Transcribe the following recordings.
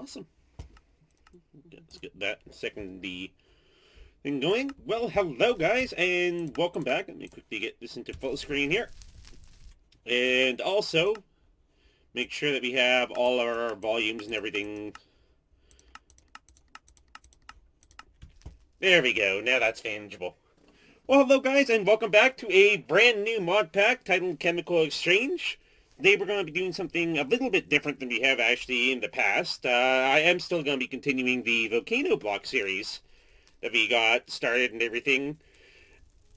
Awesome. Let's get that second the thing going. Well, hello guys, and welcome back. Let me quickly get this into full screen here. And also, make sure that we have all our volumes and everything. There we go. Now that's manageable. Well, hello guys, and welcome back to a brand new mod pack titled Chemical Exchange. Today we're going to be doing something a little bit different than we have actually in the past. I am still going to be continuing the Volcano Block series that we got started and everything.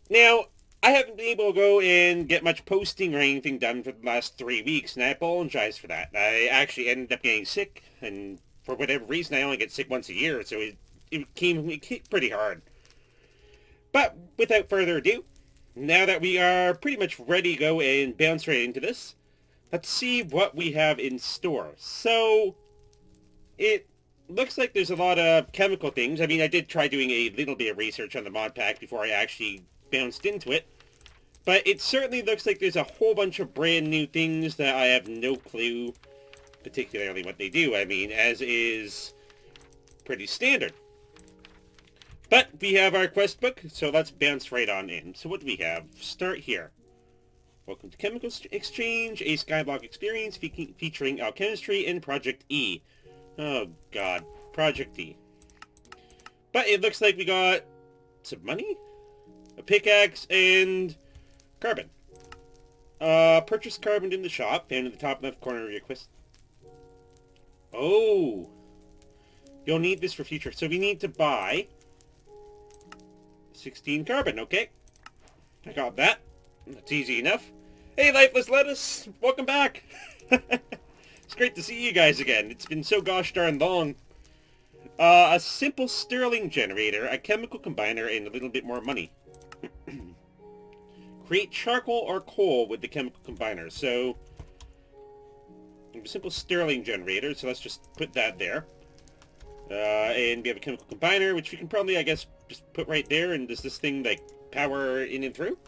Now, I haven't been able to go and get much posting or anything done for the last 3 weeks, and I apologize for that. I actually ended up getting sick, and for whatever reason I only get sick once a year, so it hit pretty hard. But without further ado, now that we are pretty much ready to go and bounce right into this, let's see what we have in store. So, it looks like there's a lot of chemical things. I mean, I did try doing a little bit of research on the mod pack before I actually bounced into it. But it certainly looks like there's a whole bunch of brand new things that I have no clue particularly what they do. I mean, as is pretty standard. But we have our quest book, so let's bounce right on in. So what do we have? Start here. Welcome to Chemical Exchange, a Skyblock experience featuring alchemistry and Project E. Oh god, Project E. But it looks like we got some money, a pickaxe, and carbon. Purchase carbon in the shop, found in the top left corner of your quest. Oh, you'll need this for future. So we need to buy 16 carbon, okay. I got that. That's easy enough. Hey, Lifeless Lettuce! Welcome back! It's great to see you guys again. It's been so gosh darn long. A simple Stirling generator, a chemical combiner, and a little bit more money. Create charcoal or coal with the chemical combiner. So, a simple Stirling generator, so let's just put that there. And we have a chemical combiner, which we can probably, I guess, just put right there, and does this thing, like, power in and through?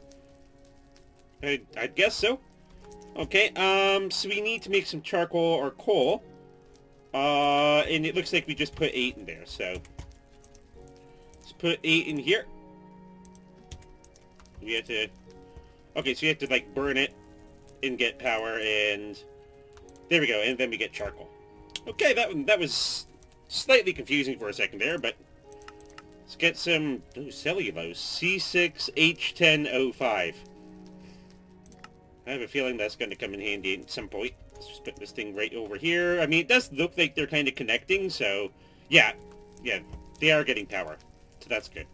I guess so. Okay, so we need to make some charcoal or coal. And it looks like we just put 8 in there, so let's put 8 in here. We have to... Okay, so you have to, like, burn it and get power, and there we go, and then we get charcoal. Okay, that was slightly confusing for a second there, but let's get some cellulose. C6H10O5. I have a feeling that's going to come in handy at some point. Let's just put this thing right over here. I mean, it does look like they're kind of connecting, so yeah, they are getting power, so that's good.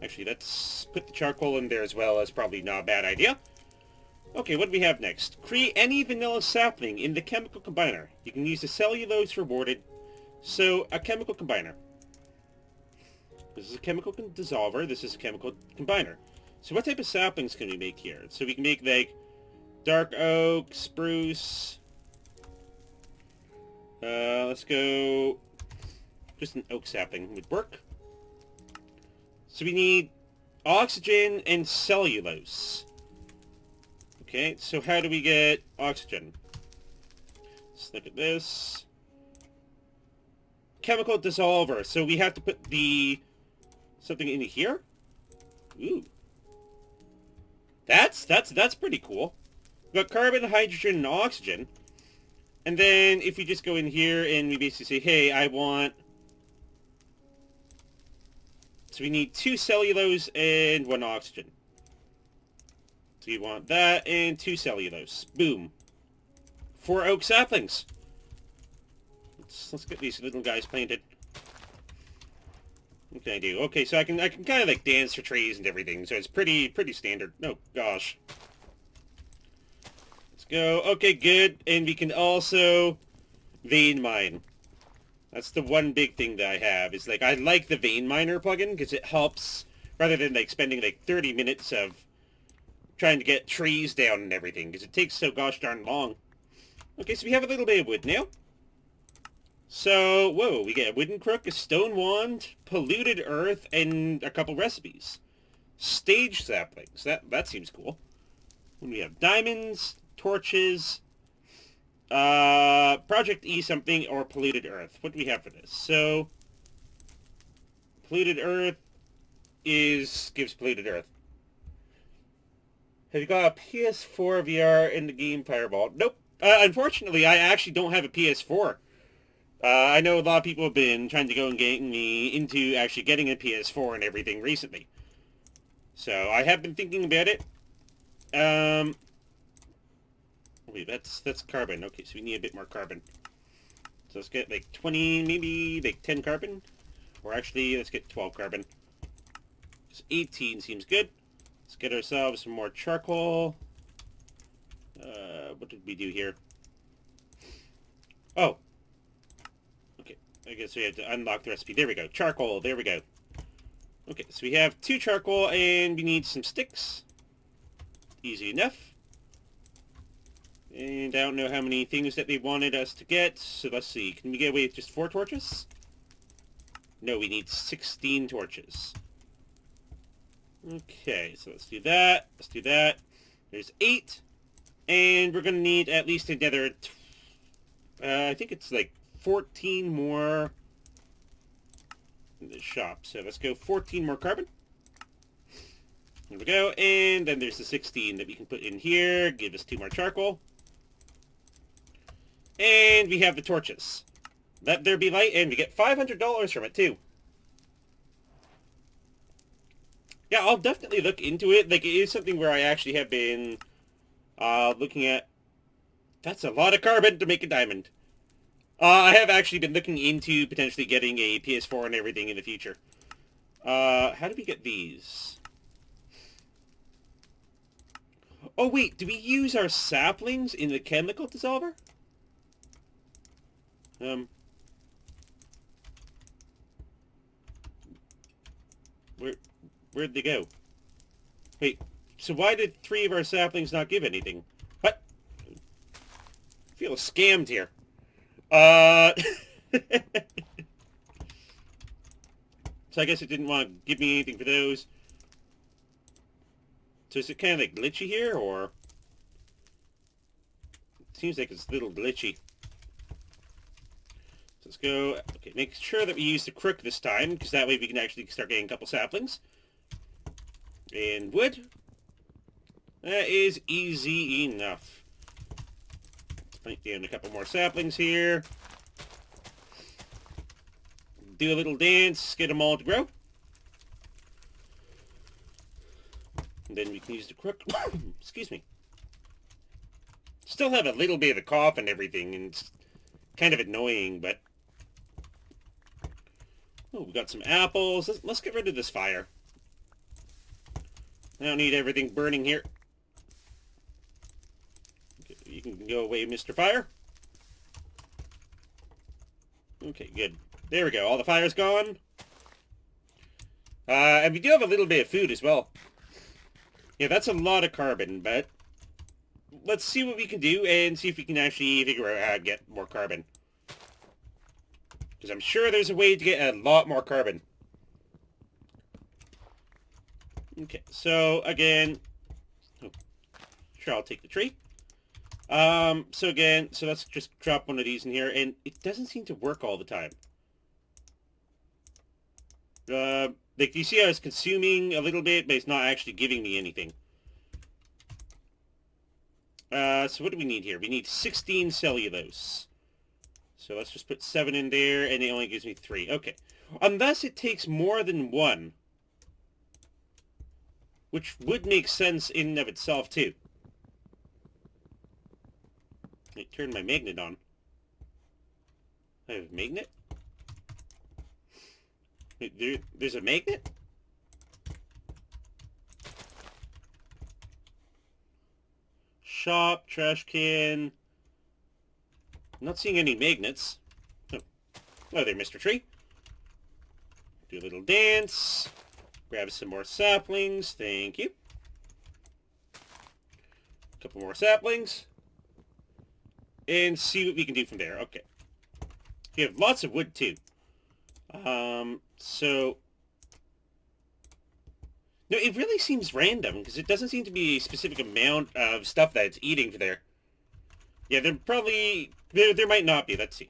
Actually, let's put the charcoal in there as well. That's probably not a bad idea. Okay, what do we have next? Create any vanilla sapling in the chemical combiner. You can use the cellulose rewarded. So, a chemical combiner. This is a chemical dissolver. This is a chemical combiner. So what type of saplings can we make here? So we can make, like, dark oak, spruce. Let's go... Just an oak sapling would work. So we need oxygen and cellulose. Okay, so how do we get oxygen? Let's look at this. Chemical dissolver. So we have to put the... something in here? Ooh. That's pretty cool. We've got carbon, hydrogen, and oxygen. And then if we just go in here and we basically say, hey, I want... So we need 2 cellulose and 1 oxygen. So you want that and 2 cellulose. Boom. 4 oak saplings. Let's get these little guys planted. What can I do? Okay, so I can kind of like dance for trees and everything, so it's pretty standard. Oh gosh. Let's go. Okay, good. And we can also vein mine. That's the one big thing that I have. Is like I like the vein miner plugin because it helps rather than like spending like 30 minutes of trying to get trees down and everything because it takes so gosh darn long. Okay, so we have a little bit of wood now. So, whoa, we get a wooden crook, a stone wand, polluted earth, and a couple recipes. Stage saplings. That seems cool. And we have diamonds, torches, Project E something or Polluted Earth. What do we have for this? So, Polluted Earth gives Polluted Earth. Have you got a PS4 VR in the game Fireball? Nope. Unfortunately, I actually don't have a PS4. I know a lot of people have been trying to go and get me into actually getting a PS4 and everything recently. So I have been thinking about it. Wait, that's carbon. Okay, so we need a bit more carbon. So let's get like 20, maybe like 10 carbon. Or actually, let's get 12 carbon. 18 seems good. Let's get ourselves some more charcoal. What did we do here? Oh. Okay, I guess we have to unlock the recipe. There we go. Charcoal, there we go. Okay, so we have 2 charcoal and we need some sticks. Easy enough. And I don't know how many things that they wanted us to get, so let's see. Can we get away with just 4 torches? No, we need 16 torches. Okay, so let's do that. Let's do that. There's 8. And we're going to need at least another, I think it's like 14 more in the shop. So let's go 14 more carbon. There we go. And then there's the 16 that we can put in here. Give us 2 more charcoal. And we have the torches. Let there be light, and we get $500 from it, too. Yeah, I'll definitely look into it. Like, it is something where I actually have been looking at... That's a lot of carbon to make a diamond. I have actually been looking into potentially getting a PS4 and everything in the future. How do we get these? Oh, wait, do we use our saplings in the chemical dissolver? Where'd they go? Wait, so why did 3 of our saplings not give anything? What? I feel scammed here. So I guess it didn't want to give me anything for those. So is it kind of like glitchy here, or? It seems like it's a little glitchy. So let's go. Okay, make sure that we use the crook this time, because that way we can actually start getting a couple saplings. And wood. That is easy enough. Let's put down a couple more saplings here. Do a little dance, get them all to grow. And then we can use the crook. Excuse me. Still have a little bit of a cough and everything, and it's kind of annoying, but... Oh, we got some apples. Let's get rid of this fire. I don't need everything burning here. Okay, you can go away, Mr. Fire. Okay, good. There we go. All the fire's gone. And we do have a little bit of food as well. Yeah, that's a lot of carbon, but let's see what we can do and see if we can actually figure out how to get more carbon. Because I'm sure there's a way to get a lot more carbon. Okay, so again, sure, I'll take the tree. So again, so let's just drop one of these in here, and it doesn't seem to work all the time. Like, you see I was consuming a little bit, but it's not actually giving me anything. So what do we need here? We need 16 cellulose. So let's just put 7 in there, and it only gives me 3. Okay. Unless it takes more than 1. Which would make sense in and of itself, too. Let me turn my magnet on. I have a magnet? Wait, there's a magnet? Shop, trash can. I'm not seeing any magnets. Oh, hello there, Mr. Tree. Do a little dance. Grab some more saplings. Thank you. A couple more saplings. And see what we can do from there. Okay. We have lots of wood, too. So... No, it really seems random, because it doesn't seem to be a specific amount of stuff that it's eating for there. Yeah, there probably... There might not be. Let's see.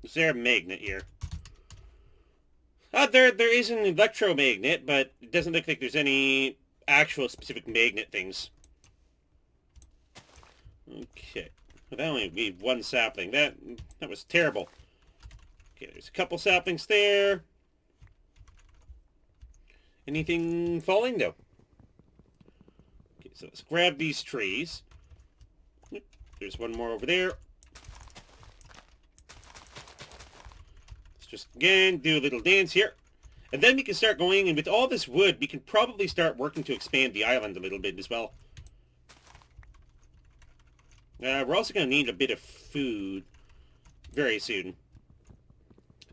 Is there a magnet here? There is an electromagnet, but it doesn't look like there's any actual specific magnet things. Okay. Well, that only gave one sapling. That was terrible. Okay, there's a couple saplings there. Anything falling? No. Okay, so let's grab these trees. There's one more over there. Let's just, again, do a little dance here. And then we can start going, and with all this wood, we can probably start working to expand the island a little bit as well. We're also going to need a bit of food very soon.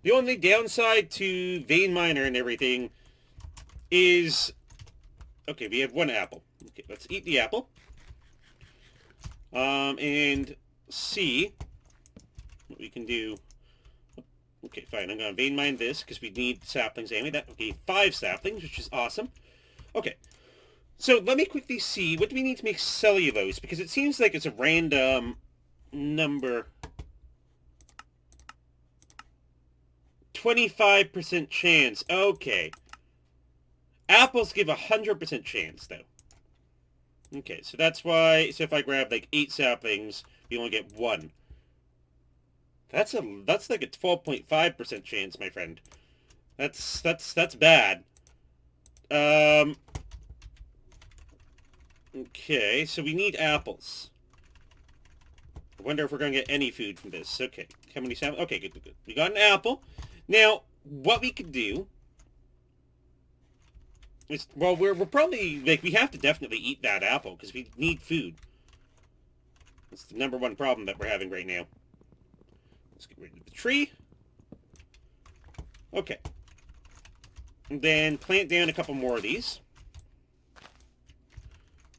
The only downside to vein miner and everything is... Okay, we have one apple. Okay, let's eat the apple. And see what we can do. Okay, fine. I'm going to vein mine this because we need saplings anyway. That okay, 5 saplings, which is awesome. Okay, so let me quickly see. What do we need to make cellulose? Because it seems like it's a random number. 25% chance. Okay. Apples give 100% chance, though. Okay, so that's why... So if I grab, like, 8 saplings, we only get 1. That's like a 12.5% chance, my friend. That's bad. Okay, so we need apples. I wonder if we're going to get any food from this. Okay, how many saplings? Okay, good. We got an apple. Now, what we could do is, well, we're probably, like, we have to definitely eat that apple because we need food. That's the #1 problem that we're having right now. Let's get rid of the tree. Okay. And then plant down a couple more of these.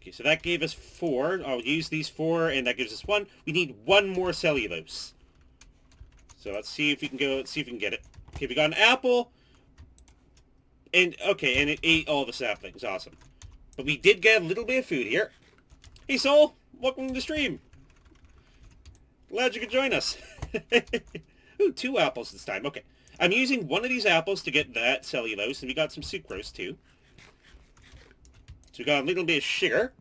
Okay, so that gave us 4. I'll use these 4, and that gives us 1. We need 1 more cellulose. So let's see if we can go. Let's see if we can get it. Okay, we got an apple. And, okay, and it ate all the saplings. Awesome. But we did get a little bit of food here. Hey, Soul. Welcome to the stream. Glad you could join us. Ooh, 2 apples this time. Okay. I'm using one of these apples to get that cellulose, and we got some sucrose, too. So we got a little bit of sugar.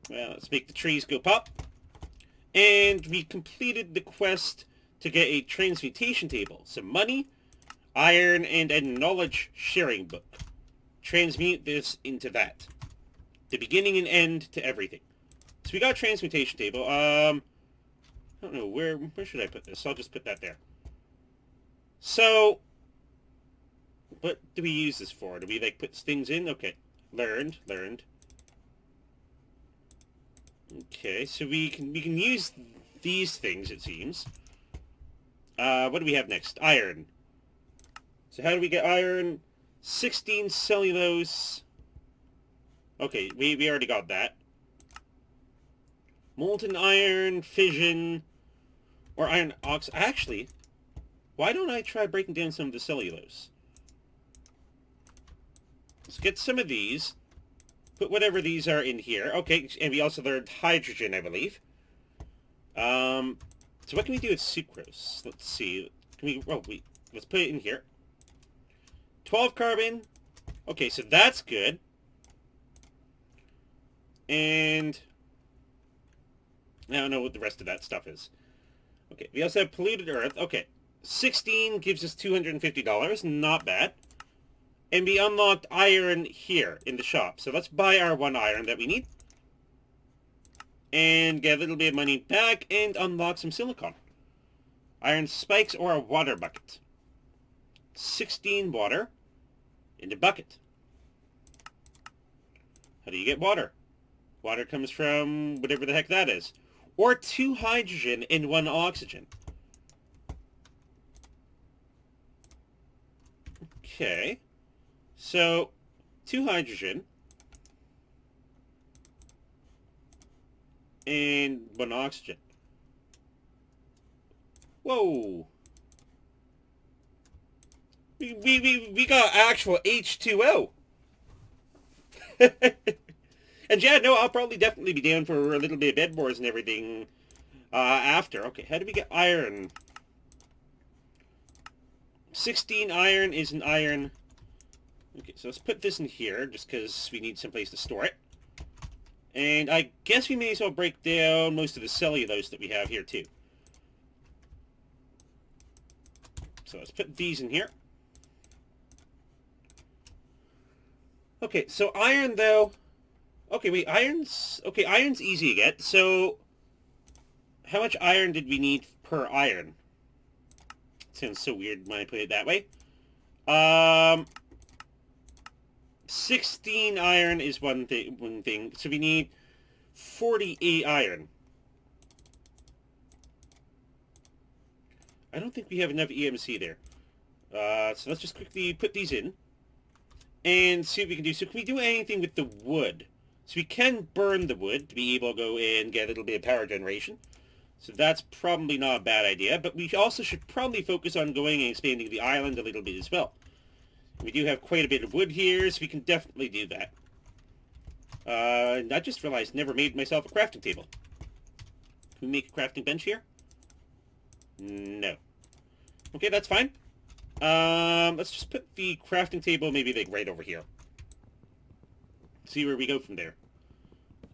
Well, let's make the trees go pop. And we completed the quest to get a transmutation table. Some money, iron, and a knowledge sharing book. Transmute this into that. The beginning and end to everything. So we got a transmutation table. I don't know, where should I put this? I'll just put that there. So, what do we use this for? Do we, like, put things in? Okay. Learned. Okay, so we can use these things, it seems. What do we have next? Iron. So how do we get iron? 16 cellulose. Okay, we already got that. Molten iron, fission, or iron oxide. Actually, why don't I try breaking down some of the cellulose? Let's get some of these. Put whatever these are in here. Okay, and we also learned hydrogen, I believe. So what can we do with sucrose? Let's see. Can we... Oh, let's put it in here. 12 carbon. Okay, so that's good. And... I don't know what the rest of that stuff is. Okay, we also have polluted earth. Okay, 16 gives us $250. Not bad. And we unlocked iron here in the shop. So let's buy our 1 iron that we need. And get a little bit of money back and unlock some silicon. Iron spikes or a water bucket. 16 water in the bucket. How do you get water? Water comes from whatever the heck that is. Or 2 hydrogen and 1 oxygen. Okay. So, 2 hydrogen and 1 oxygen. Whoa. We got actual H2O. And yeah, no, I'll probably definitely be down for a little bit of bed wars and everything after. Okay, how do we get iron? 16 iron is an iron. Okay, so let's put this in here, just because we need someplace to store it. And I guess we may as well break down most of the cellulose that we have here, too. So let's put these in here. Okay, so iron, though... Okay, wait, iron's... Okay, iron's easy to get, so... How much iron did we need per iron? Sounds so weird when I put it that way. 16 iron is one thing. So we need 48 iron. I don't think we have enough EMC there. So let's just quickly put these in and see what we can do. So can we do anything with the wood? So we can burn the wood to be able to go and get a little bit of power generation. So that's probably not a bad idea, but we also should probably focus on going and expanding the island a little bit as well. We do have quite a bit of wood here, so we can definitely do that. And I just realized never made myself a crafting table. Can we make a crafting bench here? No. Okay, that's fine. Let's just put the crafting table maybe like right over here. See where we go from there.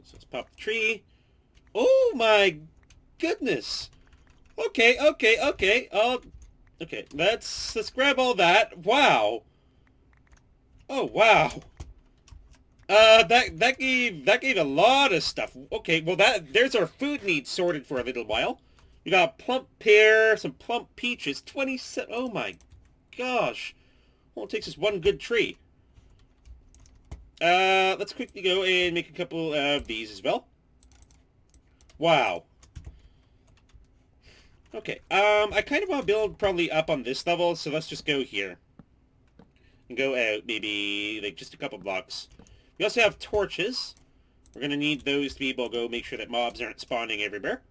So let's pop the tree. Oh my goodness. Okay. Okay, let's grab all that. Wow. Oh wow. That gave a lot of stuff. Okay, well there's our food needs sorted for a little while. We got a plump pear, some plump peaches, 27. Oh my gosh. All it takes is one good tree. Let's quickly go and make a couple of these as well. Wow. Okay, I kind of want to build probably up on this level, so let's just go here. And go out maybe like just a couple blocks. We also have torches. We're going to need those to be able to go make sure that mobs aren't spawning everywhere.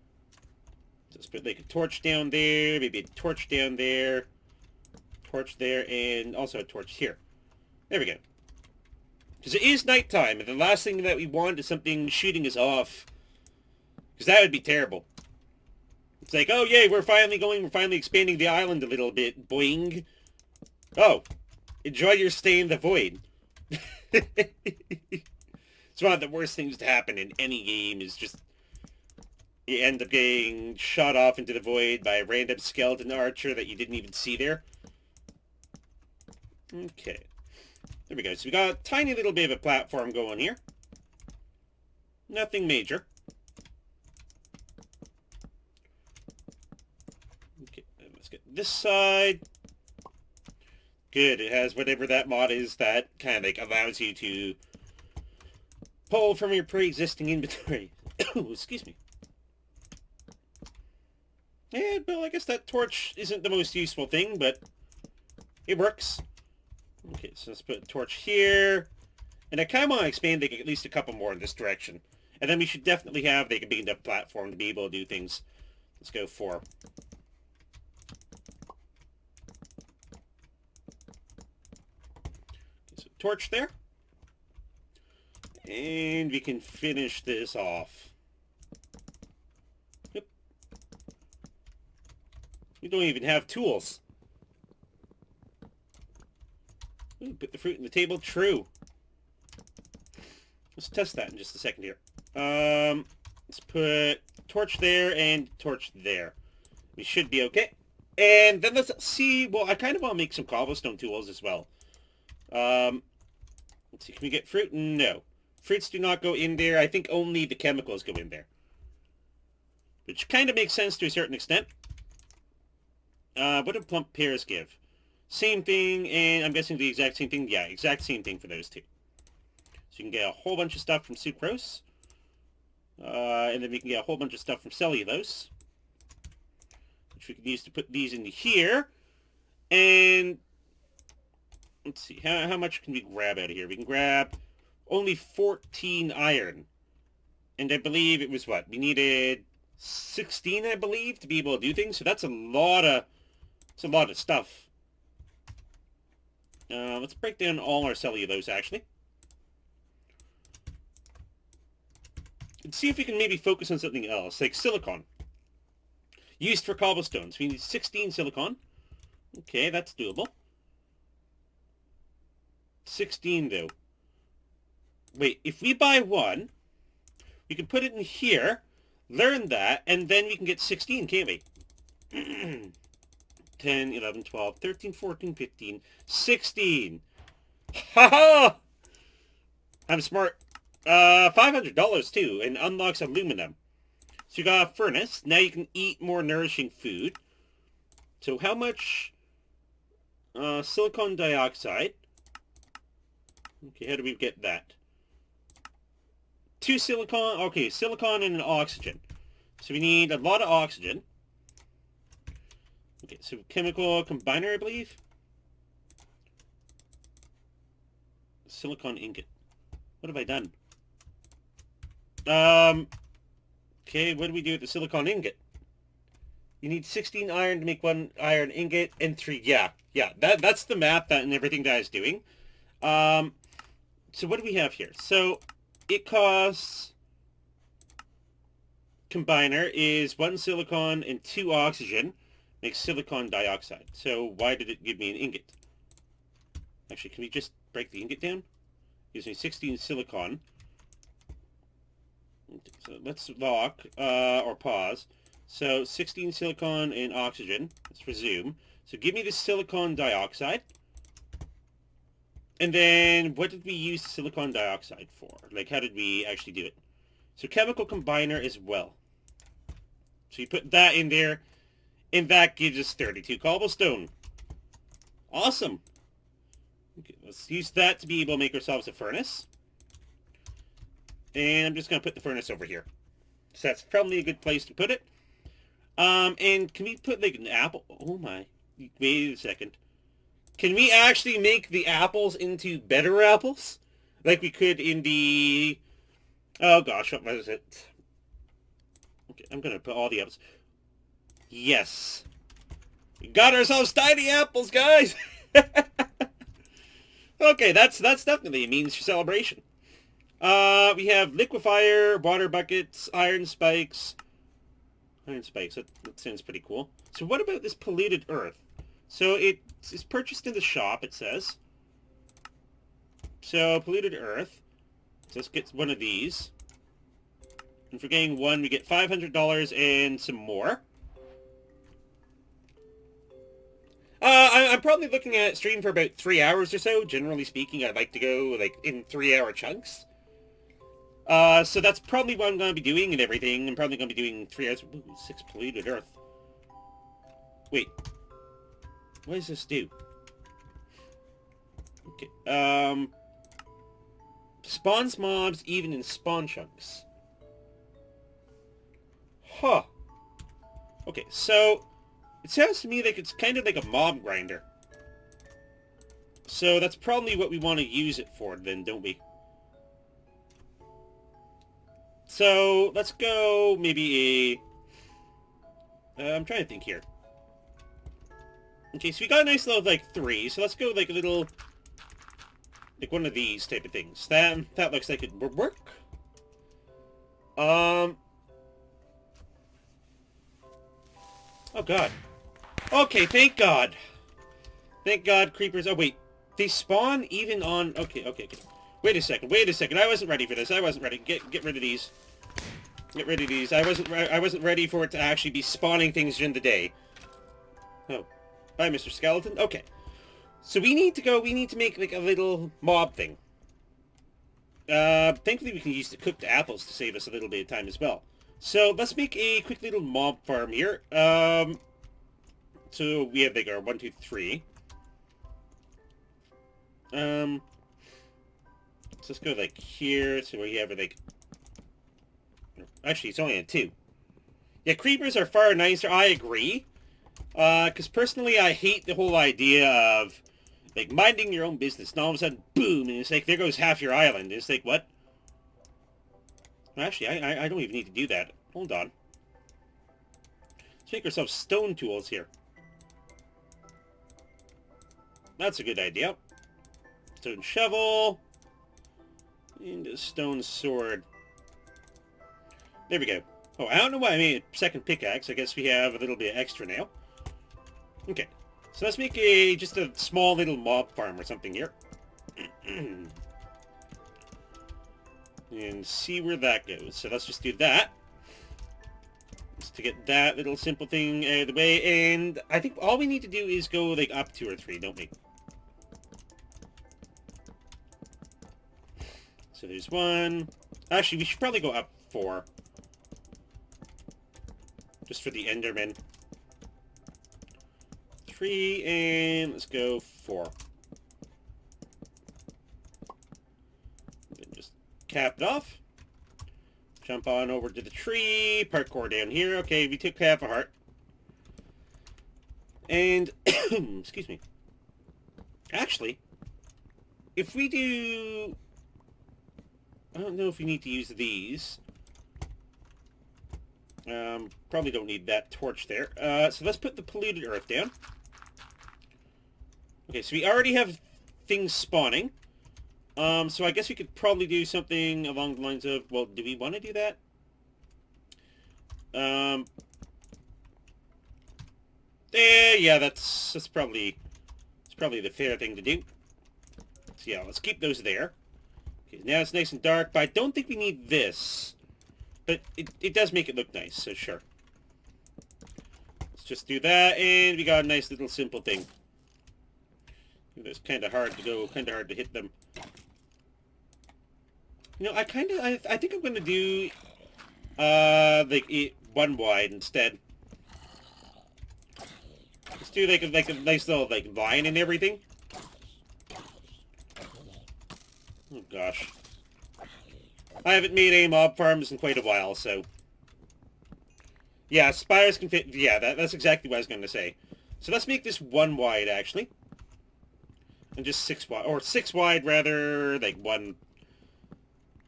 So let's put like a torch down there, maybe a torch down there, torch there, and also a torch here. There we go. Because it is nighttime, and the last thing that we want is something shooting us off. Because that would be terrible. It's like, oh yay, we're finally expanding the island a little bit, boing. Oh, enjoy your stay in the void. It's one of the worst things to happen in any game is just you end up getting shot off into the void by a random skeleton archer that you didn't even see there. Okay. There we go. So we got a tiny little bit of a platform going here. Nothing major. Okay, let's get this side. Good, it has whatever that mod is that kind of like allows you to pull from your pre-existing inventory. Excuse me. Yeah, well, I guess that torch isn't the most useful thing, but it works. Okay, so let's put a torch here. And I kind of want to expand like, at least a couple more in this direction. And then we should definitely have like, a big enough platform to be able to do things. Let's go 4. So torch there. And we can finish this off. Yep. We don't even have tools. Ooh, put the fruit in the table. True. Let's test that in just a second here. Let's put torch there and torch there. We should be okay. And then let's see. Well, I kind of want to make some cobblestone tools as well. Let's see. Can we get fruit? No. Fruits do not go in there. I think only the chemicals go in there. Which kind of makes sense to a certain extent. What do plump pears give? Same thing, and I'm guessing the exact same thing. Yeah, exact same thing for those two. So you can get a whole bunch of stuff from sucrose. And then we can get a whole bunch of stuff from cellulose. Which we can use to put these into here. And let's see, how much can we grab out of here? We can grab only 14 iron. And I believe it was what? We needed 16, I believe, to be able to do things. So that's a lot of stuff. Let's break down all our cellulose, actually. Let's see if we can maybe focus on something else, like silicon. Used for cobblestones. We need 16 silicon. Okay, that's doable. 16, though. Wait, if we buy one, we can put it in here, learn that, and then we can get 16, can't we? 10, 11, 12, 13, 14, 15, 16. Ha-ha! I'm smart. $500 too, and unlocks aluminum. So you got a furnace. Now you can eat more nourishing food. So how much silicon dioxide? Okay, how do we get that? 2 silicon. Okay, silicon and an oxygen. So we need a lot of oxygen. Okay, so chemical combiner, I believe. Silicon ingot. What have I done? Okay, what do we do with the silicon ingot? You need 16 iron to make 1 iron ingot and 3. Yeah, that's the math that and everything that I was doing. So what do we have here? So it costs, combiner is 1 silicon and 2 oxygen, makes silicon dioxide. So why did it give me an ingot? Actually, can we just break the ingot down? Gives me 16 silicon. Okay, so let's lock, or pause. So 16 silicon and oxygen. Let's resume. So give me the silicon dioxide. And then what did we use silicon dioxide for? Like, how did we actually do it? So chemical combiner as well. So you put that in there, and that gives us 32 cobblestone. Awesome. Okay, let's use that to be able to make ourselves a furnace. And I'm just going to put the furnace over here. So that's probably a good place to put it. And can we put, like, an apple? Oh, my. Wait a second. Can we actually make the apples into better apples? Like we could in the... Oh, gosh, what was it? Okay, I'm going to put all the apples. Yes. We got ourselves tiny apples, guys! Okay, that's definitely a means for celebration. We have liquefier, water buckets, iron spikes. Iron spikes, that sounds pretty cool. So what about this polluted earth? So it's purchased in the shop, it says. So polluted earth. So let's get one of these. And for getting one, we get $500 and some more. I'm probably looking at stream for about 3 hours or so. Generally speaking, I'd like to go like in 3-hour chunks. So that's probably what I'm going to be doing and everything. I'm probably going to be doing 3 hours. Ooh, 6 polluted earth. Wait. What does this do? Okay. Spawns mobs even in spawn chunks. Huh. Okay, so it sounds to me like it's kind of like a mob grinder. So that's probably what we want to use it for then, don't we? So let's go maybe a... I'm trying to think here. Okay, so we got a nice little, like, 3. So let's go, like, a little... Like, one of these type of things. That looks like it would work. Oh, God. Okay, thank God. Thank God creepers... Oh, wait. They spawn even on... Okay. Wait a second. I wasn't ready for this. I wasn't ready. Get rid of these. Get rid of these. I wasn't ready for it to actually be spawning things during the day. Oh. Bye, Mr. Skeleton. Okay. So we need to make, like, a little mob thing. Thankfully we can use the cooked apples to save us a little bit of time as well. So let's make a quick little mob farm here. So we have, like, our 1, 2, 3. So let's go, like, here. So we have, like... Actually, it's only a 2. Yeah, creepers are far nicer. I agree. Because personally, I hate the whole idea of, like, minding your own business, and all of a sudden, boom, and it's like, there goes half your island. It's like, what? Actually, I don't even need to do that. Hold on. Let's make ourselves stone tools here. That's a good idea. Stone shovel. And a stone sword. There we go. Oh, I don't know why I made a second pickaxe. I guess we have a little bit extra now. Okay. So let's make just a small little mob farm or something here. And see where that goes. So let's just do that. Just to get that little simple thing out of the way. And I think all we need to do is go like up 2 or 3, don't we? So there's 1. Actually, we should probably go up 4. Just for the Enderman. 3, and let's go 4. Then just cap it off. Jump on over to the tree. Parkour down here. Okay, we took half a heart. And, excuse me. Actually, if we do... I don't know if we need to use these. Probably don't need that torch there. So let's put the polluted earth down. Okay, so we already have things spawning. So I guess we could probably do something along the lines of, well, do we want to do that? Yeah, that's probably the fair thing to do. So yeah, let's keep those there. Okay, now it's nice and dark, but I don't think we need this. But it does make it look nice, so sure. Let's just do that, and we got a nice little simple thing. It's kind of hard to go, kind of hard to hit them. You know, I think I'm gonna do like 1 wide instead. Let's do like a nice little like line and everything. Oh gosh, I haven't made any mob farms in quite a while, so yeah, spires can fit. Yeah, that's exactly what I was going to say. So let's make this 1 wide actually, and just 6 wide, or 6 wide rather, like 1.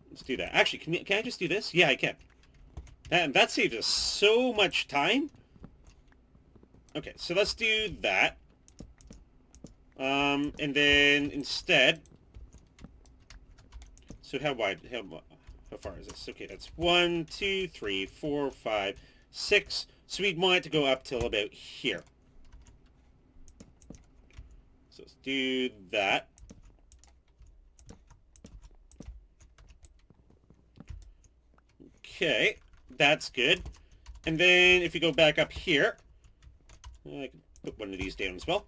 Let's do that. Actually, can I just do this? Yeah, I can. And that saves us so much time. Okay, so let's do that. And then instead, so how wide? How far is this? Okay, that's 1, 2, 3, 4, 5, 6. So we'd want it to go up till about here. So let's do that. Okay, that's good. And then if you go back up here, I can put one of these down as well.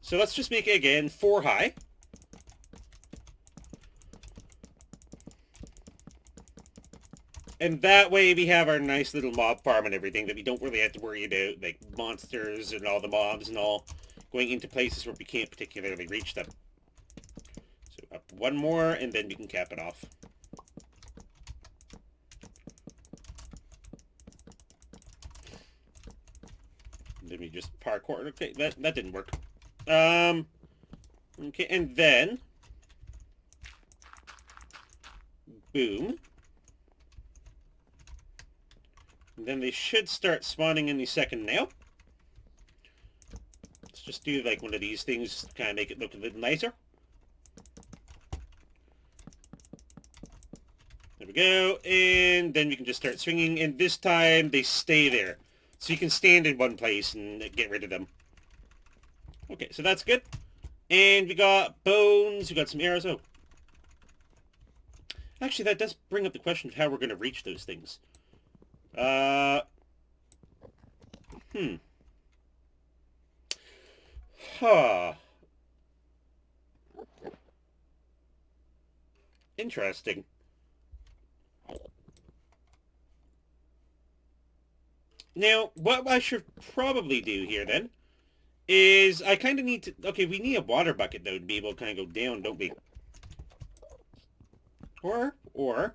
So let's just make it again 4 high. And that way we have our nice little mob farm and everything that we don't really have to worry about, like monsters and all the mobs and all going into places where we can't particularly reach them. So up 1 more, and then we can cap it off. And then we just parkour. Okay, that didn't work. Okay, and then boom. And then they should start spawning any second now. Let's just do like one of these things to kind of make it look a little nicer. There we go. And then we can just start swinging. And this time they stay there. So you can stand in one place and get rid of them. Okay, so that's good. And we got bones. We got some arrows. Oh. Actually, that does bring up the question of how we're going to reach those things. Huh. Interesting. Now, what I should probably do here, then, is I kind of need to... Okay, we need a water bucket, though, to be able to kind of go down, don't we? Or...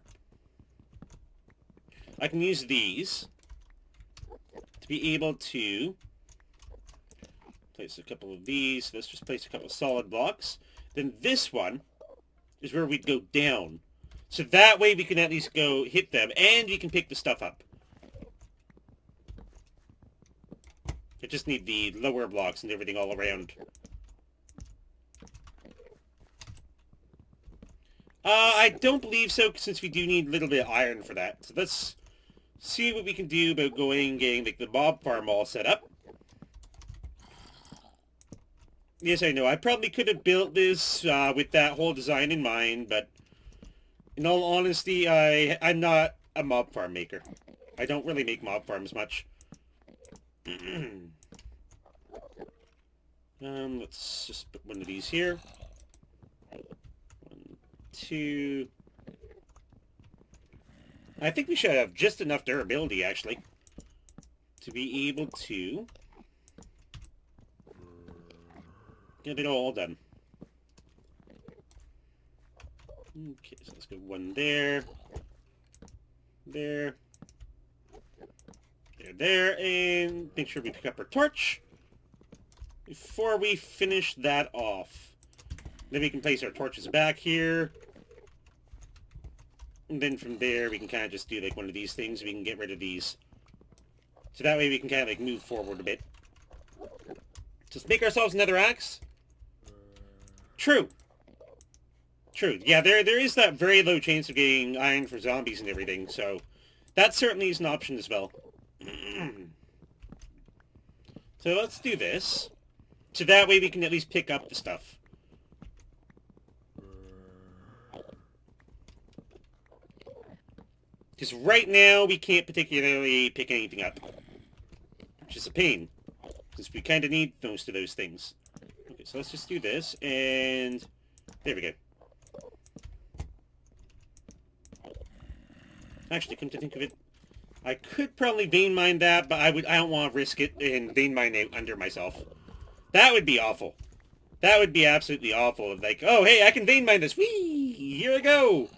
I can use these to be able to place a couple of these. Let's just place a couple of solid blocks. Then this one is where we'd go down. So that way we can at least go hit them, and we can pick the stuff up. I just need the lower blocks and everything all around. I don't believe so, since we do need a little bit of iron for that. So let's see what we can do about getting like the mob farm all set up. Yes, I know. I probably could have built this with that whole design in mind, but in all honesty, I'm not a mob farm maker. I don't really make mob farms much. Let's just put one of these here. 1, 2. I think we should have just enough durability, actually, to be able to get it all done. Okay, so let's go one there, there, there, and make sure we pick up our torch before we finish that off. Then we can place our torches back here. And then from there, we can kind of just do like one of these things. We can get rid of these. So that way we can kind of like move forward a bit. Just make ourselves another axe. True. True. Yeah, there is that very low chance of getting iron for zombies and everything. So that certainly is an option as well. So let's do this. So that way we can at least pick up the stuff. Because right now, we can't particularly pick anything up. Which is a pain. Because we kind of need most of those things. Okay, so let's just do this, and there we go. Actually, come to think of it, I could probably vein mine that, but I don't want to risk it and vein mine out under myself. That would be awful. That would be absolutely awful. Like, oh, hey, I can vein mine this. Whee! Here I go!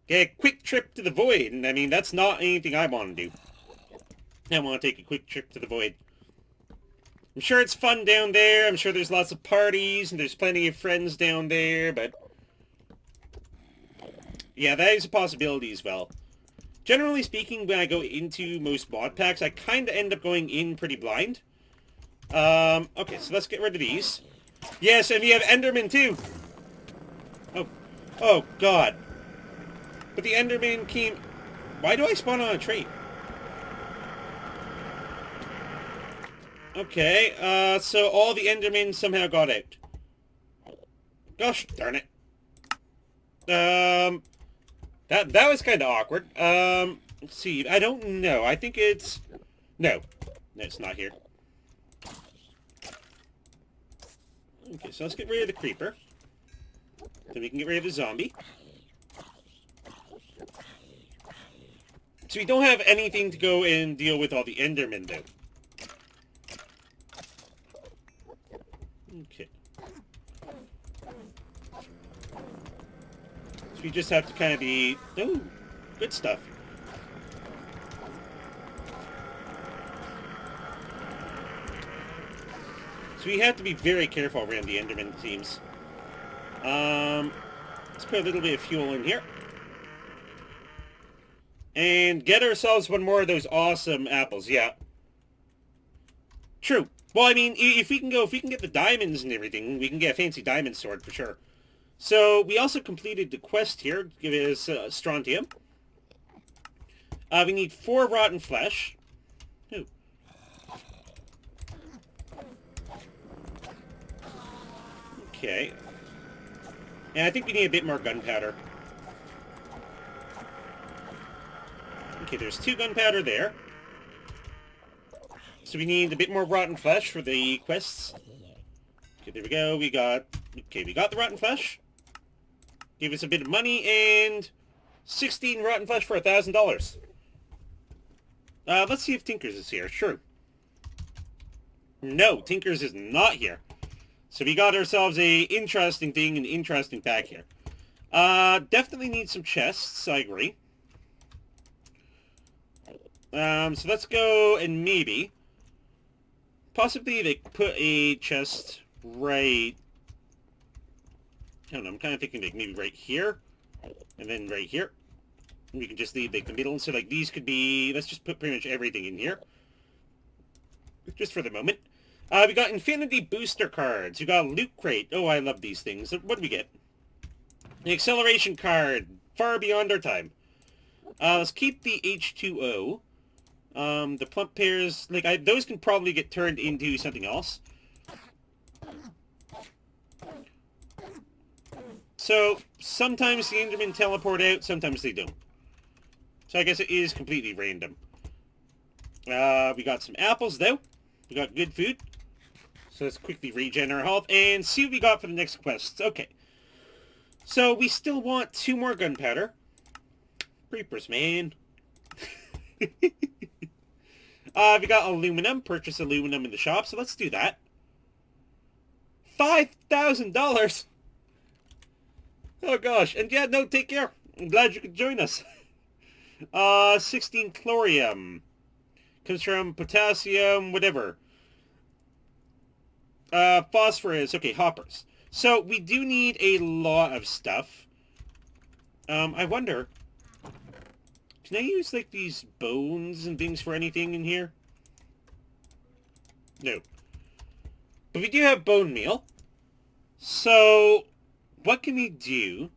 Get a quick trip to the void, and I mean, that's not anything I want to do. I want to take a quick trip to the void. I'm sure it's fun down there, I'm sure there's lots of parties, and there's plenty of friends down there, but yeah, that is a possibility as well. Generally speaking, when I go into most mod packs, I kind of end up going in pretty blind. Okay, so let's get rid of these. Yes, and we have Enderman too! Oh, God. But the Enderman came... Why do I spawn on a trait? Okay, so all the Endermen somehow got out. Gosh darn it. That was kind of awkward. Let's see. I don't know. I think it's... No. No, it's not here. Okay, so let's get rid of the creeper. Then we can get rid of the zombie. So we don't have anything to go and deal with all the Endermen, though. Okay. So we just have to kind of be... Oh, good stuff. So we have to be very careful around the Enderman teams. Let's put a little bit of fuel in here. And get ourselves one more of those awesome apples, yeah. True. Well, I mean, if we can get the diamonds and everything, we can get a fancy diamond sword for sure. So, we also completed the quest here, give us strontium. We need 4 rotten flesh. Ooh. Okay. And I think we need a bit more gunpowder. Okay, there's 2 gunpowder there. So we need a bit more rotten flesh for the quests. Okay, there we go. We got the rotten flesh. Gave us a bit of money and 16 rotten flesh for $1,000. Let's see if Tinkers is here. Sure. No, Tinkers is not here. So we got ourselves a interesting thing, an interesting pack here. Definitely need some chests, I agree. So let's go and maybe... Possibly they put a chest right... I don't know, I'm kind of thinking like maybe right here. And then right here. And we can just leave like the middle. So like these could be... Let's just put pretty much everything in here. Just for the moment. We got Infinity Booster cards. We got a Loot Crate. Oh, I love these things. What do we get? The acceleration card, far beyond our time. Let's keep the H2O. The plump pears, like, those can probably get turned into something else. So, sometimes the Endermen teleport out, sometimes they don't. So I guess it is completely random. We got some apples, though. We got good food. So let's quickly regen our health and see what we got for the next quests. Okay. So we still want 2 more gunpowder. Creepers, man. We got aluminum. Purchase aluminum in the shop, so let's do that. $5,000! Oh gosh. And yeah, no, take care. I'm glad you could join us. 16 chlorium. Comes from potassium, whatever. Phosphorus. Okay, hoppers. So, we do need a lot of stuff. I wonder... Can I use, like, these bones and things for anything in here? No. But we do have bone meal. So, what can we do?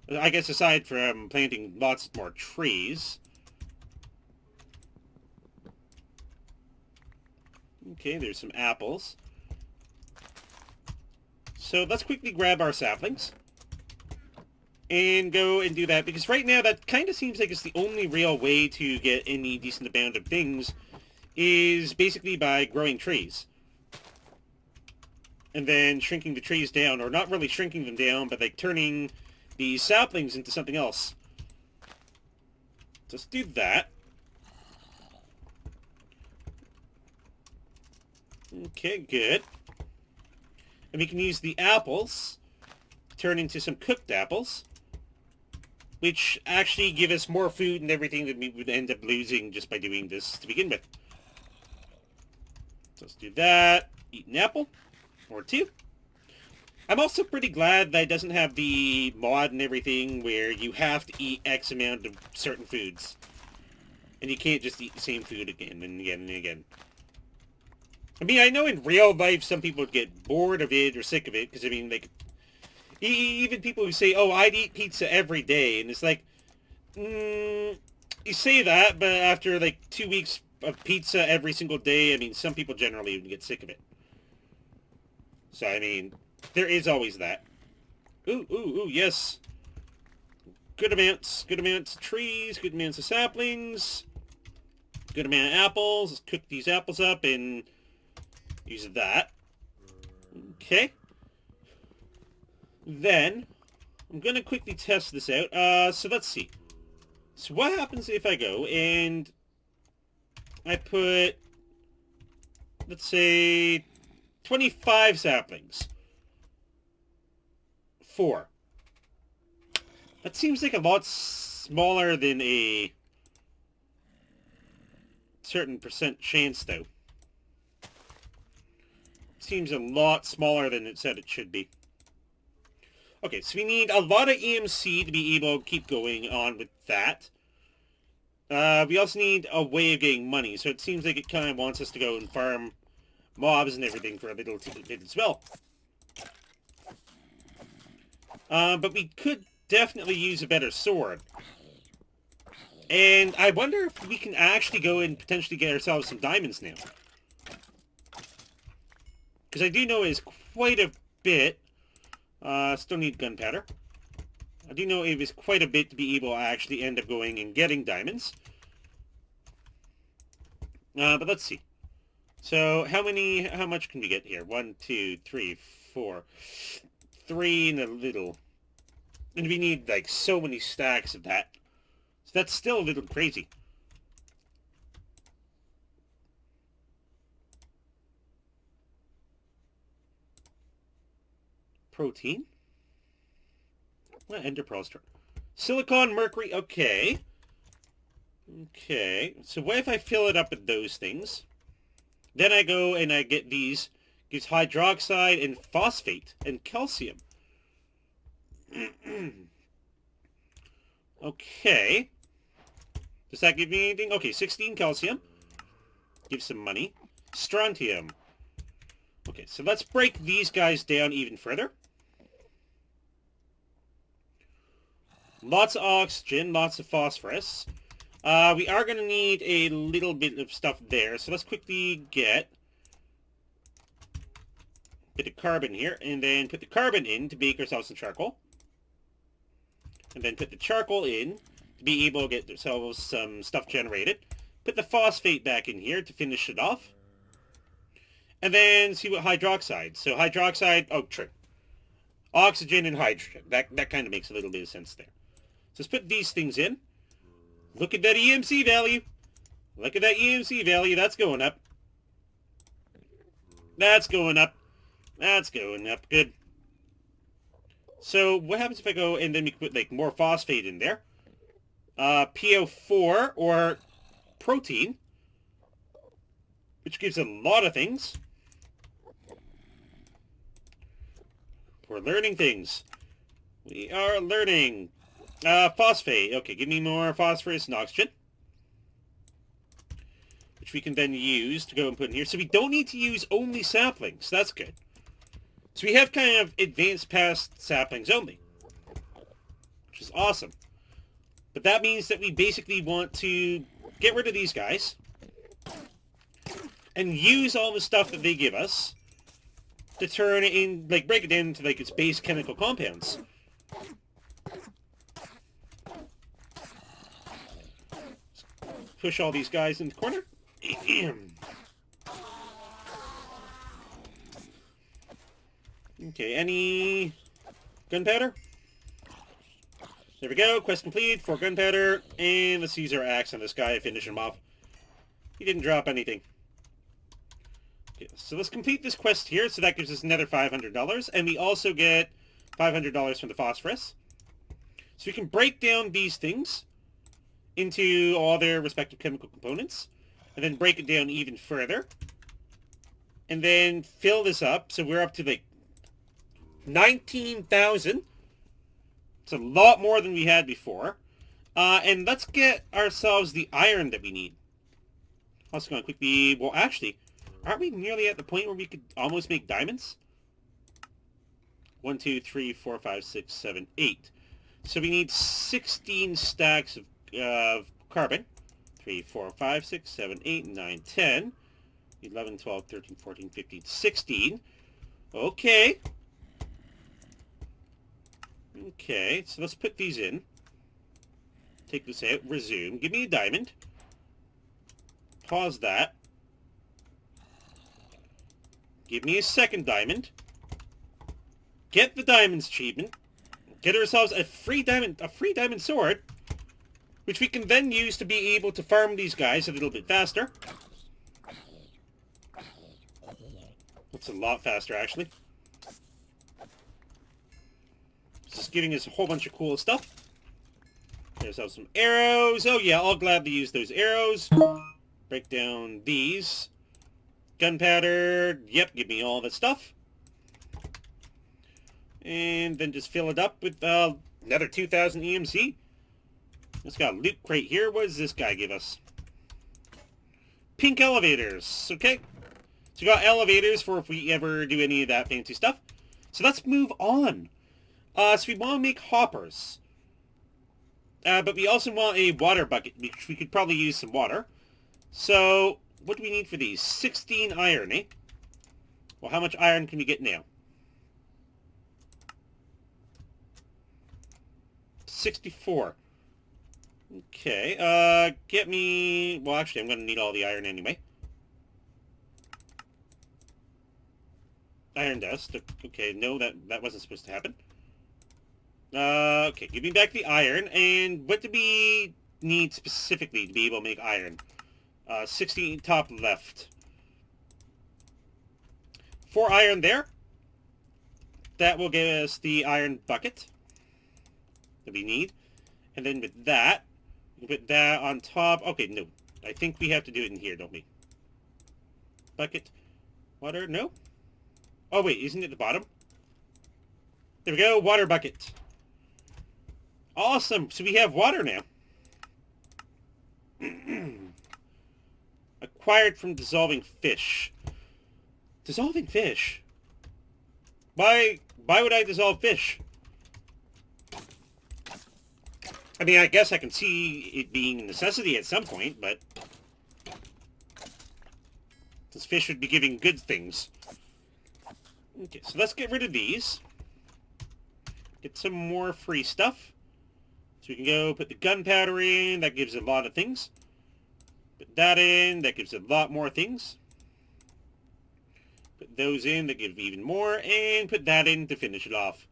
I guess aside from planting lots more trees. Okay, there's some apples. So let's quickly grab our saplings. And go and do that, because right now that kind of seems like it's the only real way to get any decent amount of things, is basically by growing trees. And then shrinking the trees down, or not really shrinking them down, but like turning the saplings into something else. Let's do that. Okay, good. And we can use the apples to turn into some cooked apples, which actually give us more food and everything that we would end up losing just by doing this to begin with. So let's do that. Eat an apple. Or 2. I'm also pretty glad that it doesn't have the mod and everything where you have to eat X amount of certain foods. And you can't just eat the same food again and again and again. I mean, I know in real life some people would get bored of it or sick of it, because, I mean, like, even people who say, oh, I'd eat pizza every day, and it's like, you say that, but after, like, 2 weeks of pizza every single day, I mean, some people generally even get sick of it. So, I mean, there is always that. Ooh, yes. Good amounts of trees, good amounts of saplings, good amount of apples. Let's cook these apples up and use that. Okay. Then, I'm going to quickly test this out. So let's see. So what happens if I go and I put, let's say, 25 saplings? 4. That seems like a lot smaller than a certain percent chance, though. Seems a lot smaller than it said it should be. Okay, so we need a lot of EMC to be able to keep going on with that. We also need a way of getting money, so it seems like it kind of wants us to go and farm mobs and everything for a little bit as well. But we could definitely use a better sword. And I wonder if we can actually go and potentially get ourselves some diamonds now. Because I do know it is quite a bit. Still need gunpowder. I do know it is quite a bit to be able to actually end up going and getting diamonds. But let's see. So how much can we get here? 1, 2, 3, 4. 3 and a little. And we need like so many stacks of that. So that's still a little crazy. Protein. What? Ender pearls. Silicon, mercury. Okay. Okay. So what if I fill it up with those things? Then I go and I get these. Gives hydroxide and phosphate and calcium. Okay. Does that give me anything? Okay, 16 calcium. Give some money. Strontium. Okay, so let's break these guys down even further. Lots of oxygen, lots of phosphorus. We are going to need a little bit of stuff there, so let's quickly get a bit of carbon here, and then put the carbon in to bake ourselves some charcoal. And then put the charcoal in to be able to get ourselves some stuff generated. Put the phosphate back in here to finish it off. And then see what hydroxide. So hydroxide, oh, true. Oxygen and hydrogen. That kind of makes a little bit of sense there. So let's put these things in. Look at that EMC value. Look at that EMC value. That's going up. That's going up. That's going up. Good. So what happens if I go and then we put like more phosphate in there? PO4 or protein, which gives a lot of things. We're learning things. We are learning. Phosphate. Okay, give me more phosphorus and oxygen, which we can then use to go and put in here. So we don't need to use only saplings. That's good. So we have kind of advanced past saplings only, which is awesome. But that means that we basically want to get rid of these guys and use all the stuff that they give us to turn it in, like, break it down into, like, its base chemical compounds. Push all these guys in the corner. Okay, any gunpowder? There we go, quest complete for gunpowder, and let's use our axe on this guy and finish him off. He didn't drop anything. Okay, so let's complete this quest here, so that gives us another $500, and we also get $500 from the phosphorus. So we can break down these things into all their respective chemical components, and then break it down even further, and then fill this up, so we're up to like 19,000. It's a lot more than we had before. And let's get ourselves the iron that we need. Also going to quickly... Well, actually, aren't we nearly at the point where we could almost make diamonds? 1, 2, 3, 4, 5, 6, 7, 8. So we need 16 stacks of carbon. 3, 4, 5, 6, 7, 8, 9, 10. 11, 12, 13, 14, 15, 16. Okay. Okay, so let's put these in. Take this out, resume. Give me a diamond. Pause that. Give me a second diamond. Get the diamonds achievement. Get ourselves a free diamond sword, which we can then use to be able to farm these guys a little bit faster. That's a lot faster, actually. Just giving us a whole bunch of cool stuff. There's also some arrows. Oh yeah, I'll gladly use those arrows. Break down these. Gunpowder. Yep, give me all that stuff. And then just fill it up with another 2,000 EMC. Let's got a loot crate here. What does this guy give us? Pink elevators. Okay. So we got elevators for if we ever do any of that fancy stuff. So let's move on. So we want to make hoppers. But we also want a water bucket, which we could probably use some water. So, what do we need for these? 16 iron, eh? Well, how much iron can we get now? 64. Okay, get me... Well, actually, I'm going to need all the iron anyway. Iron dust. Okay, no, that wasn't supposed to happen. Okay, give me back the iron. And what do we need specifically to be able to make iron? 16 top left. 4 iron there. That will give us the iron bucket that we need. And then with that, we can put that on top. Okay, no. I think we have to do it in here, don't we? Bucket. Water. No? Oh, wait. Isn't it the bottom? There we go. Water bucket. Awesome. So we have water now. Acquired from dissolving fish. Dissolving fish? Why would I dissolve fish? I mean, I guess I can see it being a necessity at some point, but this fish would be giving good things. Okay, so let's get rid of these. Get some more free stuff. So we can go put the gunpowder in. That gives a lot of things. Put that in. That gives a lot more things. Put those in. That give even more. And put that in to finish it off.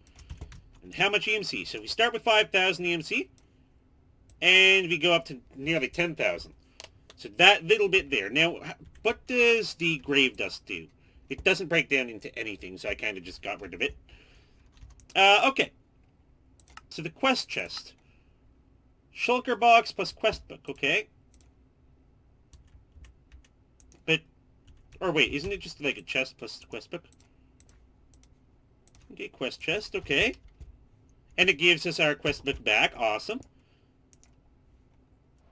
And how much EMC? So we start with 5,000 EMC. And we go up to nearly 10,000. So that little bit there. Now, what does the grave dust do? It doesn't break down into anything, so I kind of just got rid of it. Okay. So the quest chest. Shulker box plus quest book, okay. But, or wait, isn't it just like a chest plus quest book? Okay, quest chest, okay. And it gives us our quest book back, awesome.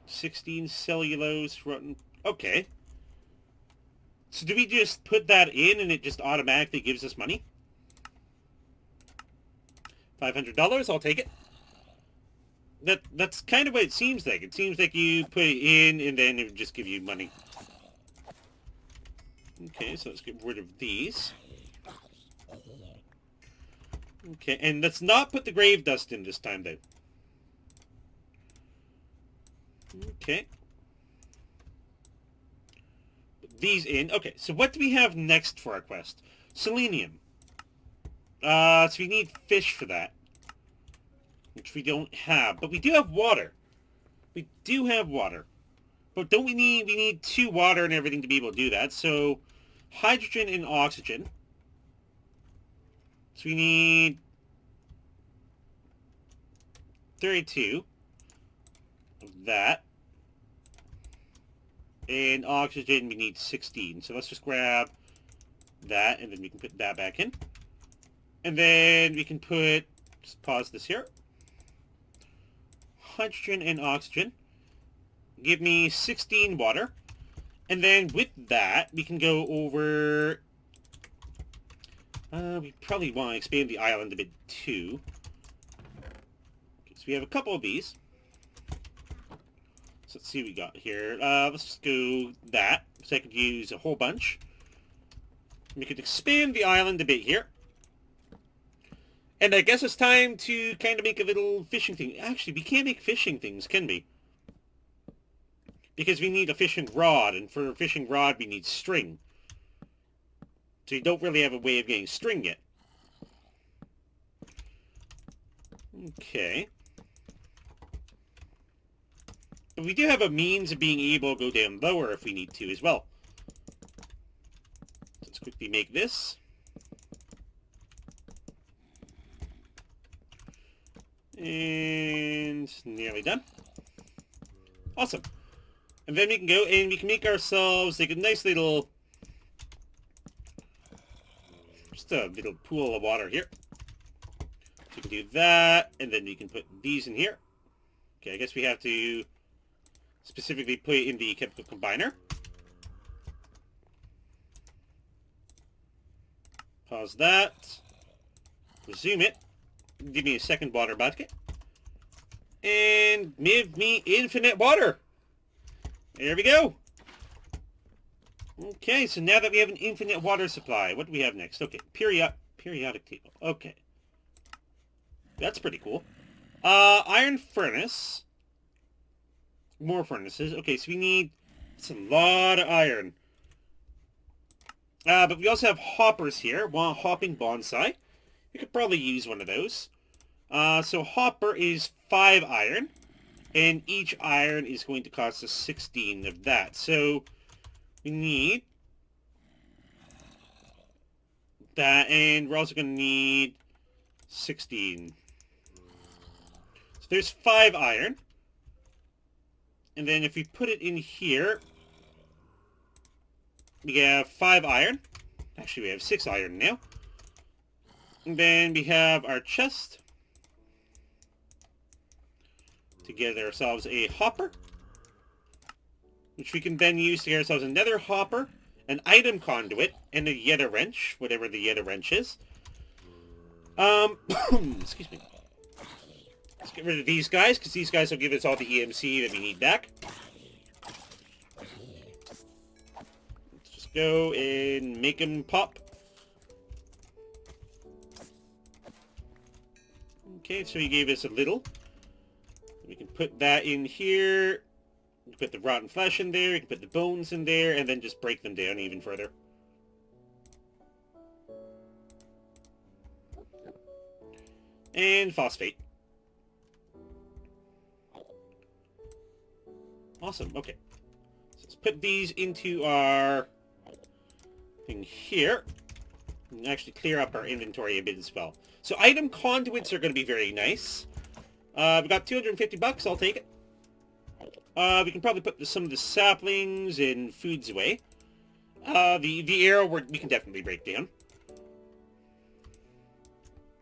16 cellulose, rotten, okay. So do we just put that in and it just automatically gives us money? $500, I'll take it. That's kind of what it seems like. It seems like you put it in and then it would just give you money. Okay, so let's get rid of these. Okay, and let's not put the grave dust in this time, though. Okay. Put these in. Okay, so what do we have next for our quest? Selenium. So we need fish for that. Which we don't have. But we do have water. We do have water. But don't we need 2 water and everything to be able to do that. So, hydrogen and oxygen. So we need 32 of that. And oxygen, we need 16. So let's just grab that, and then we can put that back in. And then we can put, just pause this here. Hydrogen and oxygen. Give me 16 water. And then with that, we can go over... we probably want to expand the island a bit too. Okay, so we have a couple of these. So let's see what we got here. Let's just go that, so I could use a whole bunch. We could expand the island a bit here. And I guess it's time to kind of make a little fishing thing. Actually, we can't make fishing things, can we? Because we need a fishing rod, and for a fishing rod we need string. So you don't really have a way of getting string yet. Okay. But we do have a means of being able to go down lower if we need to as well. Let's quickly make this. And nearly done. Awesome. And then we can go and we can make ourselves like a nice little, just a little pool of water here. So we can do that, and then we can put these in here. Okay, I guess we have to specifically put it in the chemical combiner. Pause that. Resume it. Give me a second water bucket. And give me infinite water. There we go. Okay, so now that we have an infinite water supply, what do we have next? Okay, periodic table. Okay. That's pretty cool. Iron furnace. More furnaces. Okay, so we need... That's a lot of iron. But we also have hoppers here. One hopping bonsai. We could probably use one of those. So hopper is 5 iron. And each iron is going to cost us 16 of that. So we need that, and we're also going to need 16. So there's 5 iron. And then if we put it in here, we have 5 iron. Actually, we have 6 iron now. And then we have our chest to get ourselves a hopper, which we can then use to get ourselves another hopper, an item conduit, and a Yeta wrench, whatever the Yeta wrench is. Excuse me. Let's get Get rid of these guys, because these guys will give us all the EMC that we need back. Let's just go and make them pop. Okay, so he gave us a little. We can put that in here. We can put the rotten flesh in there. We can put the bones in there, and then just break them down even further. And phosphate. Awesome, okay. So let's put these into our thing here. And actually clear up our inventory a bit as well. So item conduits are going to be very nice. We got 250 bucks, I'll take it. We can probably put some of the saplings and foods away. The arrow we can definitely break down.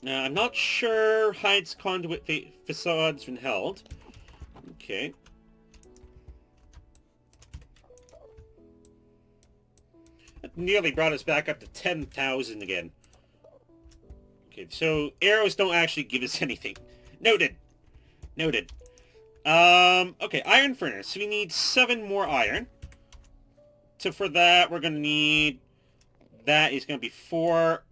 I'm not sure Hyde's conduit facade's been held. Okay. That nearly brought us back up to 10,000 again. Okay, so arrows don't actually give us anything. Noted. Noted. Okay, iron furnace. So we need 7 more iron. So for that, we're going to need... That is going to be 4...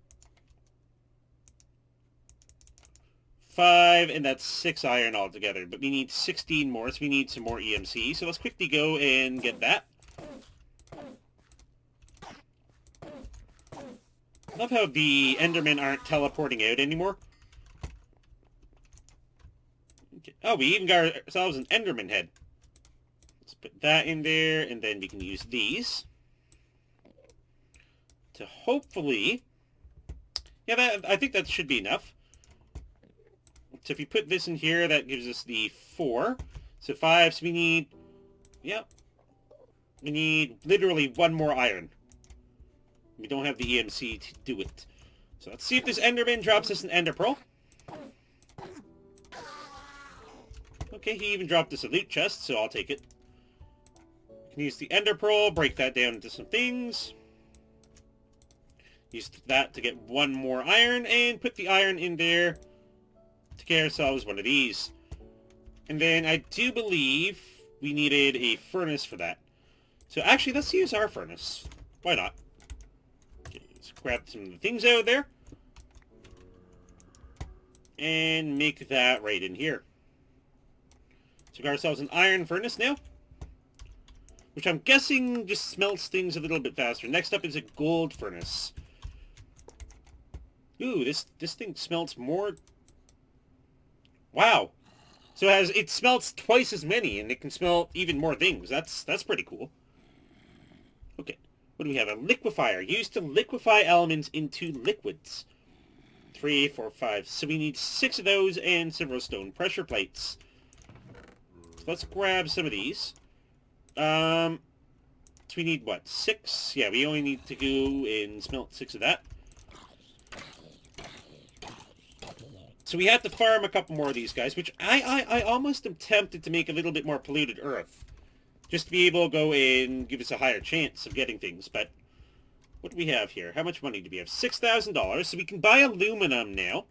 5, and that's 6 iron altogether. But we need 16 more, so we need some more EMC. So let's quickly go and get that. Love how the Endermen aren't teleporting out anymore. Okay. Oh, we even got ourselves an Enderman head. Let's put that in there, and then we can use these to hopefully... Yeah, I think that should be enough. So if you put this in here, that gives us the 4. So 5, so we need... Yep. We need literally 1 more iron. We don't have the EMC to do it. So let's see if this Enderman drops us an Ender Pearl. Okay, he even dropped us a loot chest, so I'll take it. We can use the Ender Pearl, break that down into some things. Use that to get 1 more iron, and put the iron in there to get ourselves one of these. And then I do believe we needed a furnace for that. So actually, let's use our furnace. Why not? Okay, let's grab some of the things out of there. And make that right in here. So we got ourselves an iron furnace now. Which I'm guessing just smelts things a little bit faster. Next up is a gold furnace. Ooh, this thing smelts more... Wow. So it smelts twice as many, and it can smell even more things. That's pretty cool. Okay. What do we have? A liquefier. Used to liquefy elements into liquids. 3, 4, 5. So we need 6 of those and several stone pressure plates. So let's grab some of these. So we need, what, 6? Yeah, we only need to go and smelt 6 of that. So we have to farm a couple more of these guys, which I almost am tempted to make a little bit more polluted earth. Just to be able to go and give us a higher chance of getting things, but... What do we have here? How much money do we have? $6,000, so we can buy aluminum now.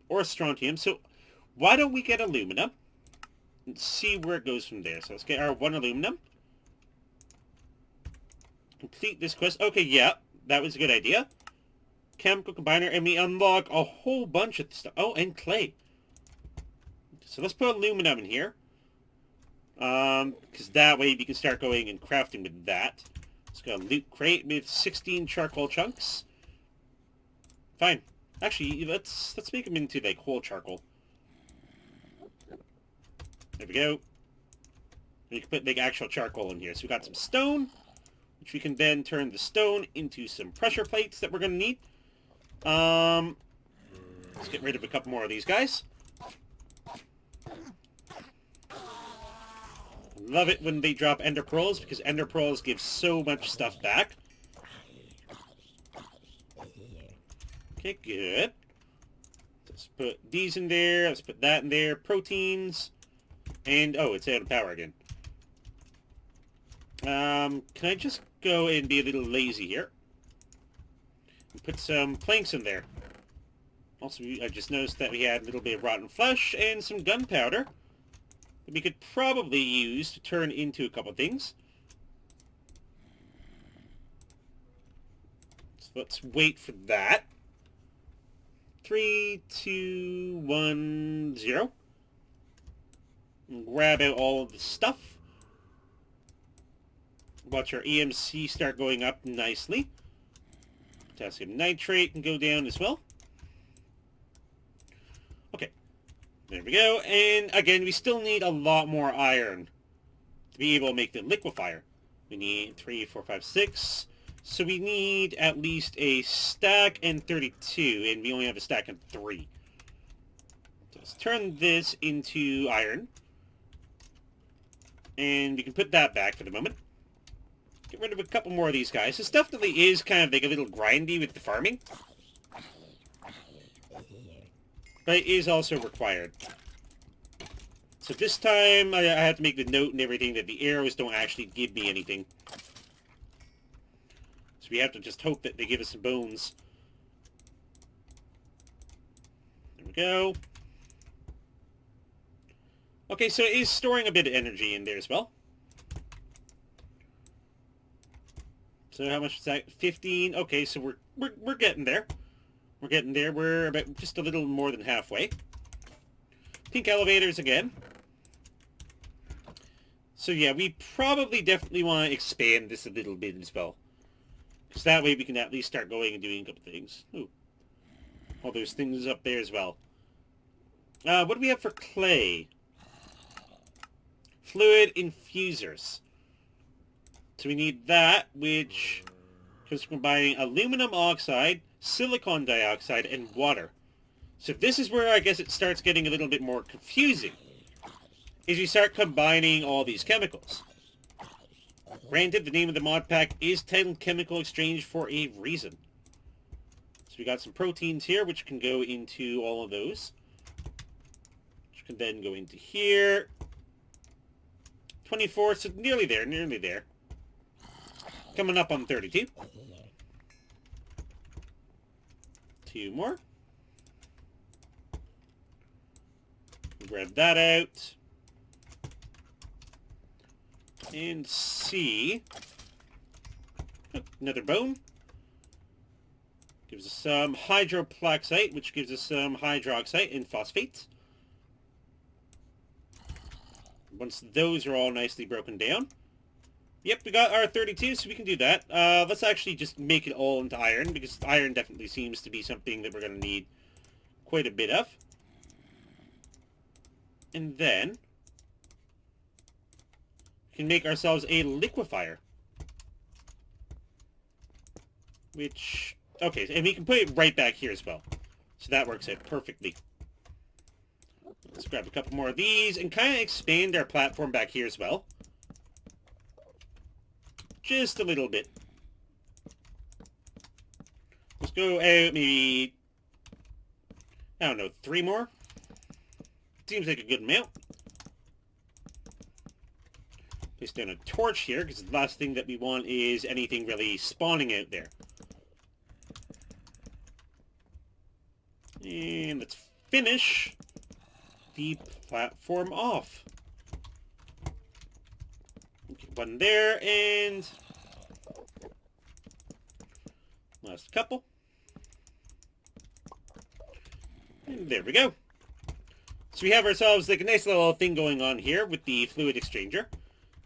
Or strontium, so why don't we get aluminum? And see where it goes from there. So let's get our 1 aluminum. Complete this quest. Okay, yeah, that was a good idea. Chemical combiner, and we unlock a whole bunch of stuff. Oh, and clay. So let's put aluminum in here. Because that way we can start going and crafting with that. Let's go loot crate with 16 charcoal chunks. Fine. Actually, let's make them into, like, whole charcoal. There we go. We can put, like, actual charcoal in here. So we got some stone, which we can then turn the stone into some pressure plates that we're going to need. Let's get rid of a couple more of these guys. Love it when they drop ender pearls, because ender pearls give so much stuff back. Okay, good. Let's put these in there. Let's put that in there. Proteins. And, oh, it's out of power again. Can I just go and be a little lazy here? And put some planks in there. Also, I just noticed that we had a little bit of rotten flesh and some gunpowder that we could probably use to turn into a couple things. So let's wait for that. 3, 2, 1, 0. And grab out all of the stuff. Watch our EMC start going up nicely. Potassium nitrate can go down as well. Okay, there we go. And again, we still need a lot more iron to be able to make the liquefier. We need 3, 4, 5, 6. So we need at least a stack and 32, and we only have a stack and 3. So let's turn this into iron. And we can put that back for the moment. Get rid of a couple more of these guys. This definitely is kind of like a little grindy with the farming. But it is also required. So this time I have to make the note and everything that the arrows don't actually give me anything. So we have to just hope that they give us some bones. There we go. Okay, so it is storing a bit of energy in there as well. So how much is that? 15. Okay, so we're getting there. We're getting there. We're about just a little more than halfway. Pink elevators again. So yeah, we probably definitely want to expand this a little bit as well. Because that way we can at least start going and doing a couple things. Ooh. Oh, there's things up there as well. What do we have for clay? Fluid infusers. So we need that, which comes from combining aluminum oxide, silicon dioxide, and water. So this is where I guess it starts getting a little bit more confusing. Is you start combining all these chemicals. Granted, the name of the mod pack is titled Chemical Exchange for a reason. So we got some proteins here, which can go into all of those. Which can then go into here. 24, so nearly there, nearly there. Coming up on 32. 2 more. Grab that out. And C. Oh, another bone. Gives us some hydroplaxite, which gives us some hydroxide and phosphate. Once those are all nicely broken down. Yep, we got our 32, so we can do that. Let's actually just make it all into iron, because iron definitely seems to be something that we're going to need quite a bit of. And then we can make ourselves a liquefier. Which, okay, and we can put it right back here as well. So that works out perfectly. Let's grab a couple more of these and kind of expand our platform back here as well. Just a little bit. Let's go out maybe, I don't know, 3 more? Seems like a good amount. Place down a torch here, because the last thing that we want is anything really spawning out there. And let's finish the platform off. Okay, one there, and last couple. And there we go. So we have ourselves like a nice little thing going on here with the fluid exchanger.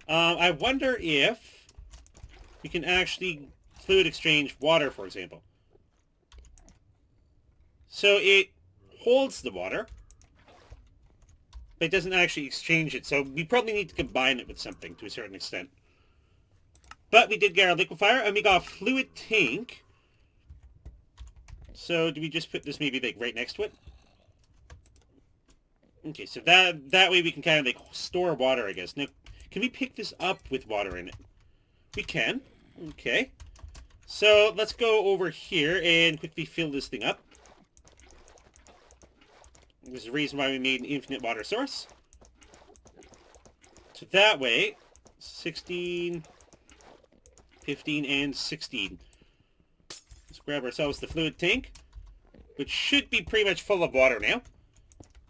I wonder if we can actually fluid exchange water, for example. So it holds the water, but it doesn't actually exchange it. So we probably need to combine it with something to a certain extent. But we did get our liquefier, and we got a fluid tank. So do we just put this maybe like right next to it? Okay, so that way we can kind of like store water, I guess. Now, can we pick this up with water in it? We can. Okay. So let's go over here and quickly fill this thing up. There's a reason why we made an infinite water source. So that way, 16, 15, and 16. Let's grab ourselves the fluid tank, which should be pretty much full of water now.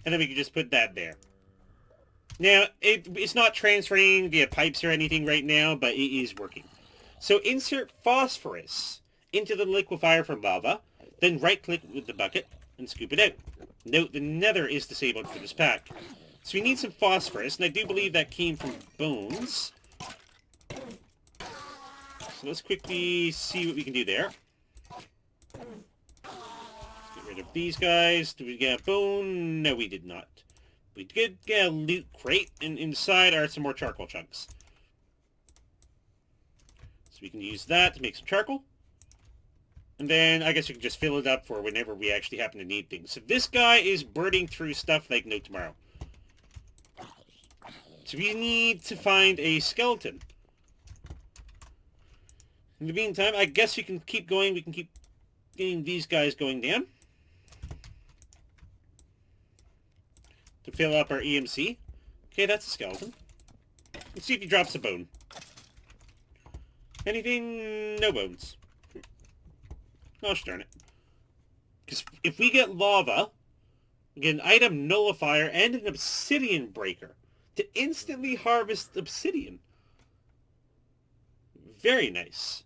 And then we can just put that there. Now, it's not transferring via pipes or anything right now, but it is working. So insert phosphorus into the liquefier for lava, then right-click with the bucket and scoop it out. Note the nether is disabled for this pack. So we need some phosphorus, and I do believe that came from bones. So let's quickly see what we can do there. Let's get rid of these guys. Did we get a bone? No, we did not. We did get a loot crate, and inside are some more charcoal chunks. So we can use that to make some charcoal. And then I guess we can just fill it up for whenever we actually happen to need things. So this guy is burning through stuff like no tomorrow. So we need to find a skeleton. In the meantime, I guess we can keep going. We can keep getting these guys going down. To fill up our EMC. Okay, that's a skeleton. Let's see if he drops a bone. Anything? No bones. Gosh darn it. Because if we get lava, we get an item nullifier and an obsidian breaker to instantly harvest obsidian. Very nice.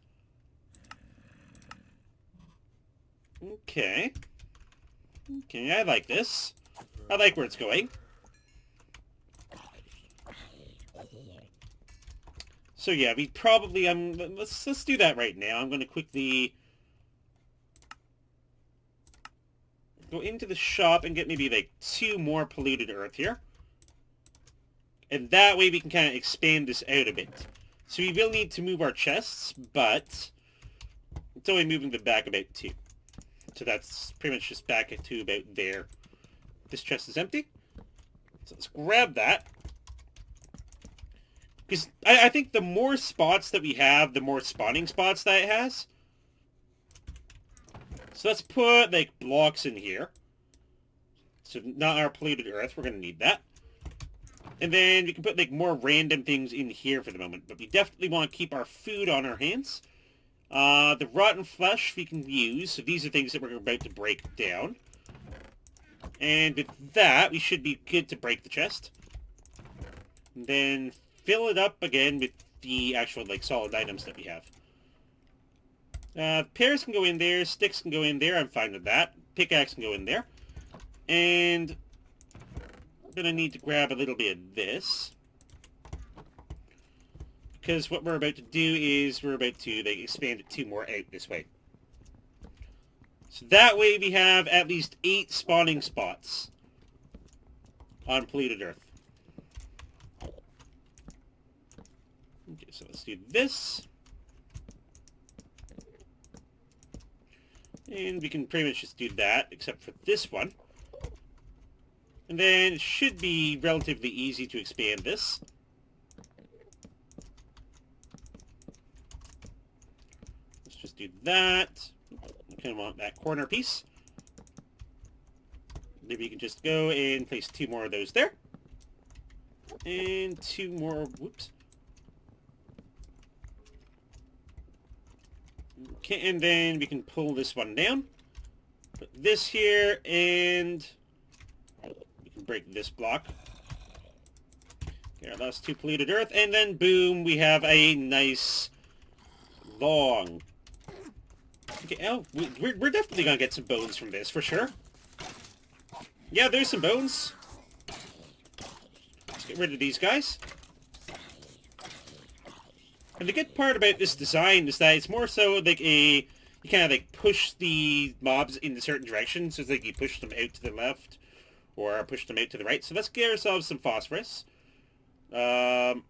Okay. Okay, I like this. I like where it's going. So yeah, we probably let's do that right now. I'm going to quickly go into the shop and get maybe like 2 more polluted earth here. And that way we can kind of expand this out a bit. So we will need to move our chests, but it's only moving them back about 2. So that's pretty much just back to about there. This chest is empty. So let's grab that. Because I think the more spots that we have, the more spawning spots that it has. So let's put, like, blocks in here. So not our polluted earth. We're going to need that. And then we can put, like, more random things in here for the moment. But we definitely want to keep our food on our hands. The rotten flesh we can use. So these are things that we're about to break down. And with that, we should be good to break the chest. And then fill it up again with the actual, like, solid items that we have. Pears can go in there. Sticks can go in there. I'm fine with that. Pickaxe can go in there. And I'm going to need to grab a little bit of this. Because what we're about to do is we're about to, like, expand it 2 more out this way. So that way we have at least 8 spawning spots on polluted earth. Okay, so let's do this. And we can pretty much just do that, except for this one. And then it should be relatively easy to expand this. Let's just do that. I kind of want that corner piece. Maybe you can just go and place 2 more of those there. And 2 more, whoops. Okay, and then we can pull this one down. Put this here, and we can break this block. Okay, our last 2 polluted earth, and then boom, we have a nice long. Okay, oh, we're definitely gonna get some bones from this, for sure. Yeah, there's some bones. Let's get rid of these guys. And the good part about this design is that it's more so like you kind of like push the mobs in a certain direction. So it's like you push them out to the left or push them out to the right. So let's get ourselves some phosphorus. No,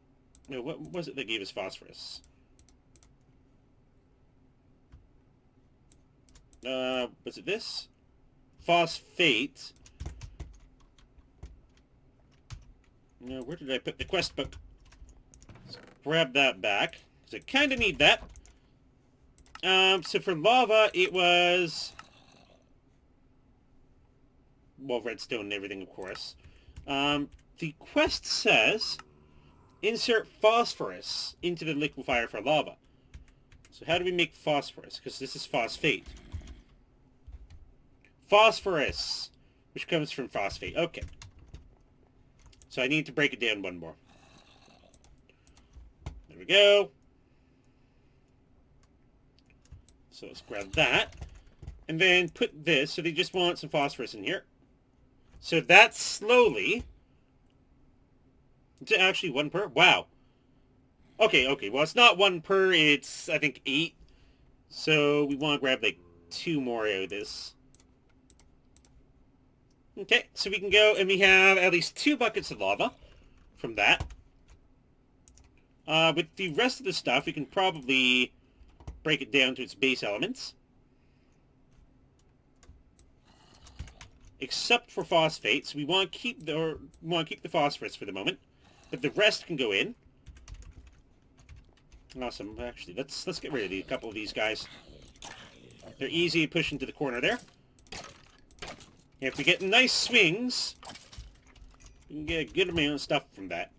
what was it that gave us phosphorus? Was it this? Phosphate. No, where did I put the quest book? Grab that back, because I kind of need that. So for lava, it was... well, redstone and everything, of course. The quest says, insert phosphorus into the liquefier for lava. So how do we make phosphorus? Because this is phosphate. phosphorus, which comes from phosphate. Okay. So I need to break it down one more. There we go. So let's grab that. And then put this, so they just want some phosphorus in here. So that's slowly... Is it actually 1 per? Wow. Okay. Well, it's not 1 per, it's, I think, 8. So we want to grab, like, 2 more out of this. Okay, so we can go, and we have at least 2 buckets of lava from that. With the rest of the stuff, we can probably break it down to its base elements. Except for phosphate, so we want to keep the phosphorus for the moment, but the rest can go in. Awesome. Actually, let's get rid of a couple of these guys. They're easy to push into the corner there. If we get nice swings, we can get a good amount of stuff from that.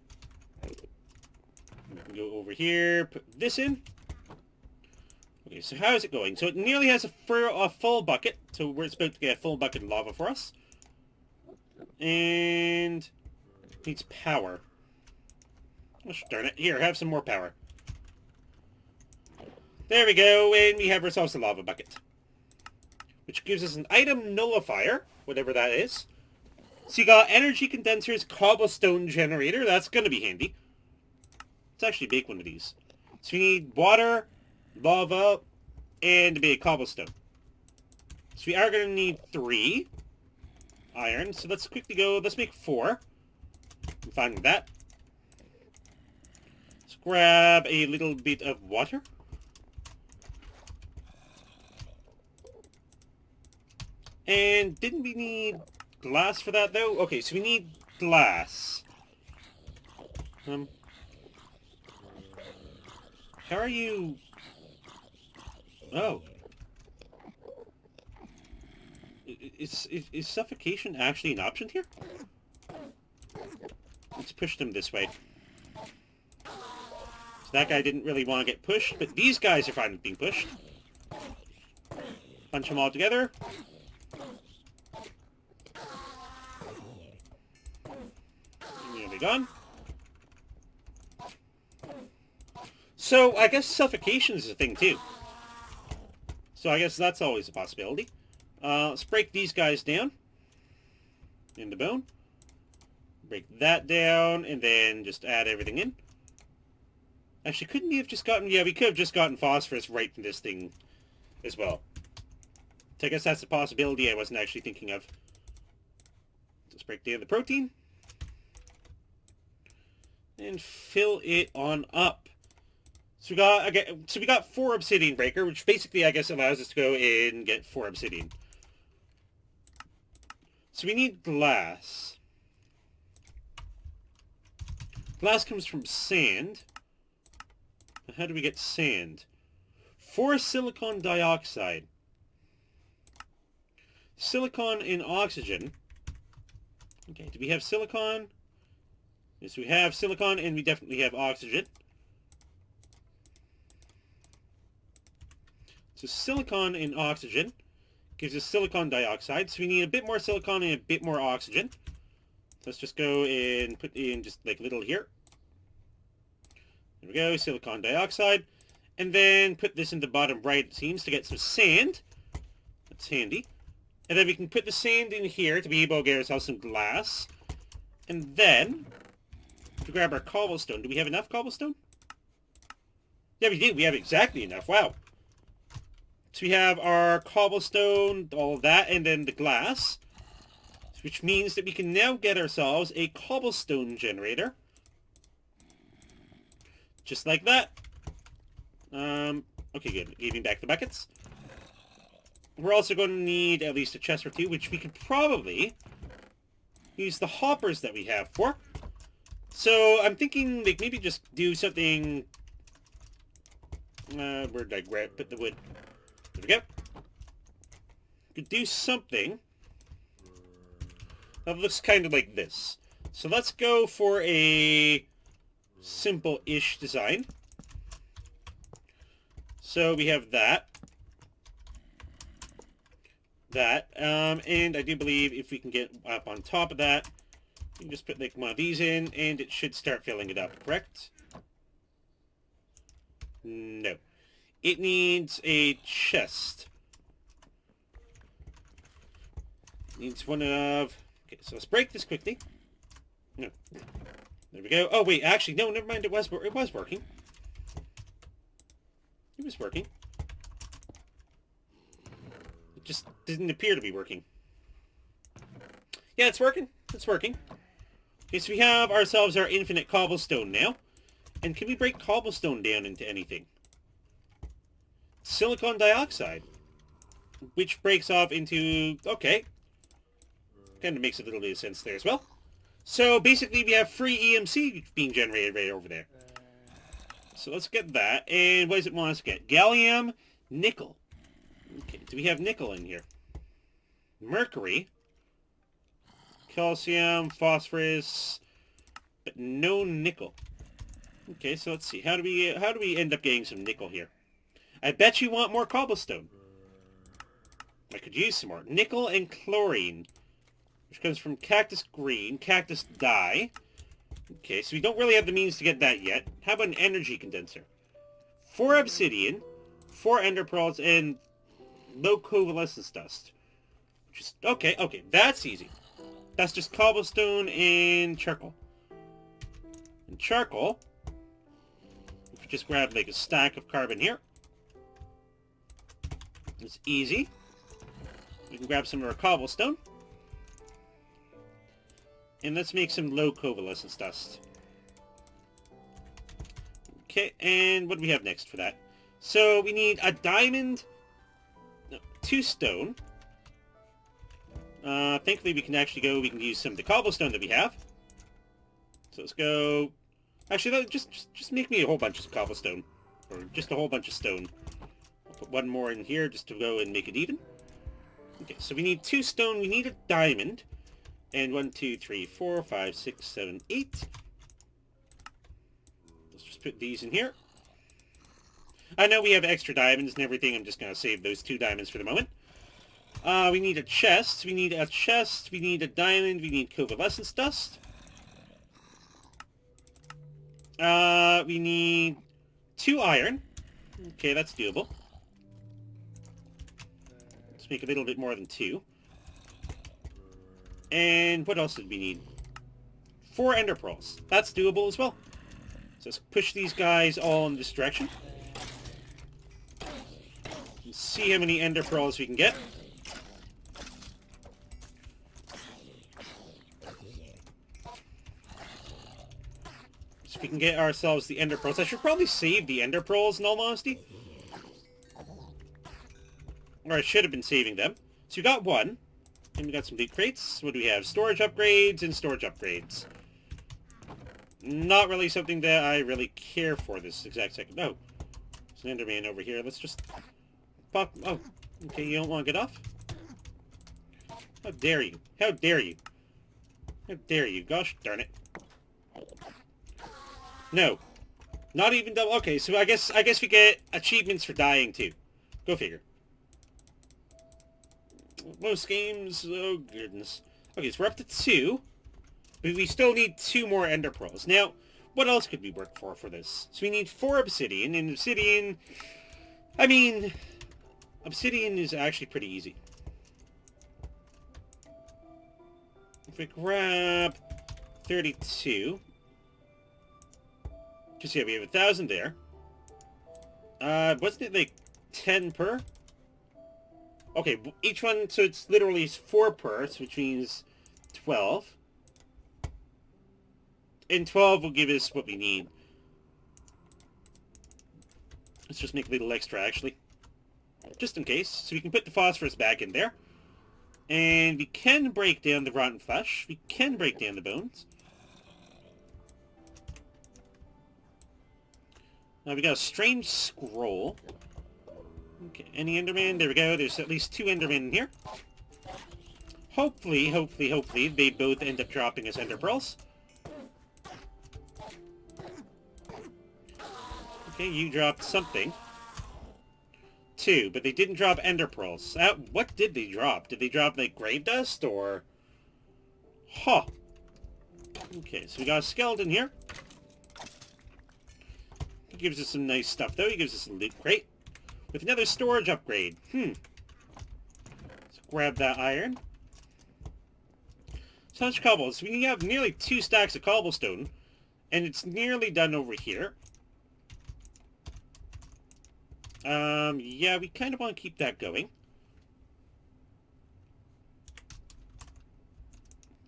We can go over here, put this in. Okay, so how is it going? So it nearly has a full bucket, so we're about to get a full bucket of lava for us. And it needs power. Gosh darn it. Here, have some more power. There we go, and we have ourselves a lava bucket. Which gives us an item nullifier, whatever that is. So you got energy condensers, cobblestone generator. That's going to be handy. Let's actually make one of these. So we need water, lava, and a bit of cobblestone. So we are going to need 3 iron. So let's quickly go. Let's make 4. I'm fine with that. Let's grab a little bit of water. And didn't we need glass for that, though? Okay, so we need glass. How are you... Oh. Is suffocation actually an option here? Let's push them this way. So that guy didn't really want to get pushed, but these guys are fine with being pushed. Punch them all together. Nearly gone. So, I guess suffocation is a thing, too. So, I guess that's always a possibility. Let's break these guys down. In the bone. Break that down, and then just add everything in. Actually, couldn't we have just gotten... Yeah, we could have just gotten phosphorus right in this thing as well. So I guess that's a possibility I wasn't actually thinking of. Let's break down the protein. And fill it on up. So we got 4 obsidian breaker, which basically I guess allows us to go in and get 4 obsidian. So we need glass. Glass comes from sand. How do we get sand? 4 silicon dioxide. Silicon and oxygen. Okay, do we have silicon? Yes, we have silicon, and we definitely have oxygen. So silicon and oxygen gives us silicon dioxide. So we need a bit more silicon and a bit more oxygen. So let's just go and put in just like a little here. There we go, silicon dioxide. And then put this in the bottom right, it seems, to get some sand. That's handy. And then we can put the sand in here to be able to get ourselves some glass. And then, to grab our cobblestone. Do we have enough cobblestone? Yeah, we do. We have exactly enough. Wow. So we have our cobblestone, all of that, and then the glass. Which means that we can now get ourselves a cobblestone generator. Just like that. Okay, good. Giving back the buckets. We're also going to need at least a chest or 2, which we could probably use the hoppers that we have for. So I'm thinking, like, maybe just do something... where did I put the wood? There we go. Could do something that looks kind of like this. So let's go for a simple-ish design. So we have that. that. And I do believe if we can get up on top of that, you can just put like one of these in, and it should start filling it up, correct? No. It needs a chest. It needs one of... Okay, so let's break this quickly. No. There we go. Oh, wait, actually, no, never mind. It was working. It was working. It just didn't appear to be working. Yeah, it's working. It's working. Okay, so we have ourselves our infinite cobblestone now. And can we break cobblestone down into anything? Silicon dioxide. Which breaks off into... Okay. Kind of makes a little bit of sense there as well. So basically we have free EMC being generated right over there. So let's get that. And what does it want us to get? Gallium, nickel. Okay, do we have nickel in here? Mercury. Calcium, phosphorus, but no nickel. Okay, so let's see. How do we end up getting some nickel here? I bet you want more cobblestone. I could use some more. Nickel and chlorine, which comes from cactus green, cactus dye. Okay, so we don't really have the means to get that yet. How about an energy condenser? 4 obsidian, 4 ender pearls, and low coalescence dust. Which is, okay, that's easy. That's just cobblestone and charcoal. And charcoal, if we just grab like a stack of carbon here, it's easy. We can grab some of our cobblestone. And let's make some low coalescence dust. Okay, and what do we have next for that? So we need a diamond, 2 stone. Thankfully we can use some of the cobblestone that we have. So let's go... Actually, just make me a whole bunch of cobblestone. Or just a whole bunch of stone. I'll put one more in here just to go and make it even. Okay, so we need 2 stone, we need a diamond. And 1, 2, 3, 4, 5, 6, 7, 8. Let's just put these in here. I know we have extra diamonds and everything. I'm just going to save those 2 diamonds for the moment. We need a chest. We need a chest. We need a diamond. We need coalescence dust. We need 2 iron. Okay, that's doable. Let's make a little bit more than 2. And what else did we need? 4 ender pearls. That's doable as well. So let's push these guys all in this direction. Let's see how many ender pearls we can get. So if we can get ourselves the ender pearls. I should probably save the ender pearls in all honesty. Or I should have been saving them. So we got 1. And we got some loot crates. What do we have? Storage upgrades and storage upgrades. Not really something that I really care for this exact second. No. There's an Enderman over here. Let's just pop... Oh, okay, you don't want to get off? How dare you? How dare you? How dare you? Gosh darn it. No. Not even double... Okay, so I guess we get achievements for dying too. Go figure. Most games, oh goodness. Okay, so we're up to 2, but we still need 2 more ender pearls. Now, what else could we work for this? So we need 4 obsidian, and obsidian, I mean, obsidian is actually pretty easy. If we grab 32, just yeah, we have 1,000 there. Wasn't it like 10 per? Okay, each one, so it's literally 4 per, which means 12. And 12 will give us what we need. Let's just make a little extra, actually. Just in case. So we can put the phosphorus back in there. And we can break down the rotten flesh. We can break down the bones. Now we got a strange scroll. Okay, any Enderman? There we go. There's at least 2 Endermen in here. Hopefully, they both end up dropping us Ender Pearls. Okay, you dropped something. 2, but they didn't drop ender pearls. What did they drop? Did they drop, like, grave dust, or... Huh. Okay, so we got a skeleton here. He gives us some nice stuff, though. He gives us a loot crate with another storage upgrade. Let's grab that iron. So much cobble. So we have nearly 2 stacks of cobblestone, and it's nearly done over here. Yeah, we kind of want to keep that going.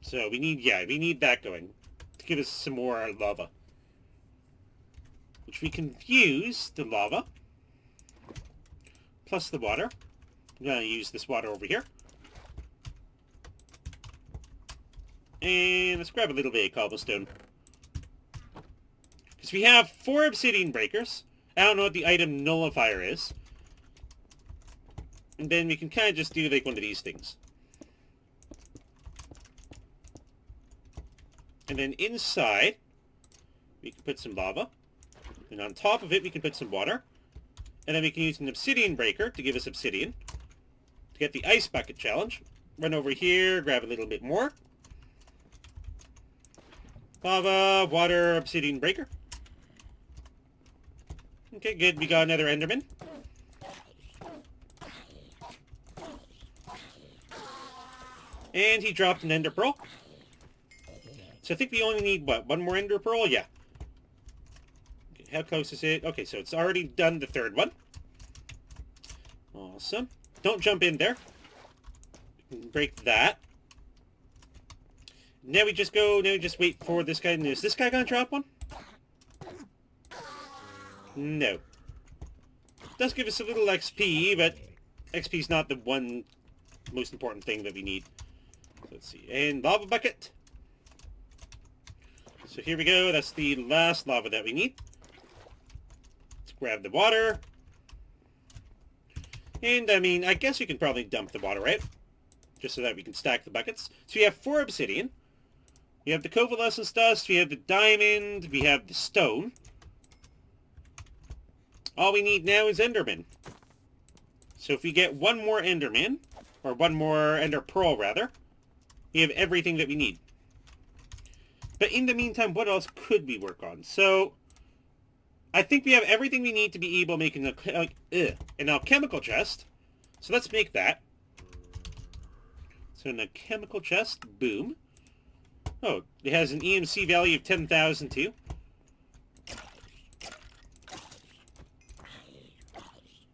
So we need that going to give us some more lava. Which we can use the lava plus the water. I'm going to use this water over here. And let's grab a little bit of cobblestone. Because we have 4 obsidian breakers. I don't know what the item nullifier is. And then we can kind of just do like one of these things. And then inside, we can put some lava. And on top of it, we can put some water. And then we can use an obsidian breaker to give us obsidian. To get the ice bucket challenge. Run over here, grab a little bit more. Lava, water, obsidian breaker. Okay, good. We got another enderman. And he dropped an ender pearl. So I think we only need, what, 1 more ender pearl? Yeah. Okay, how close is it? Okay, so it's already done the 3rd one. Awesome. Don't jump in there. We can break that. Now we just wait for this guy. Is this guy gonna drop one? No. It does give us a little XP, but XP is not the one most important thing that we need. So let's see. And lava bucket. So here we go. That's the last lava that we need. Let's grab the water. And, I mean, I guess we can probably dump the water, right? Just so that we can stack the buckets. So we have 4 obsidian. We have the covalescence dust. We have the diamond. We have the stone. All we need now is enderman. So if we get 1 more enderman, or 1 more ender pearl, rather, we have everything that we need. But in the meantime, what else could we work on? So, I think we have everything we need to be able to make an alchemical chest. So let's make that. So an alchemical chest, boom. Oh, it has an EMC value of 10,000 too.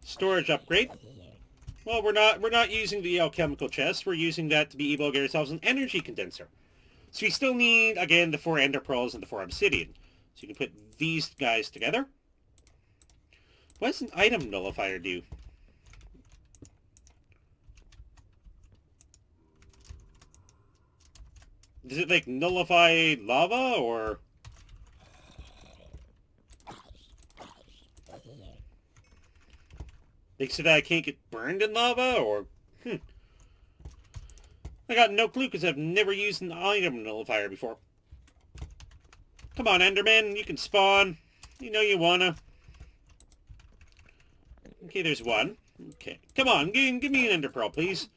Storage upgrade. Well, we're not using the alchemical chest. We're using that to be able to get ourselves an energy condenser. So we still need, again, the 4 ender pearls and the 4 obsidian. So you can put these guys together. What does an item nullifier do? Does it, like, nullify lava, or... Like, so that I can't get burned in lava, or... I got no clue, because I've never used an item nullifier before. Come on, Enderman, you can spawn. You know you wanna. Okay, there's 1. Okay, come on, give me an ender pearl, please.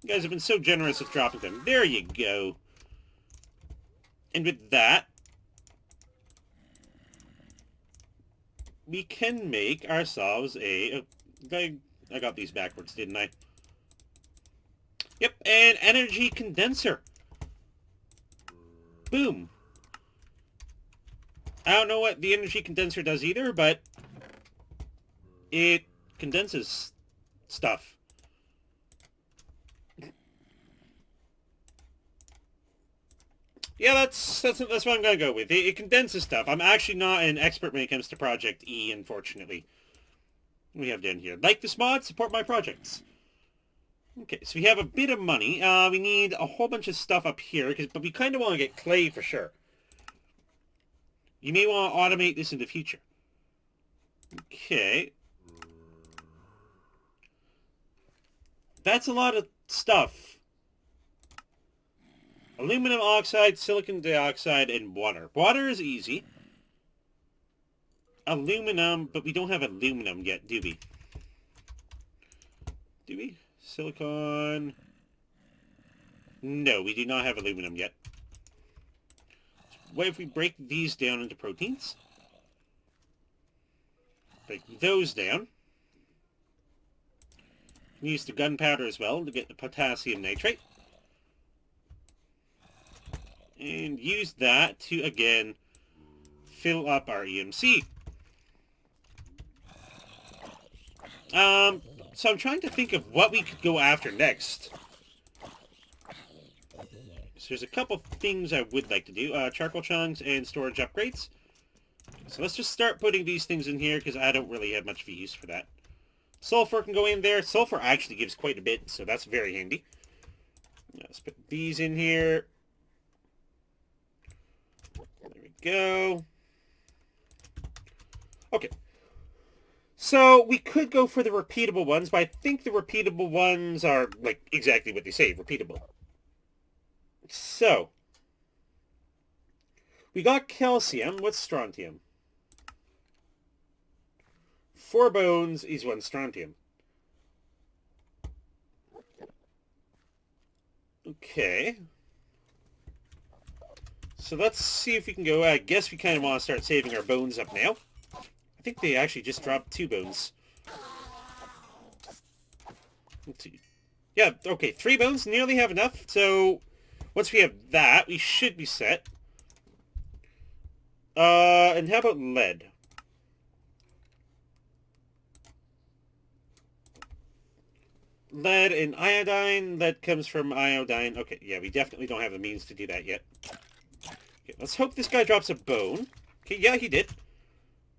You guys have been so generous with dropping them. There you go. And with that, we can make ourselves a... I got these backwards, didn't I? Yep, an energy condenser. Boom. I don't know what the energy condenser does either, but it condenses stuff. Yeah, that's what I'm gonna go with. It condenses stuff. I'm actually not an expert when it comes to Project E, unfortunately. What do we have down here? Like this mod, support my projects. Okay, so we have a bit of money. We need a whole bunch of stuff up here, but we kind of want to get clay for sure. You may want to automate this in the future. Okay. That's a lot of stuff. Aluminum oxide, silicon dioxide, and water. Water is easy. Aluminum, but we don't have aluminum yet, do we? Do we? Silicon. No, we do not have aluminum yet. What if we break these down into proteins? Break those down. Use the gunpowder as well to get the potassium nitrate. And use that to, again, fill up our EMC. So I'm trying to think of what we could go after next. So there's a couple things I would like to do. Charcoal chunks and storage upgrades. So let's just start putting these things in here because I don't really have much of a use for that. Sulfur can go in there. Sulfur actually gives quite a bit, so that's very handy. Let's put these in here. There we go. Okay. So we could go for the repeatable ones, but I think the repeatable ones are, like, exactly what they say, repeatable. So, we got calcium. What's strontium? 4 bones is 1 strontium. Okay. So let's see if we can go. I guess we kind of want to start saving our bones up now. I think they actually just dropped 2 bones. Let's see. Yeah, okay, 3 bones, nearly have enough. So once we have that, we should be set. And how about lead? Lead and iodine. Lead comes from iodine. Okay, yeah, we definitely don't have the means to do that yet. Okay, let's hope this guy drops a bone. Okay, yeah, he did.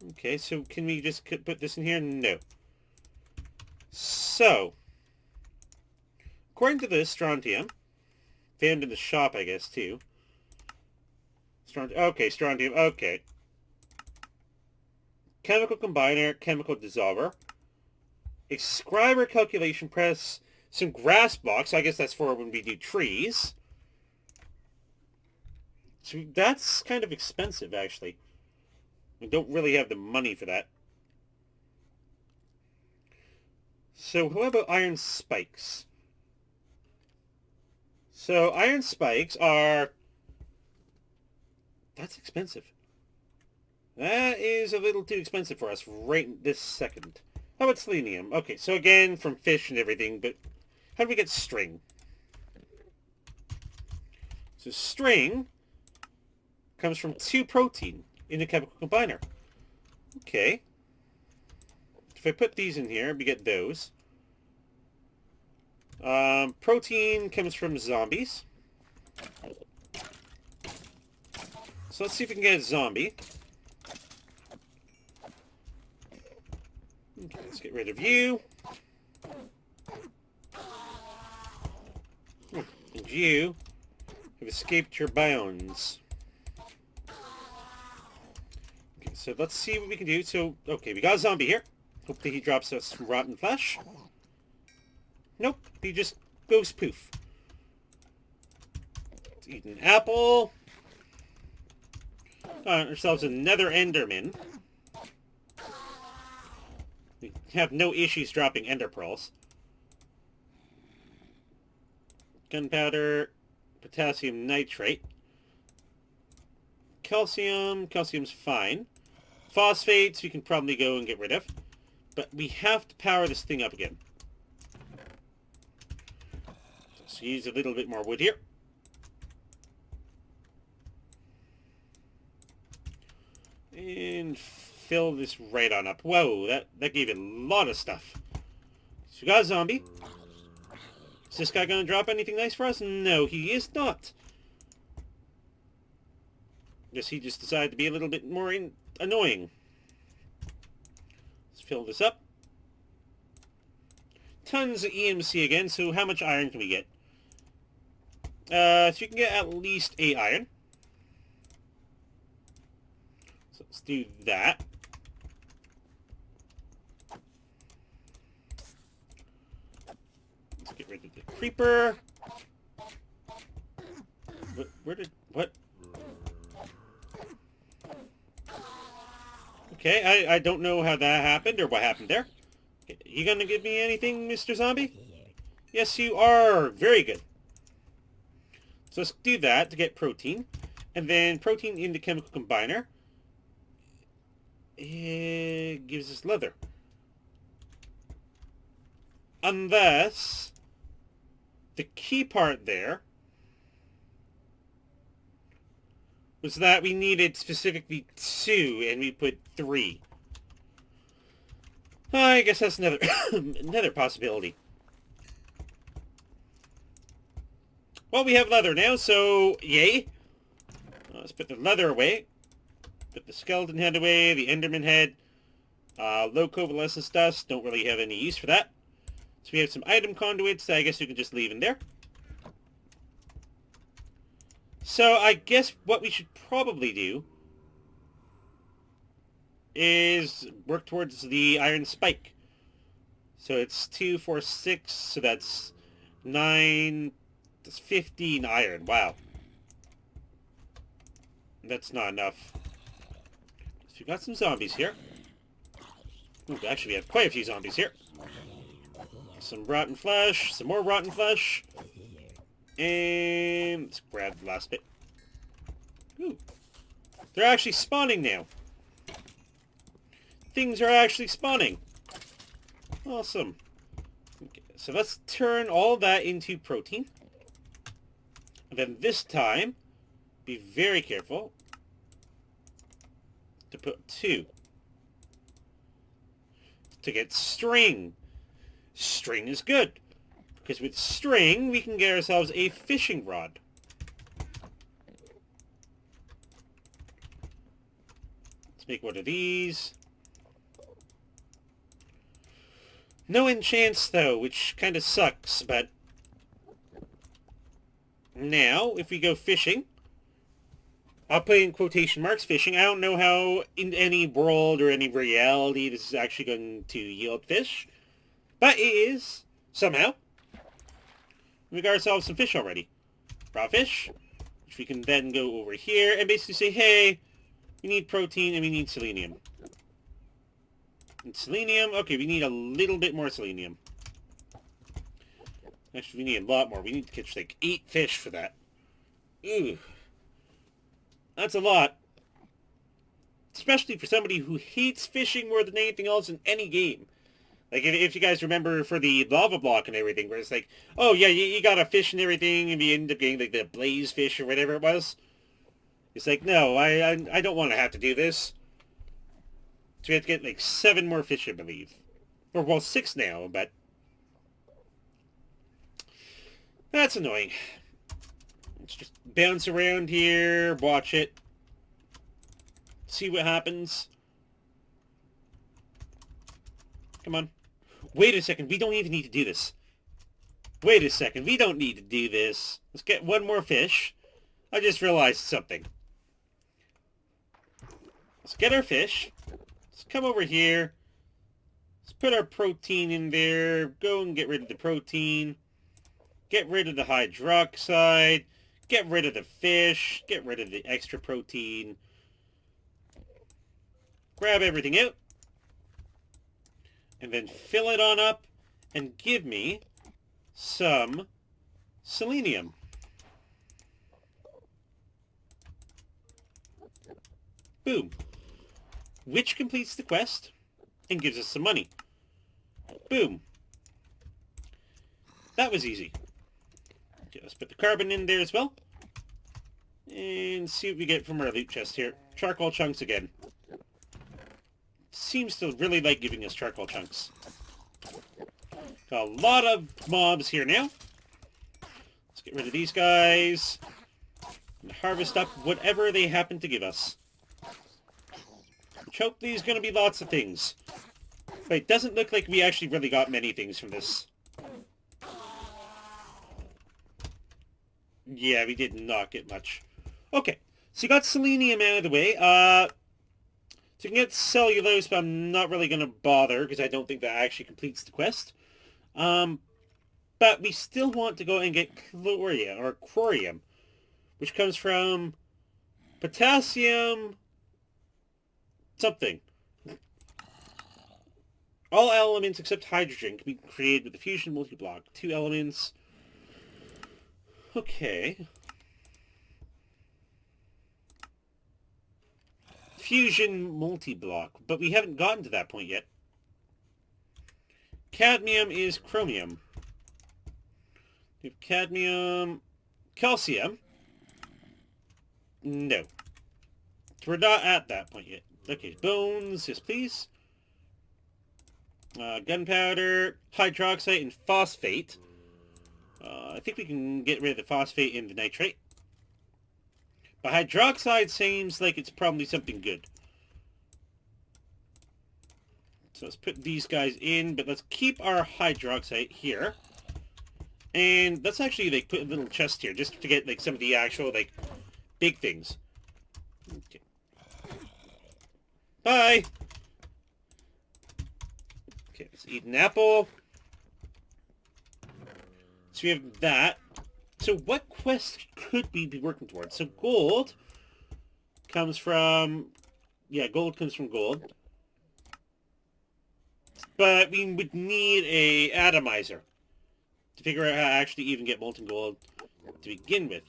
Okay, so can we just put this in here? No. So, according to this, strontium, found in the shop, I guess, too. Okay, strontium, okay. Chemical combiner, chemical dissolver. A scriber calculation press, some grass blocks. I guess that's for when we do trees. So that's kind of expensive, actually. We don't really have the money for that. So how about iron spikes? So iron spikes are... That's expensive. That is a little too expensive for us right this second. How about selenium? Okay, so again, from fish and everything, but how do we get string? So string comes from 2 protein in a chemical combiner. Okay. If I put these in here, we get those. Protein comes from zombies. So let's see if we can get a zombie. Okay, let's get rid of you. And you have escaped your bounds. Okay, so let's see what we can do. So, okay, we got a zombie here. Hopefully he drops us some rotten flesh. Nope, he just goes poof. Let's eat an apple. Got ourselves another Enderman. We have no issues dropping ender pearls. Gunpowder, potassium nitrate. Calcium, calcium's fine. Phosphates we can probably go and get rid of. But we have to power this thing up again. So use a little bit more wood here. And fill this right on up. Whoa, that gave it a lot of stuff. So we got a zombie. Is this guy going to drop anything nice for us? No, he is not. Guess he just decided to be a little bit more annoying. Let's fill this up. Tons of EMC again, so how much iron can we get? So you can get at least 8 iron. So let's do that. Let's get rid of the creeper. What? Okay, I don't know how that happened or what happened there. Okay, You gonna give me anything, Mr. Zombie? Yes, you are. Very good. So let's do that to get protein. And then protein in the chemical combiner. It gives us leather. Unless the key part there was that we needed specifically 2 and we put 3. I guess that's another another possibility. Well, we have leather now, so yay. Let's put the leather away. Put the skeleton head away, the enderman head. Low covalescence dust, don't really have any use for that. So we have some item conduits that I guess we can just leave in there. So I guess what we should probably do is work towards the iron spike. So it's 2, 4, 6, so that's 9, that's 15 iron. Wow. That's not enough. So we've got some zombies here. Ooh, actually, we have quite a few zombies here. Some rotten flesh, some more rotten flesh. And let's grab the last bit. Ooh. They're actually spawning now. Things are actually spawning. Awesome. Okay, so let's turn all that into protein. And then this time, be very careful to put 2. To get string. String is good. Because with string, we can get ourselves a fishing rod. Let's make one of these. No enchants, though, which kind of sucks, but... Now, if we go fishing... I'll put in quotation marks, fishing. I don't know how, in any world or any reality, this is actually going to yield fish. But it is, somehow. We got ourselves some fish already. Raw fish, which we can then go over here and basically say, hey, we need protein and we need selenium. And selenium, okay, we need a little bit more selenium. Actually, we need a lot more. We need to catch like 8 fish for that. Ooh. That's a lot. Especially for somebody who hates fishing more than anything else in any game. Like, if you guys remember for the lava block and everything, where it's like, oh yeah, you got a fish and everything, and you end up getting like the blaze fish or whatever it was. It's like, no, I don't want to have to do this. So we have to get like 7 more fish, I believe. Or, well, 6 now, but... That's annoying. Let's just bounce around here, watch it. See what happens. Come on. Wait a second, we don't even need to do this. Wait a second, we don't need to do this. Let's get 1 more fish. I just realized something. Let's get our fish. Let's come over here. Let's put our protein in there. Go and get rid of the protein. Get rid of the hydroxide. Get rid of the fish. Get rid of the extra protein. Grab everything out. And then fill it on up and give me some selenium. Boom. Which completes the quest and gives us some money. Boom. That was easy. Okay, let's put the carbon in there as well. And see what we get from our loot chest here. Charcoal chunks again. Seems to really like giving us charcoal chunks. Got a lot of mobs here now. Let's get rid of these guys. And harvest up whatever they happen to give us. Which hopefully is going to be lots of things. But it doesn't look like we actually really got many things from this. Yeah, we did not get much. Okay, so you got selenium out of the way. So you can get cellulose, but I'm not really going to bother because I don't think that actually completes the quest. But we still want to go and get chloria, or chlorium, which comes from potassium something. All elements except hydrogen can be created with the fusion multi-block. 2 elements. Okay. Fusion multi-block, but we haven't gotten to that point yet. Cadmium is chromium. We have cadmium, calcium. No. We're not at that point yet. Okay, bones, yes please. Gunpowder, hydroxide, and phosphate. I think we can get rid of the phosphate and the nitrate. But hydroxide seems like it's probably something good. So let's put these guys in, but let's keep our hydroxide here. And let's actually like put a little chest here just to get like some of the actual like big things. Okay. Bye! Okay, let's eat an apple. So we have that. So what quest could we be working towards? So gold comes from... Yeah, gold comes from gold. But we would need a atomizer to figure out how to actually even get molten gold to begin with.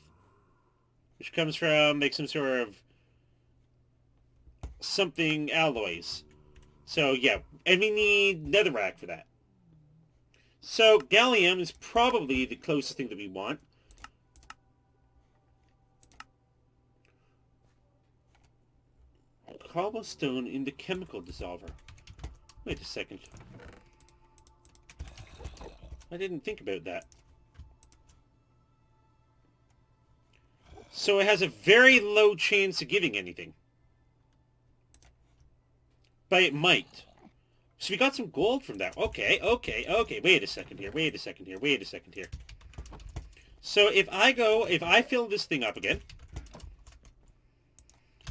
Which comes from like some sort of something alloys. So yeah, and we need netherrack for that. So gallium is probably the closest thing that we want. Cobblestone in the chemical dissolver. Wait a second. I didn't think about that. So it has a very low chance of giving anything. But it might. So we got some gold from that. Okay. Wait a second here. So if I fill this thing up again.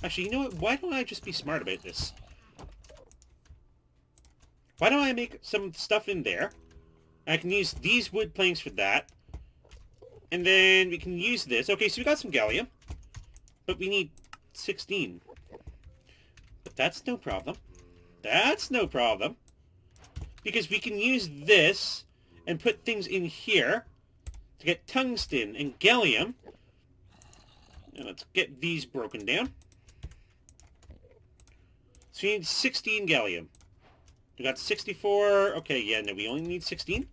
Actually, you know what? Why don't I just be smart about this? Why don't I make some stuff in there? I can use these wood planks for that. And then we can use this. Okay, so we got some gallium. But we need 16. But that's no problem. That's no problem. Because we can use this and put things in here to get tungsten and gallium. And let's get these broken down. So we need 16 gallium. We got 64. Okay, yeah, no, we only need 16.